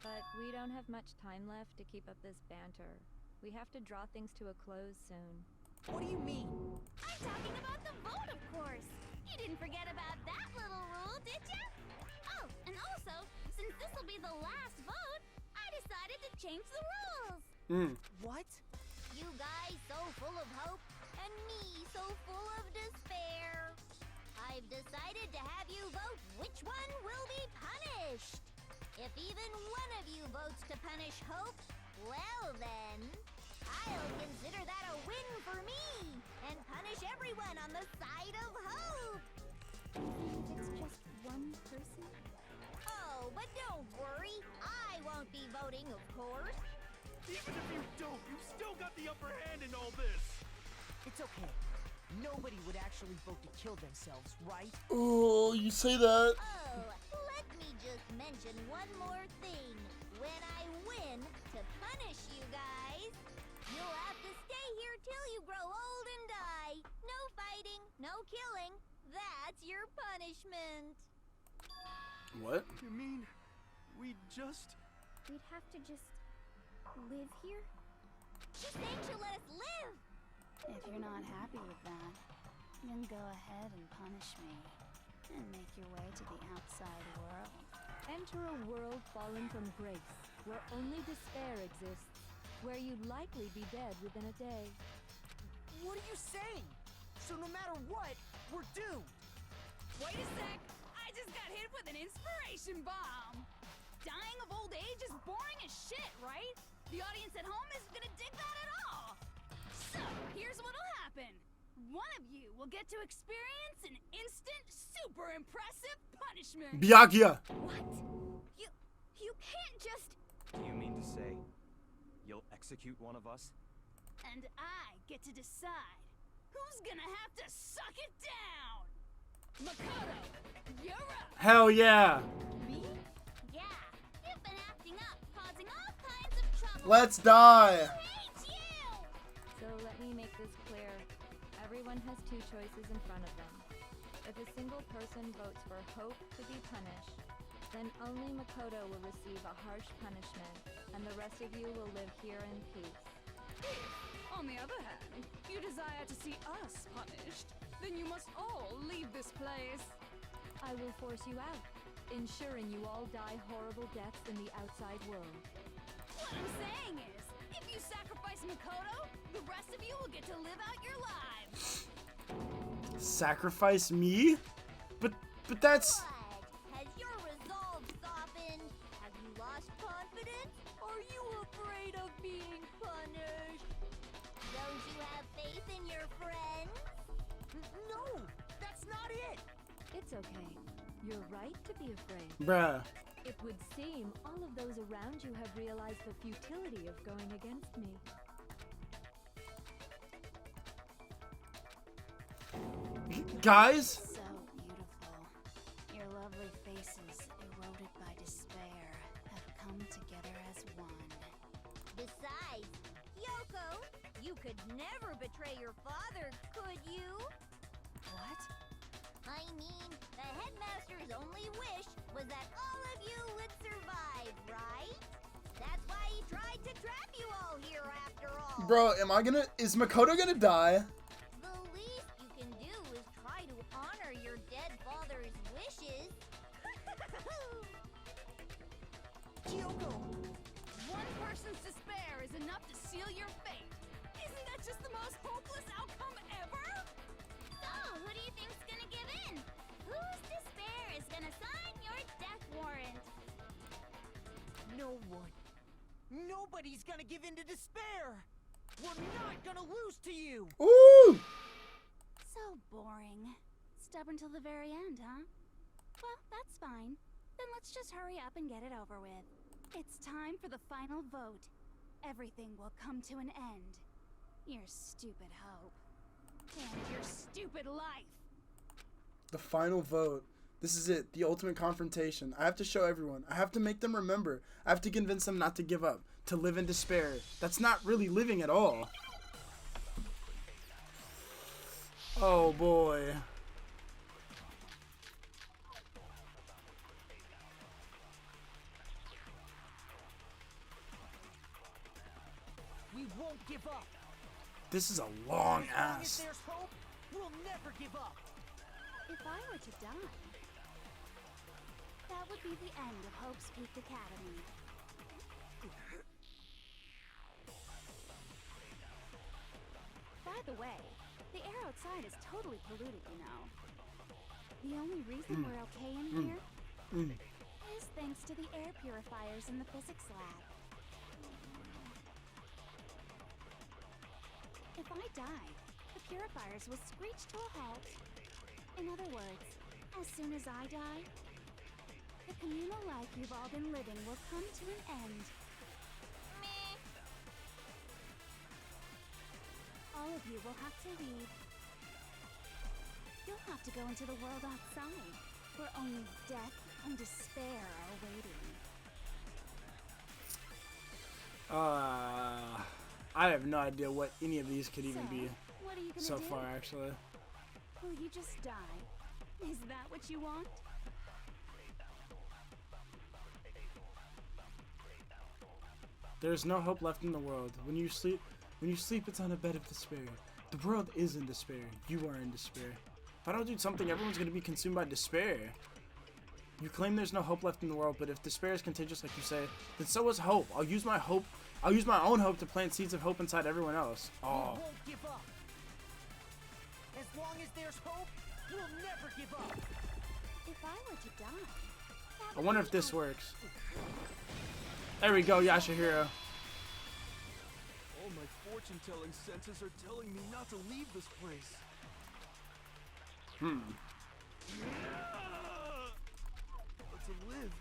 But we don't have much time left to keep up this banter. We have to draw things to a close soon. What do you mean? I'm talking about the vote, of course. You didn't forget about that little rule, did you? Oh, and also, since this will be the last vote, I decided to change the rules. What? You guys so full of hope, and me so full of despair. I've decided to have you vote which one will be punished. If even one of you votes to punish Hope, well then, I'll consider that a win for me and punish everyone on the side of Hope. It's just one person? Oh, but don't worry, I won't be voting, of course. Even if you don't, you've still got the upper hand in all this. It's okay. Nobody would actually vote to kill themselves, right? Oh, you say that. Oh, let me just mention one more thing. When I win to punish you guys, you'll have to stay here till you grow old and die. No fighting, no killing. That's your punishment. What? You mean we just... We'd have to just live here? She's saying she'll let us live. If you're not happy with that, then go ahead and punish me. And make your way to the outside world. Enter a world fallen from grace, where only despair exists, where you'd likely be dead within a day. What are you saying? So no matter what, we're doomed. Wait a sec! I just got hit with an inspiration bomb! Dying of old old age is boring as shit, right? The audience at home isn't gonna dig that at all. So, here's what'll happen. One of you will get to experience an instant, super impressive punishment. Byakuya. What? You can't just... Do you mean to say you'll execute one of us? And I get to decide who's gonna have to suck it down. Makoto, you're up. Hell yeah. Me? Yeah, you've been acting up, causing all kinds of trouble. Let's die. I hate you! So let me make this clear. Everyone has two choices in front of them. If a single person votes for Hope to be punished, then only Makoto will receive a harsh punishment, and the rest of you will live here in peace. If, on the other hand, you desire to see us punished, then you must all leave this place. I will force you out, ensuring you all die horrible deaths in the outside world. What I'm saying is, if you sacrifice Makoto, the rest of you will get to live out your lives. Sacrifice me? But that's... What? Has your resolve softened? Have you lost confidence? Are you afraid of being punished? Don't you have faith in your friends? No, that's not it. It's okay. You're right to be afraid. Bruh. It would seem all of those around you have realized the futility of going against me. Guys? So beautiful. Your lovely faces, eroded by despair, have come together as one. Besides, Yoko, you could never betray your father, could you? What? I mean, the headmaster's only wish was that all of you would survive, right? That's why he tried to trap you all here after all. Bro, is Makoto gonna die? The least you can do is try to honor your dead father's wishes. Kyoko, one person's despair is enough to seal your fate. Isn't that just the most hopeless outcome ever? So, who do you think's gonna give in? Whose despair is gonna sign your death warrant? No one. Nobody's gonna give in to despair. We're not gonna lose to you. Ooh! So boring. Stubborn till the very end, huh? Well, that's fine. Then let's just hurry up and get it over with. It's time for the final vote. Everything will come to an end. Your stupid hope. And your stupid life. The final vote. This is it. The ultimate confrontation. I have to show everyone. I have to make them remember. I have to convince them not to give up. To live in despair. That's not really living at all. Oh boy. We won't give up. This is a long As long as ass. there's hope, we'll never give up. If I were to die, that would be the end of Hope's Peak Academy. By the way, the air outside is totally polluted, you know. The only reason we're okay in here is thanks to the air purifiers in the physics lab. If I die, the purifiers will screech to a halt. In other words, as soon as I die, the communal life you've all been living will come to an end. Meh. All of you will have to leave. You'll have to go into the world outside, where only death and despair are waiting. I have no idea what any of these could even be What are you gonna so do? far, actually. Will you just die? Is that what you want? There's no hope left in the world. When you sleep, it's on a bed of despair. The world is in despair. You are in despair. If I don't do something, everyone's gonna be consumed by despair. You claim there's no hope left in the world, but if despair is contagious, like you say, then so is hope. I'll use my own hope to plant seeds of hope inside everyone else. We Oh, won't give up. As long as there's hope, we'll never give up. If I were to die, I wonder if this works. There we go, Yashahiro. All my fortune-telling senses are telling me not to leave this place. Hmm. But to live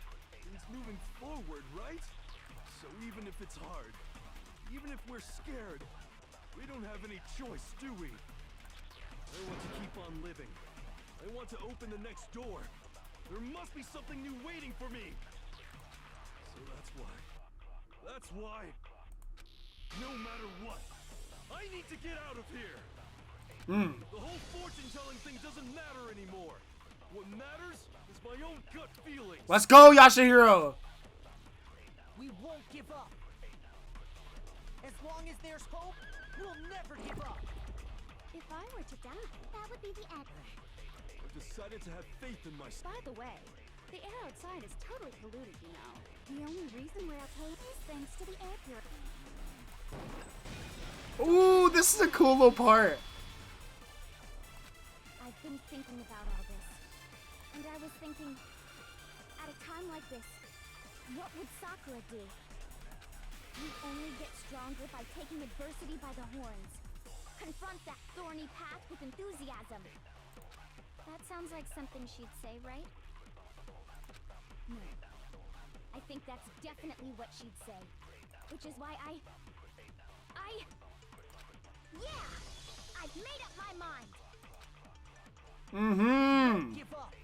means moving forward, right? So even if it's hard, even if we're scared, we don't have any choice, do we? I want to keep on living. I want to open the next door. There must be something new waiting for me. So that's why, no matter what, I need to get out of here. The whole fortune-telling thing doesn't matter anymore. What matters is my own gut feelings. Let's go, Yashahiro. We won't give up. As long as there's hope, we'll never give up. If I were to die, that would be the end. I've decided to have faith in myself. By the way, the air outside is totally polluted, you know. The only reason we're okay is thanks to the air purifier. Ooh, this is a cool little part. I've been thinking about all this. And I was thinking, at a time like this, what would Sakura do? You only get stronger by taking adversity by the horns. Confront that thorny path with enthusiasm. That sounds like something she'd say, right? No. I think that's definitely what she'd say. Which is why yeah! I've made up my mind! Mm-hmm. Give up.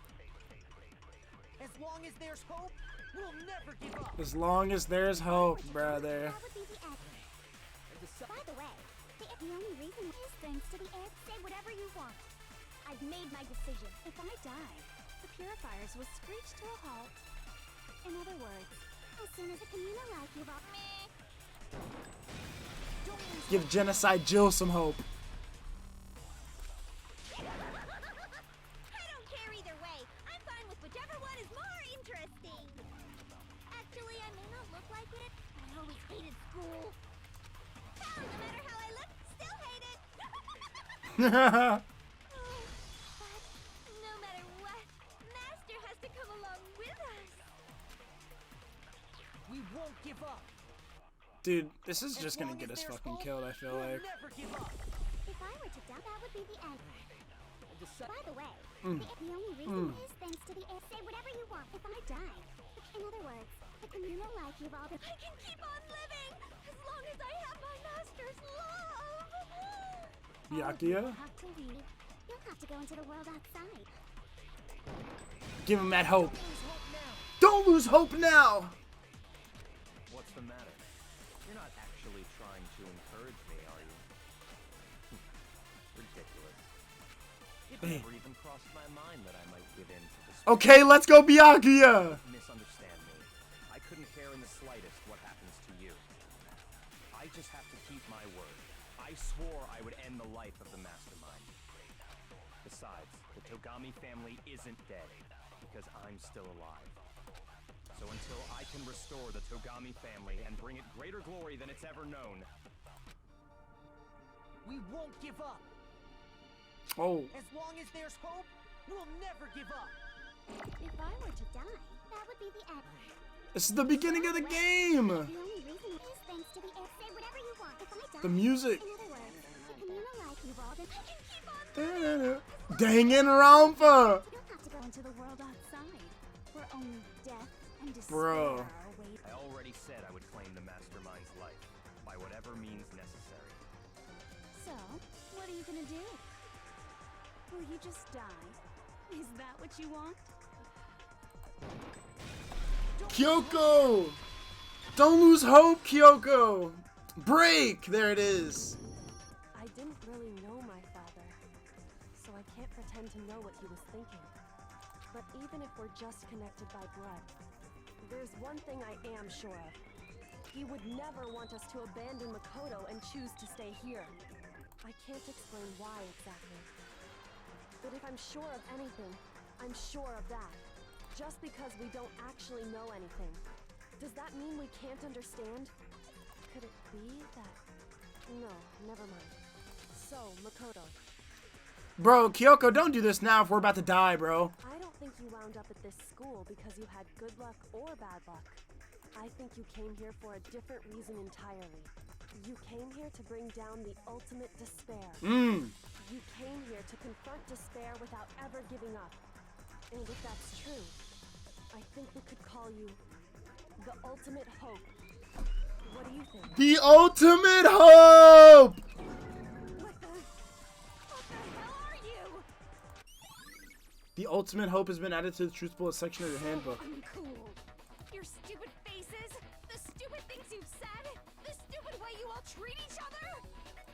As long as there's hope, we'll never give up. As long as there's hope, brother. That would be the end. By the way, the only reason is thanks to the air. Say whatever you want. I've made my decision. If I die, the purifiers will screech to a halt. In other words, as soon as the communal life give up, Give Genocide Jill some hope. I don't care either way. I'm fine with whichever one is more interesting. Actually, I may not look like it, but I always hated school. Hell, no matter how I look, still hate it. But no matter what, Master has to come along with us. We won't give up. Dude, this is just gonna get us fucking killed, I feel like. Never give up. if I were to die, that would be the end. By the way, Mm. the only reason is thanks to the air. Say whatever you want. If I die, in other words, the communal life you've all been. I can keep on living as long as I have my Master's love. Yakuya? You'll have to leave. You'll have to go into the world outside. Give him that hope. Don't lose hope now! What's the matter? You're not actually trying to encourage me, are you? Ridiculous. It never even crossed my mind that I might give in to despair. Okay, let's go, Byakuya! Misunderstand me. I couldn't care in the slightest what happens to you. I just have to keep my word. I swore I would end the life of the Mastermind. Besides, the Togami family isn't dead, because I'm still alive. So until I can restore the Togami family and bring it greater glory than it's ever known, We won't give up. Oh. As long as there's hope, we'll never give up. If I were to die, that would be the end. This is the beginning of the game! The only reason is thanks to the air. Say whatever you want. If I die, The music. in other words, the communal life you've all been. I can keep on. Danganronpa! You don't have to go into the world outside, where only death and despair Bro. are awaiting. I already said I would claim the Mastermind's life, by whatever means necessary. So, what are you gonna do? Will you just die? Is that what you want? Kyoko! Don't lose hope, Kyoko! Break! There it is. I didn't really know my father, so I can't pretend to know what he was thinking. But even if we're just connected by blood, there's one thing I am sure of. He would never want us to abandon Makoto and choose to stay here. I can't explain why exactly. But if I'm sure of anything, I'm sure of that. Just because we don't actually know anything, does that mean we can't understand? Could it be that... No, never mind. So, Makoto, Bro, Kyoko, don't do this now if we're about to die, bro. I don't think you wound up at this school because you had good luck or bad luck. I think you came here for a different reason entirely. You came here to bring down the ultimate despair. You came here to confront despair without ever giving up. And if that's true, I think we could call you the ultimate hope. What do you think? The ultimate hope! What the hell are you? The ultimate hope has been added to the truth bullet section of your handbook. Uncool. Your stupid faces, the stupid things you've said, the stupid way you all treat each other.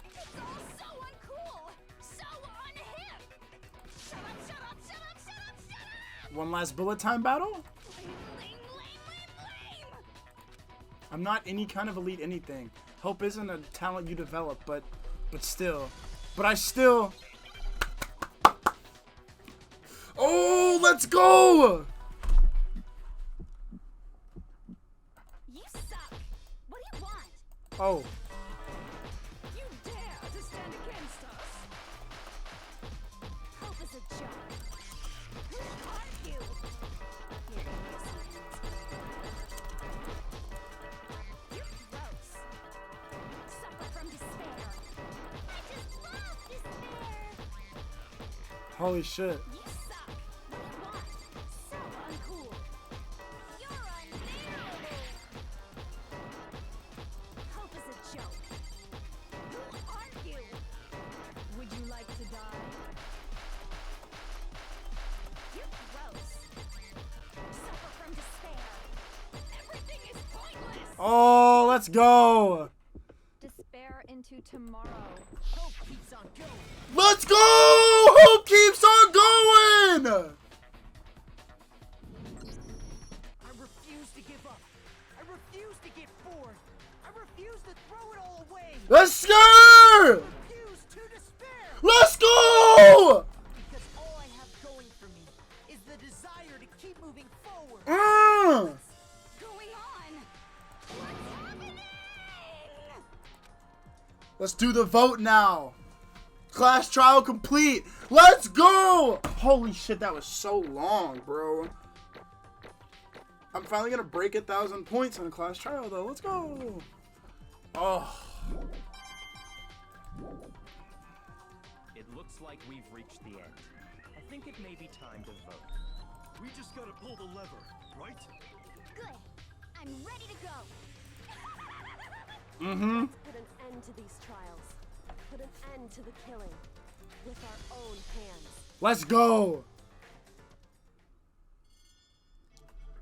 It's all so uncool, so unhip. Shut up, shut up, shut up, shut up, shut up! One last bullet time battle? Lame, lame, lame, lame! I'm not any kind of elite anything. Hope isn't a talent you develop, but still. But I still... Oh, let's go! You suck. What do you want? Oh. You dare to stand against us? Hope is a joke. Who are you? You're innocent. You're gross. Suffer from despair. I just love despair. Holy shit. You suck. What do you want? So uncool. You're unbearable. Hope is a joke. Who are you? Would you like to die? You're gross. Suffer from despair. Everything is pointless. Oh, let's go! Despair into tomorrow. Hope keeps on going. Let's go! Hope keeps on going! I refuse to give up. I refuse to get bored. I refuse to throw it all away. Let's go! I refuse to despair. Let's go! Because all I have going for me is the desire to keep moving forward. Going on. What's happening? Let's do the vote now. Class trial complete. Let's go! Holy shit, that was so long, bro. I'm finally gonna break 1,000 points on a class trial, though. Let's go. Oh. It looks like we've reached the end. I think it may be time to vote. We just gotta pull the lever, right? Good. I'm ready to go. Mm-hmm. Put an end to these trials. Put an end to the killing. With our own hands. Let's go.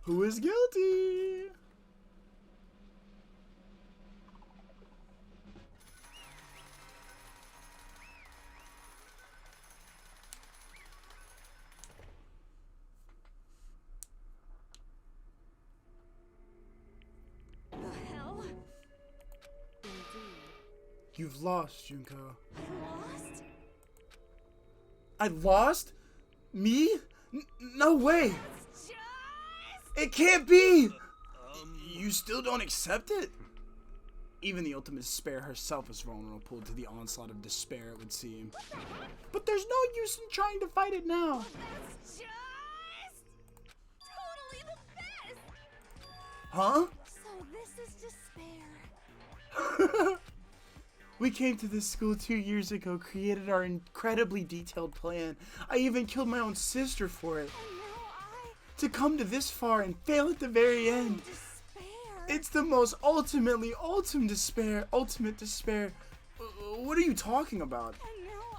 Who is guilty? The hell? Indeed. You've lost, Junko. Lost? I lost? Me? No way. It can't be. You still don't accept it? Even the ultimate despair herself is vulnerable to the onslaught of despair, it would seem. But there's no use in trying to fight it now. That's just totally the best. Huh? So this is despair. We came to this school 2 years ago, created our incredibly detailed plan. I even killed my own sister for it. And now To come to this far and fail at the very end. despair. It's the most ultimate despair. What are you talking about? And now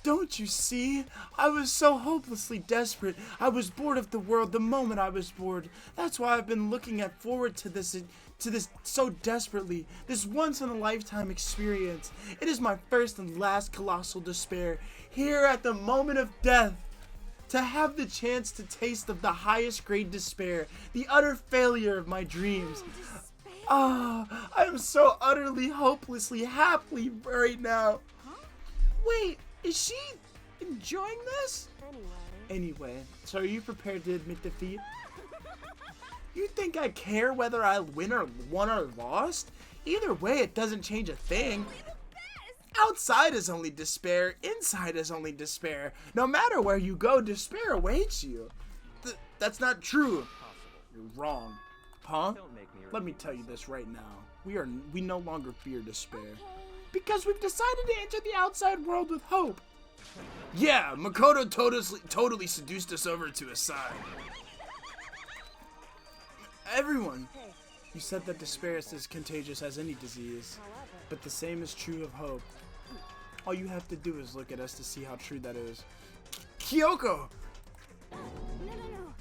Don't you see? I was so hopelessly desperate. I was bored of the world the moment I was bored. That's why I've been looking forward to this so desperately. This once-in-a-lifetime experience. It is my first and last colossal despair. Here at the moment of death. To have the chance to taste of the highest grade despair. The utter failure of my dreams. Ah, I am so utterly, hopelessly happy right now. Wait, is she enjoying this? Anyway, so are you prepared to admit defeat? You think I care whether I won or lost? Either way, it doesn't change a thing. Outside is only despair, inside is only despair. No matter where you go, despair awaits you. That's not true. You're wrong. Huh? Don't make me Let me tell you this right now. We no longer fear despair. Because we've decided to enter the outside world with hope. Yeah, Makoto totally seduced us over to his side. Everyone, you said that despair is as contagious as any disease, but the same is true of hope. All you have to do is look at us to see how true that is. Kyoko!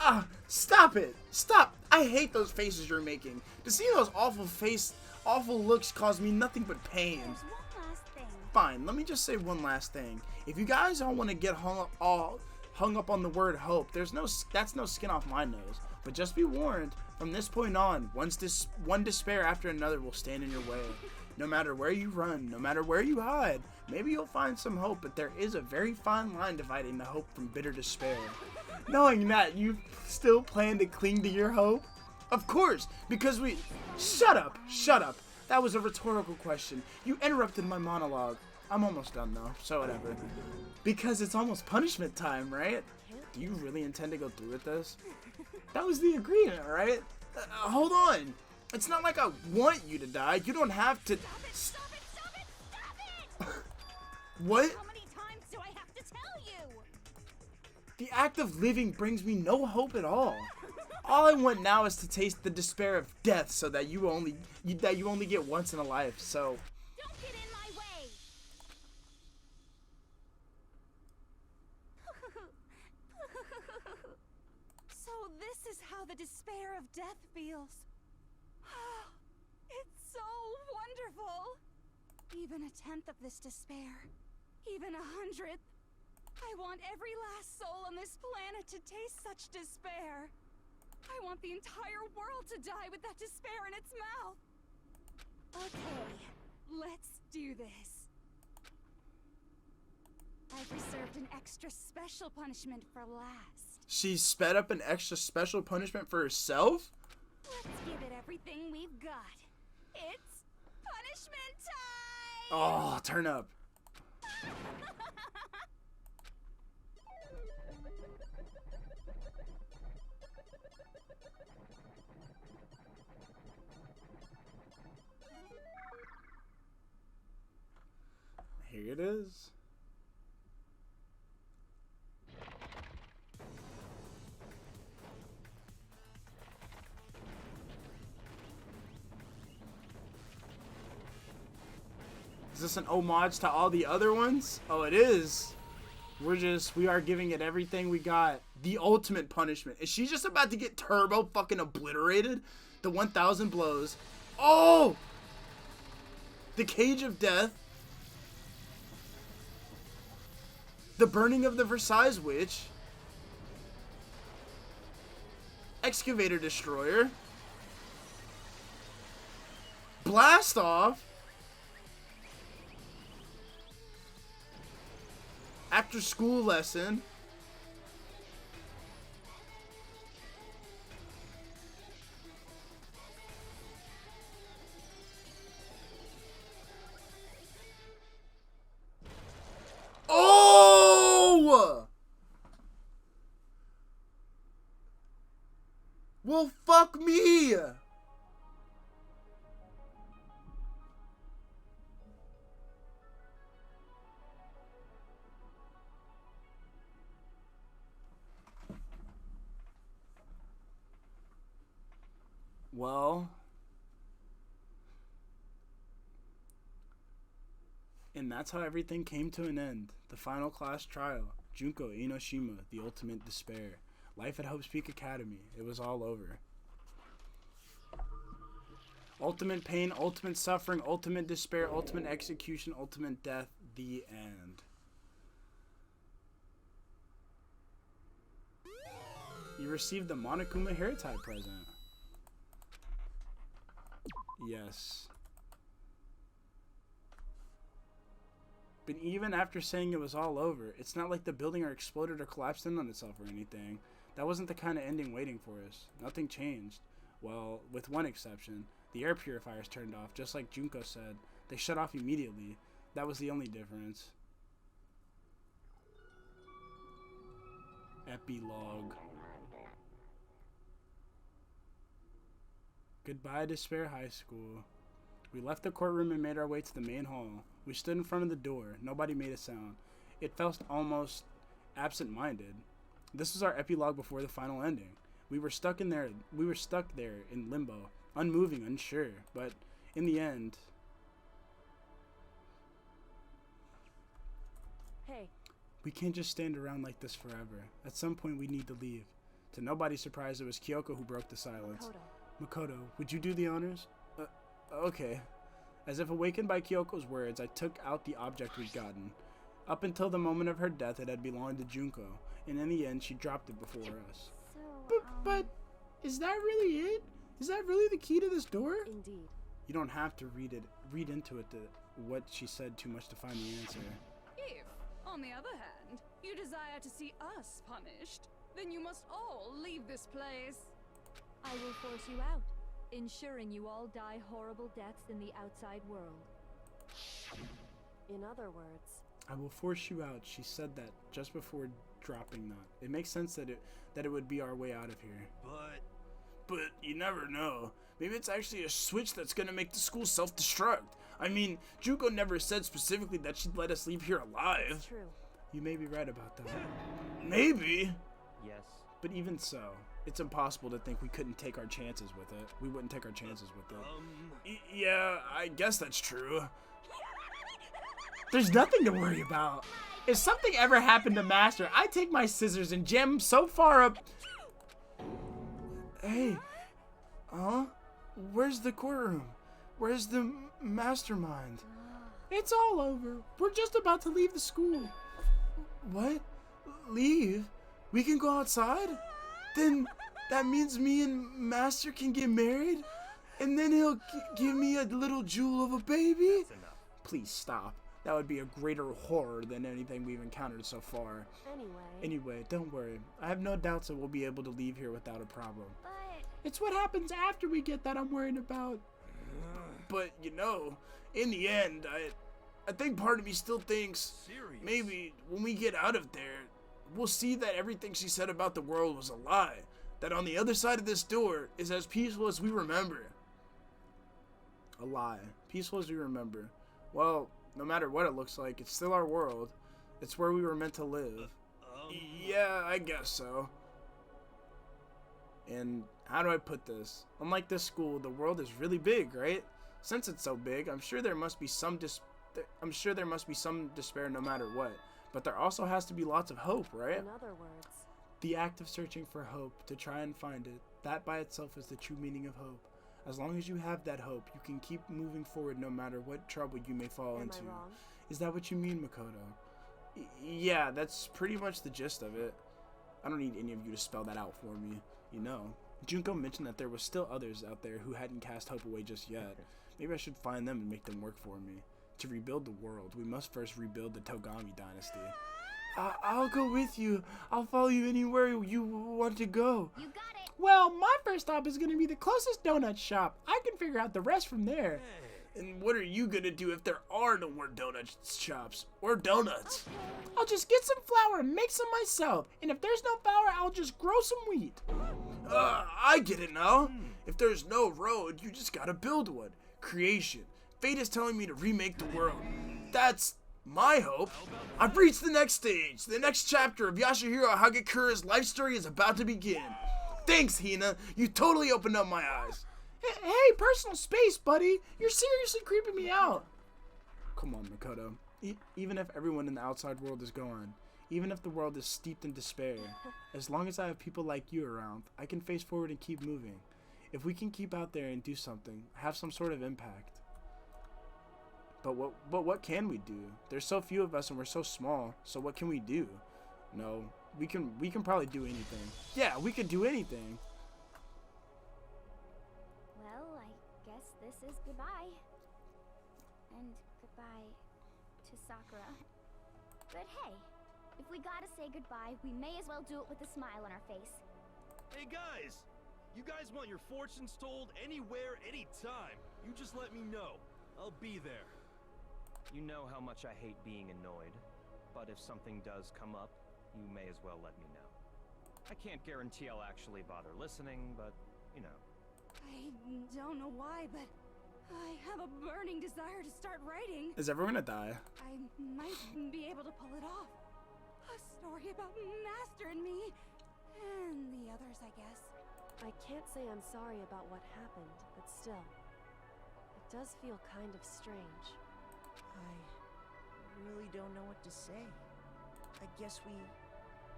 Ah, stop it! Stop! I hate those faces you're making. To see those awful looks cause me nothing but pain. There's one last thing. Fine, let me just say one last thing. If you guys don't want to get hung up on the word hope, that's no skin off my nose. But just be warned, from this point on, one despair after another will stand in your way. No matter where you run, no matter where you hide, maybe you'll find some hope, but there is a very fine line dividing the hope from bitter despair. Knowing that, you still plan to cling to your hope? Of course, because we... Shut up! Shut up! That was a rhetorical question. You interrupted my monologue. I'm almost done though, so whatever. Because it's almost punishment time, right? Do you really intend to go through with this? That was the agreement, right? Hold on. It's not like I want you to die. You don't have to... Stop it! What? How many times do I have to tell you? The act of living brings me no hope at all. All I want now is to taste the despair of death, so that you only get once in a life. So Don't get in my way. So this is how the despair of death feels. It's so wonderful. Even 1/10 of this despair, even 100th. I want every last soul on this planet to taste such despair. I want the entire world to die with that despair in its mouth. Okay, let's do this. I've reserved an extra special punishment for last. she sped up an extra special punishment for herself? Let's give it everything we've got. It's punishment time! Oh, turn up. Here it is. Is this an homage to all the other ones? Oh, it is. We are giving it everything we got. The ultimate punishment. Is she just about to get turbo fucking obliterated? The 1,000 blows. Oh! The cage of death. The burning of the Versailles witch. Excavator destroyer. Blast off. After school lesson. Oh! Well, fuck me! Well, and that's how everything came to an end. The final class trial. Junko Enoshima, the ultimate despair. Life at Hope's Peak Academy. It was all over. Ultimate pain, ultimate suffering, ultimate despair, ultimate execution, ultimate death. The end. You received the Monokuma hair tie present. Yes. But even after saying it was all over, it's not like the building or exploded or collapsed in on itself or anything. That wasn't the kind of ending waiting for us. Nothing changed. Well, with one exception. The air purifiers turned off, just like Junko said. They shut off immediately. That was the only difference. Epilogue. Goodbye, Despair High School. We left the courtroom and made our way to the main hall. We stood in front of the door. Nobody made a sound. It felt almost absent-minded. This was our epilogue before the final ending. We were stuck there in limbo, unmoving, unsure. But in the end... Hey. We can't just stand around like this forever. At some point, we need to leave. To nobody's surprise, it was Kyoko who broke the silence. Makoto, would you do the honors? Okay. As if awakened by Kyoko's words, I took out the object we'd gotten. Up until the moment of her death, it had belonged to Junko, and in the end, she dropped it before us. But is that really it? Is that really the key to this door? Indeed. You don't have to read into it what she said too much to find the answer. If, on the other hand, you desire to see us punished, then you must all leave this place. I will force you out, ensuring you all die horrible deaths in the outside world. In other words... I will force you out. She said that just before dropping that. It makes sense that it would be our way out of here. But you never know. Maybe it's actually a switch that's gonna make the school self-destruct. I mean, Junko never said specifically that she'd let us leave here alive. It's true. You may be right about that. Maybe. Yes. But even so, it's impossible to think we couldn't take our chances with it. We wouldn't take our chances with it. Yeah, I guess that's true. There's nothing to worry about. If something ever happened to Master, I'd take my scissors and jam him so far up... Hey. Huh? Where's the courtroom? Where's the mastermind? It's all over. We're just about to leave the school. What? Leave? We can go outside? Then that means me and Master can get married? And then he'll give me a little jewel of a baby? That's enough. Please stop. That would be a greater horror than anything we've encountered so far. Anyway, don't worry. I have no doubts that we'll be able to leave here without a problem. But it's what happens after we get that I'm worried about. But, you know, in the end, I think part of me still thinks maybe when we get out of there, we'll see that everything she said about the world was a lie. That on the other side of this door is as peaceful as we remember. A lie. Peaceful as we remember. Well, no matter what it looks like, it's still our world. It's where we were meant to live. Yeah, I guess so. And how do I put this? Unlike this school, the world is really big, right? Since it's so big, I'm sure there must be some despair no matter what. But there also has to be lots of hope, right? In other words, the act of searching for hope to try and find it, that by itself is the true meaning of hope. As long as you have that hope, you can keep moving forward no matter what trouble you may fall into. Am I wrong? Is that what you mean, Makoto? Yeah, that's pretty much the gist of it. I don't need any of you to spell that out for me, you know. Junko mentioned that there were still others out there who hadn't cast hope away just yet. Maybe I should find them and make them work for me. To rebuild the world, we must first rebuild the Togami dynasty. I'll go with you. I'll follow you anywhere you want to go. you got it. Well, my first stop is going to be the closest donut shop. I can figure out the rest from there. And what are you gonna do if there are no more donut shops or donuts? I'll just get some flour and make some myself. And if there's no flour, I'll just grow some wheat. I get it now. If there's no road, you just gotta build one. Creation. Fate is telling me to remake the world. That's my hope. I've reached the next stage. The next chapter of Yasuhiro Hagakura's life story is about to begin. Thanks, Hina. You totally opened up my eyes. Hey, personal space, buddy. You're seriously creeping me out. Come on, Makoto. Even if everyone in the outside world is gone, even if the world is steeped in despair, as long as I have people like you around, I can face forward and keep moving. If we can keep out there and do something, have some sort of impact. But what can we do? There's so few of us and we're so small, so what can we do? No, we can probably do anything. Yeah, we could do anything. Well, I guess this is goodbye. And goodbye to Sakura. But hey, if we gotta say goodbye, we may as well do it with a smile on our face. Hey guys! You guys want your fortunes told anywhere, anytime. You just let me know. I'll be there. You know how much I hate being annoyed, but if something does come up, you may as well let me know. I can't guarantee I'll actually bother listening, but, you know. don't know why, but I have a burning desire to start writing. Is everyone gonna die? I might be able to pull it off. A story about Master and me, and the others, I guess. I can't say I'm sorry about what happened, but still, it does feel kind of strange. I really don't know what to say. I guess we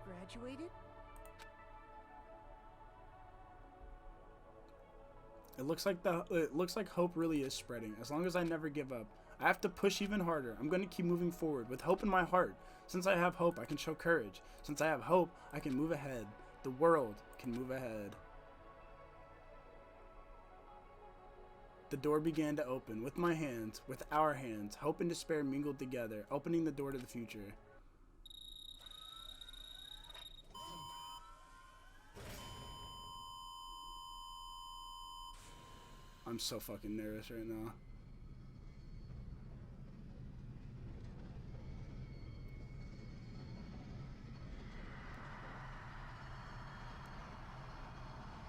graduated? It looks like hope really is spreading. As long as I never give up. I have to push even harder. I'm going to keep moving forward with hope in my heart. Since I have hope, I can show courage. Since I have hope, I can move ahead. The world can move ahead. The door began to open with my hands, with our hands. Hope and despair mingled together, opening the door to the future. I'm so fucking nervous right now.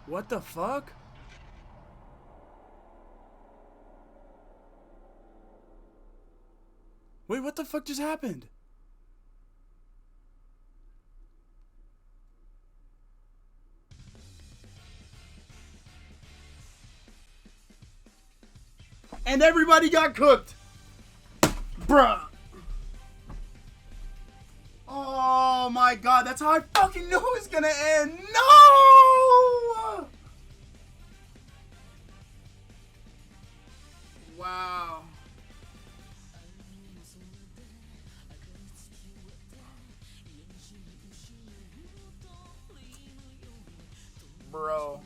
What the fuck? Wait, what the fuck just happened? And everybody got cooked. Bruh. Oh my god, that's how I fucking knew it was gonna end. No! Wow. Bro.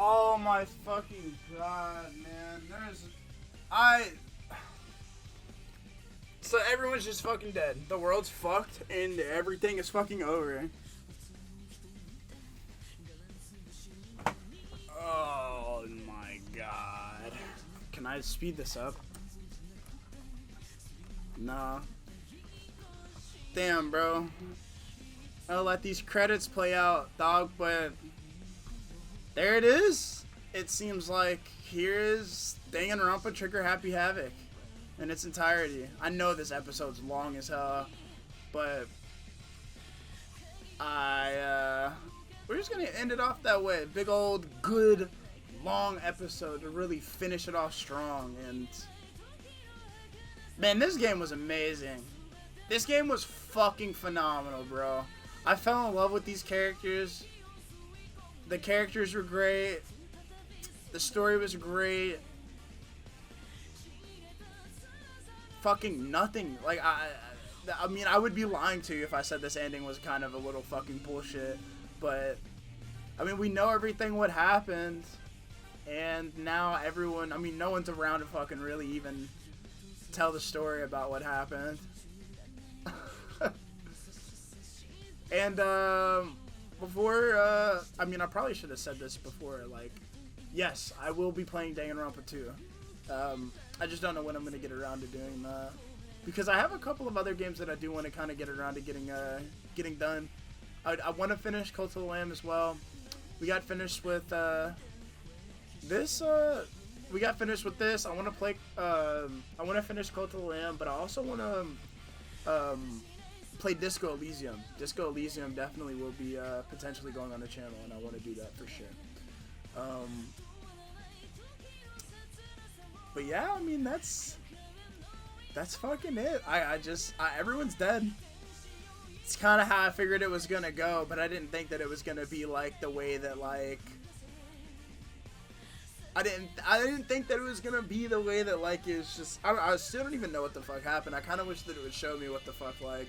Oh my fucking god, man. So everyone's just fucking dead. The world's fucked and everything is fucking over. Oh my god. Can I speed this up? Nah. Damn, bro. I'll let these credits play out, dog, but there it is. It seems like here is Danganronpa Trigger Happy Havoc in its entirety. I know this episode's long as hell, but we're just gonna end it off that way. Big old good long episode to really finish it off strong. And man, this game was amazing. This game was fucking phenomenal, bro. I fell in love with these characters. The characters were great. The story was great. Fucking nothing. Like, I mean, I would be lying to you if I said this ending was kind of a little fucking bullshit. But, I mean, we know everything what happened. And now everyone, I mean, no one's around to fucking really even tell the story about what happened. And, before, I mean, I probably should have said this before, like, yes, I will be playing Danganronpa 2. I just don't know when I'm going to get around to doing that. Because I have a couple of other games that I do want to kind of get around to getting done. I want to finish Cult of the Lamb as well. We got finished with, this. I want to play, I want to finish Cult of the Lamb, but I also want to, play Disco Elysium. Disco Elysium definitely will be potentially going on the channel, and I want to do that for sure. But yeah, I mean that's fucking it. Everyone's dead. It's kind of how I figured it was gonna go, but I didn't think that it was gonna be like the way that like. I didn't think that it was gonna be the way that like it's just. I still don't even know what the fuck happened. I kind of wish that it would show me what the fuck like.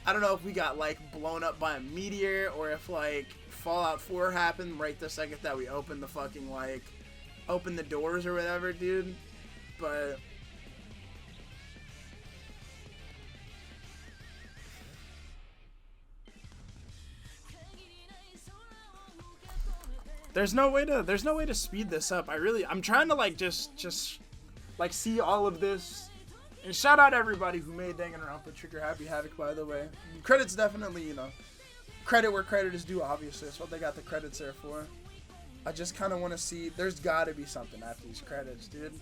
I don't know if we got, like, blown up by a meteor, or if, like, Fallout 4 happened right the second that we opened the fucking, like, opened the doors or whatever, dude. But there's no way to speed this up. I'm trying to, like, just like, see all of this. And shout out everybody who made Danganronpa Trigger Happy Havoc, by the way. Credits definitely, you know, credit where credit is due, obviously. That's what they got the credits there for. I just kind of want to see, there's got to be something after these credits, dude.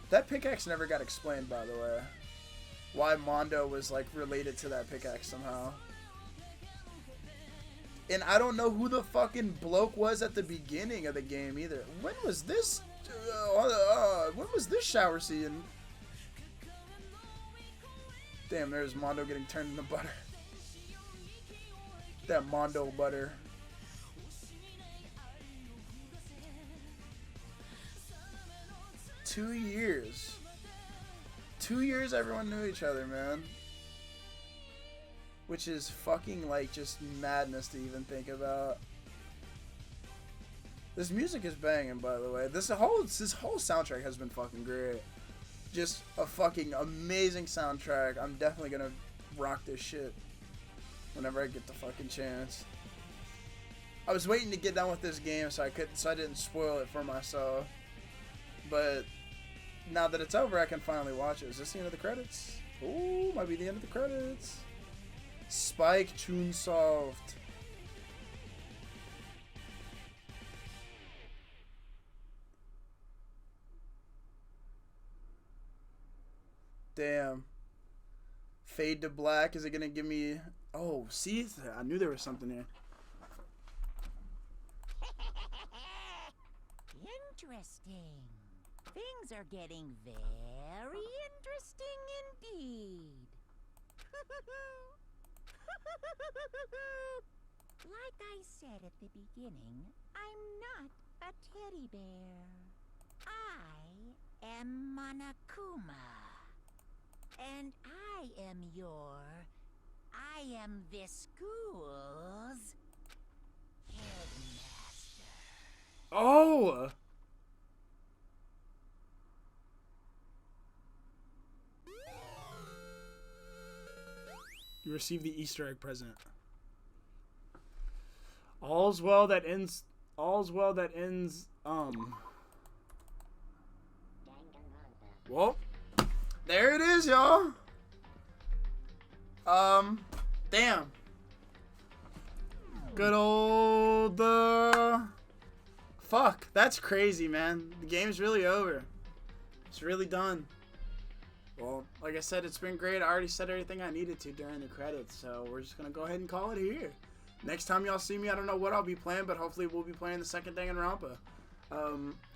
That pickaxe never got explained, by the way. Why Mondo was, like, related to that pickaxe somehow. And I don't know who the fucking bloke was at the beginning of the game either. When was this? When was this shower scene? Damn, there's Mondo getting turned into butter. That Mondo butter. Two years. 2 years everyone knew each other, man. Which is fucking, like, just madness to even think about. This music is banging, by the way. This whole soundtrack has been fucking great. Just a fucking amazing soundtrack. I'm definitely gonna rock this shit whenever I get the fucking chance. I was waiting to get done with this game so I didn't spoil it for myself. But now that it's over, I can finally watch it. Is this the end of the credits? Ooh, might be the end of the credits. Spike tune solved. Damn. Fade to black. Is it gonna give me? Oh, see, I knew there was something here. Interesting. Things are getting very interesting indeed. Like I said at the beginning, I'm not a teddy bear. I am Monokuma. And I am this school's headmaster. Oh! You received the Easter egg present. All's well that ends. Well, there it is, y'all. Damn. Good old fuck. That's crazy, man. The game's really over. It's really done. Well, like I said, it's been great. I already said everything I needed to during the credits, so we're just gonna go ahead and call it here. Next time y'all see me, I don't know what I'll be playing, but hopefully we'll be playing the second Danganronpa.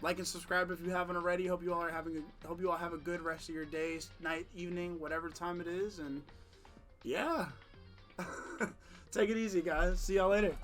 Like and subscribe if you haven't already. Hope you all have a good rest of your day, night, evening, whatever time it is, and yeah. Take it easy, guys. See y'all later.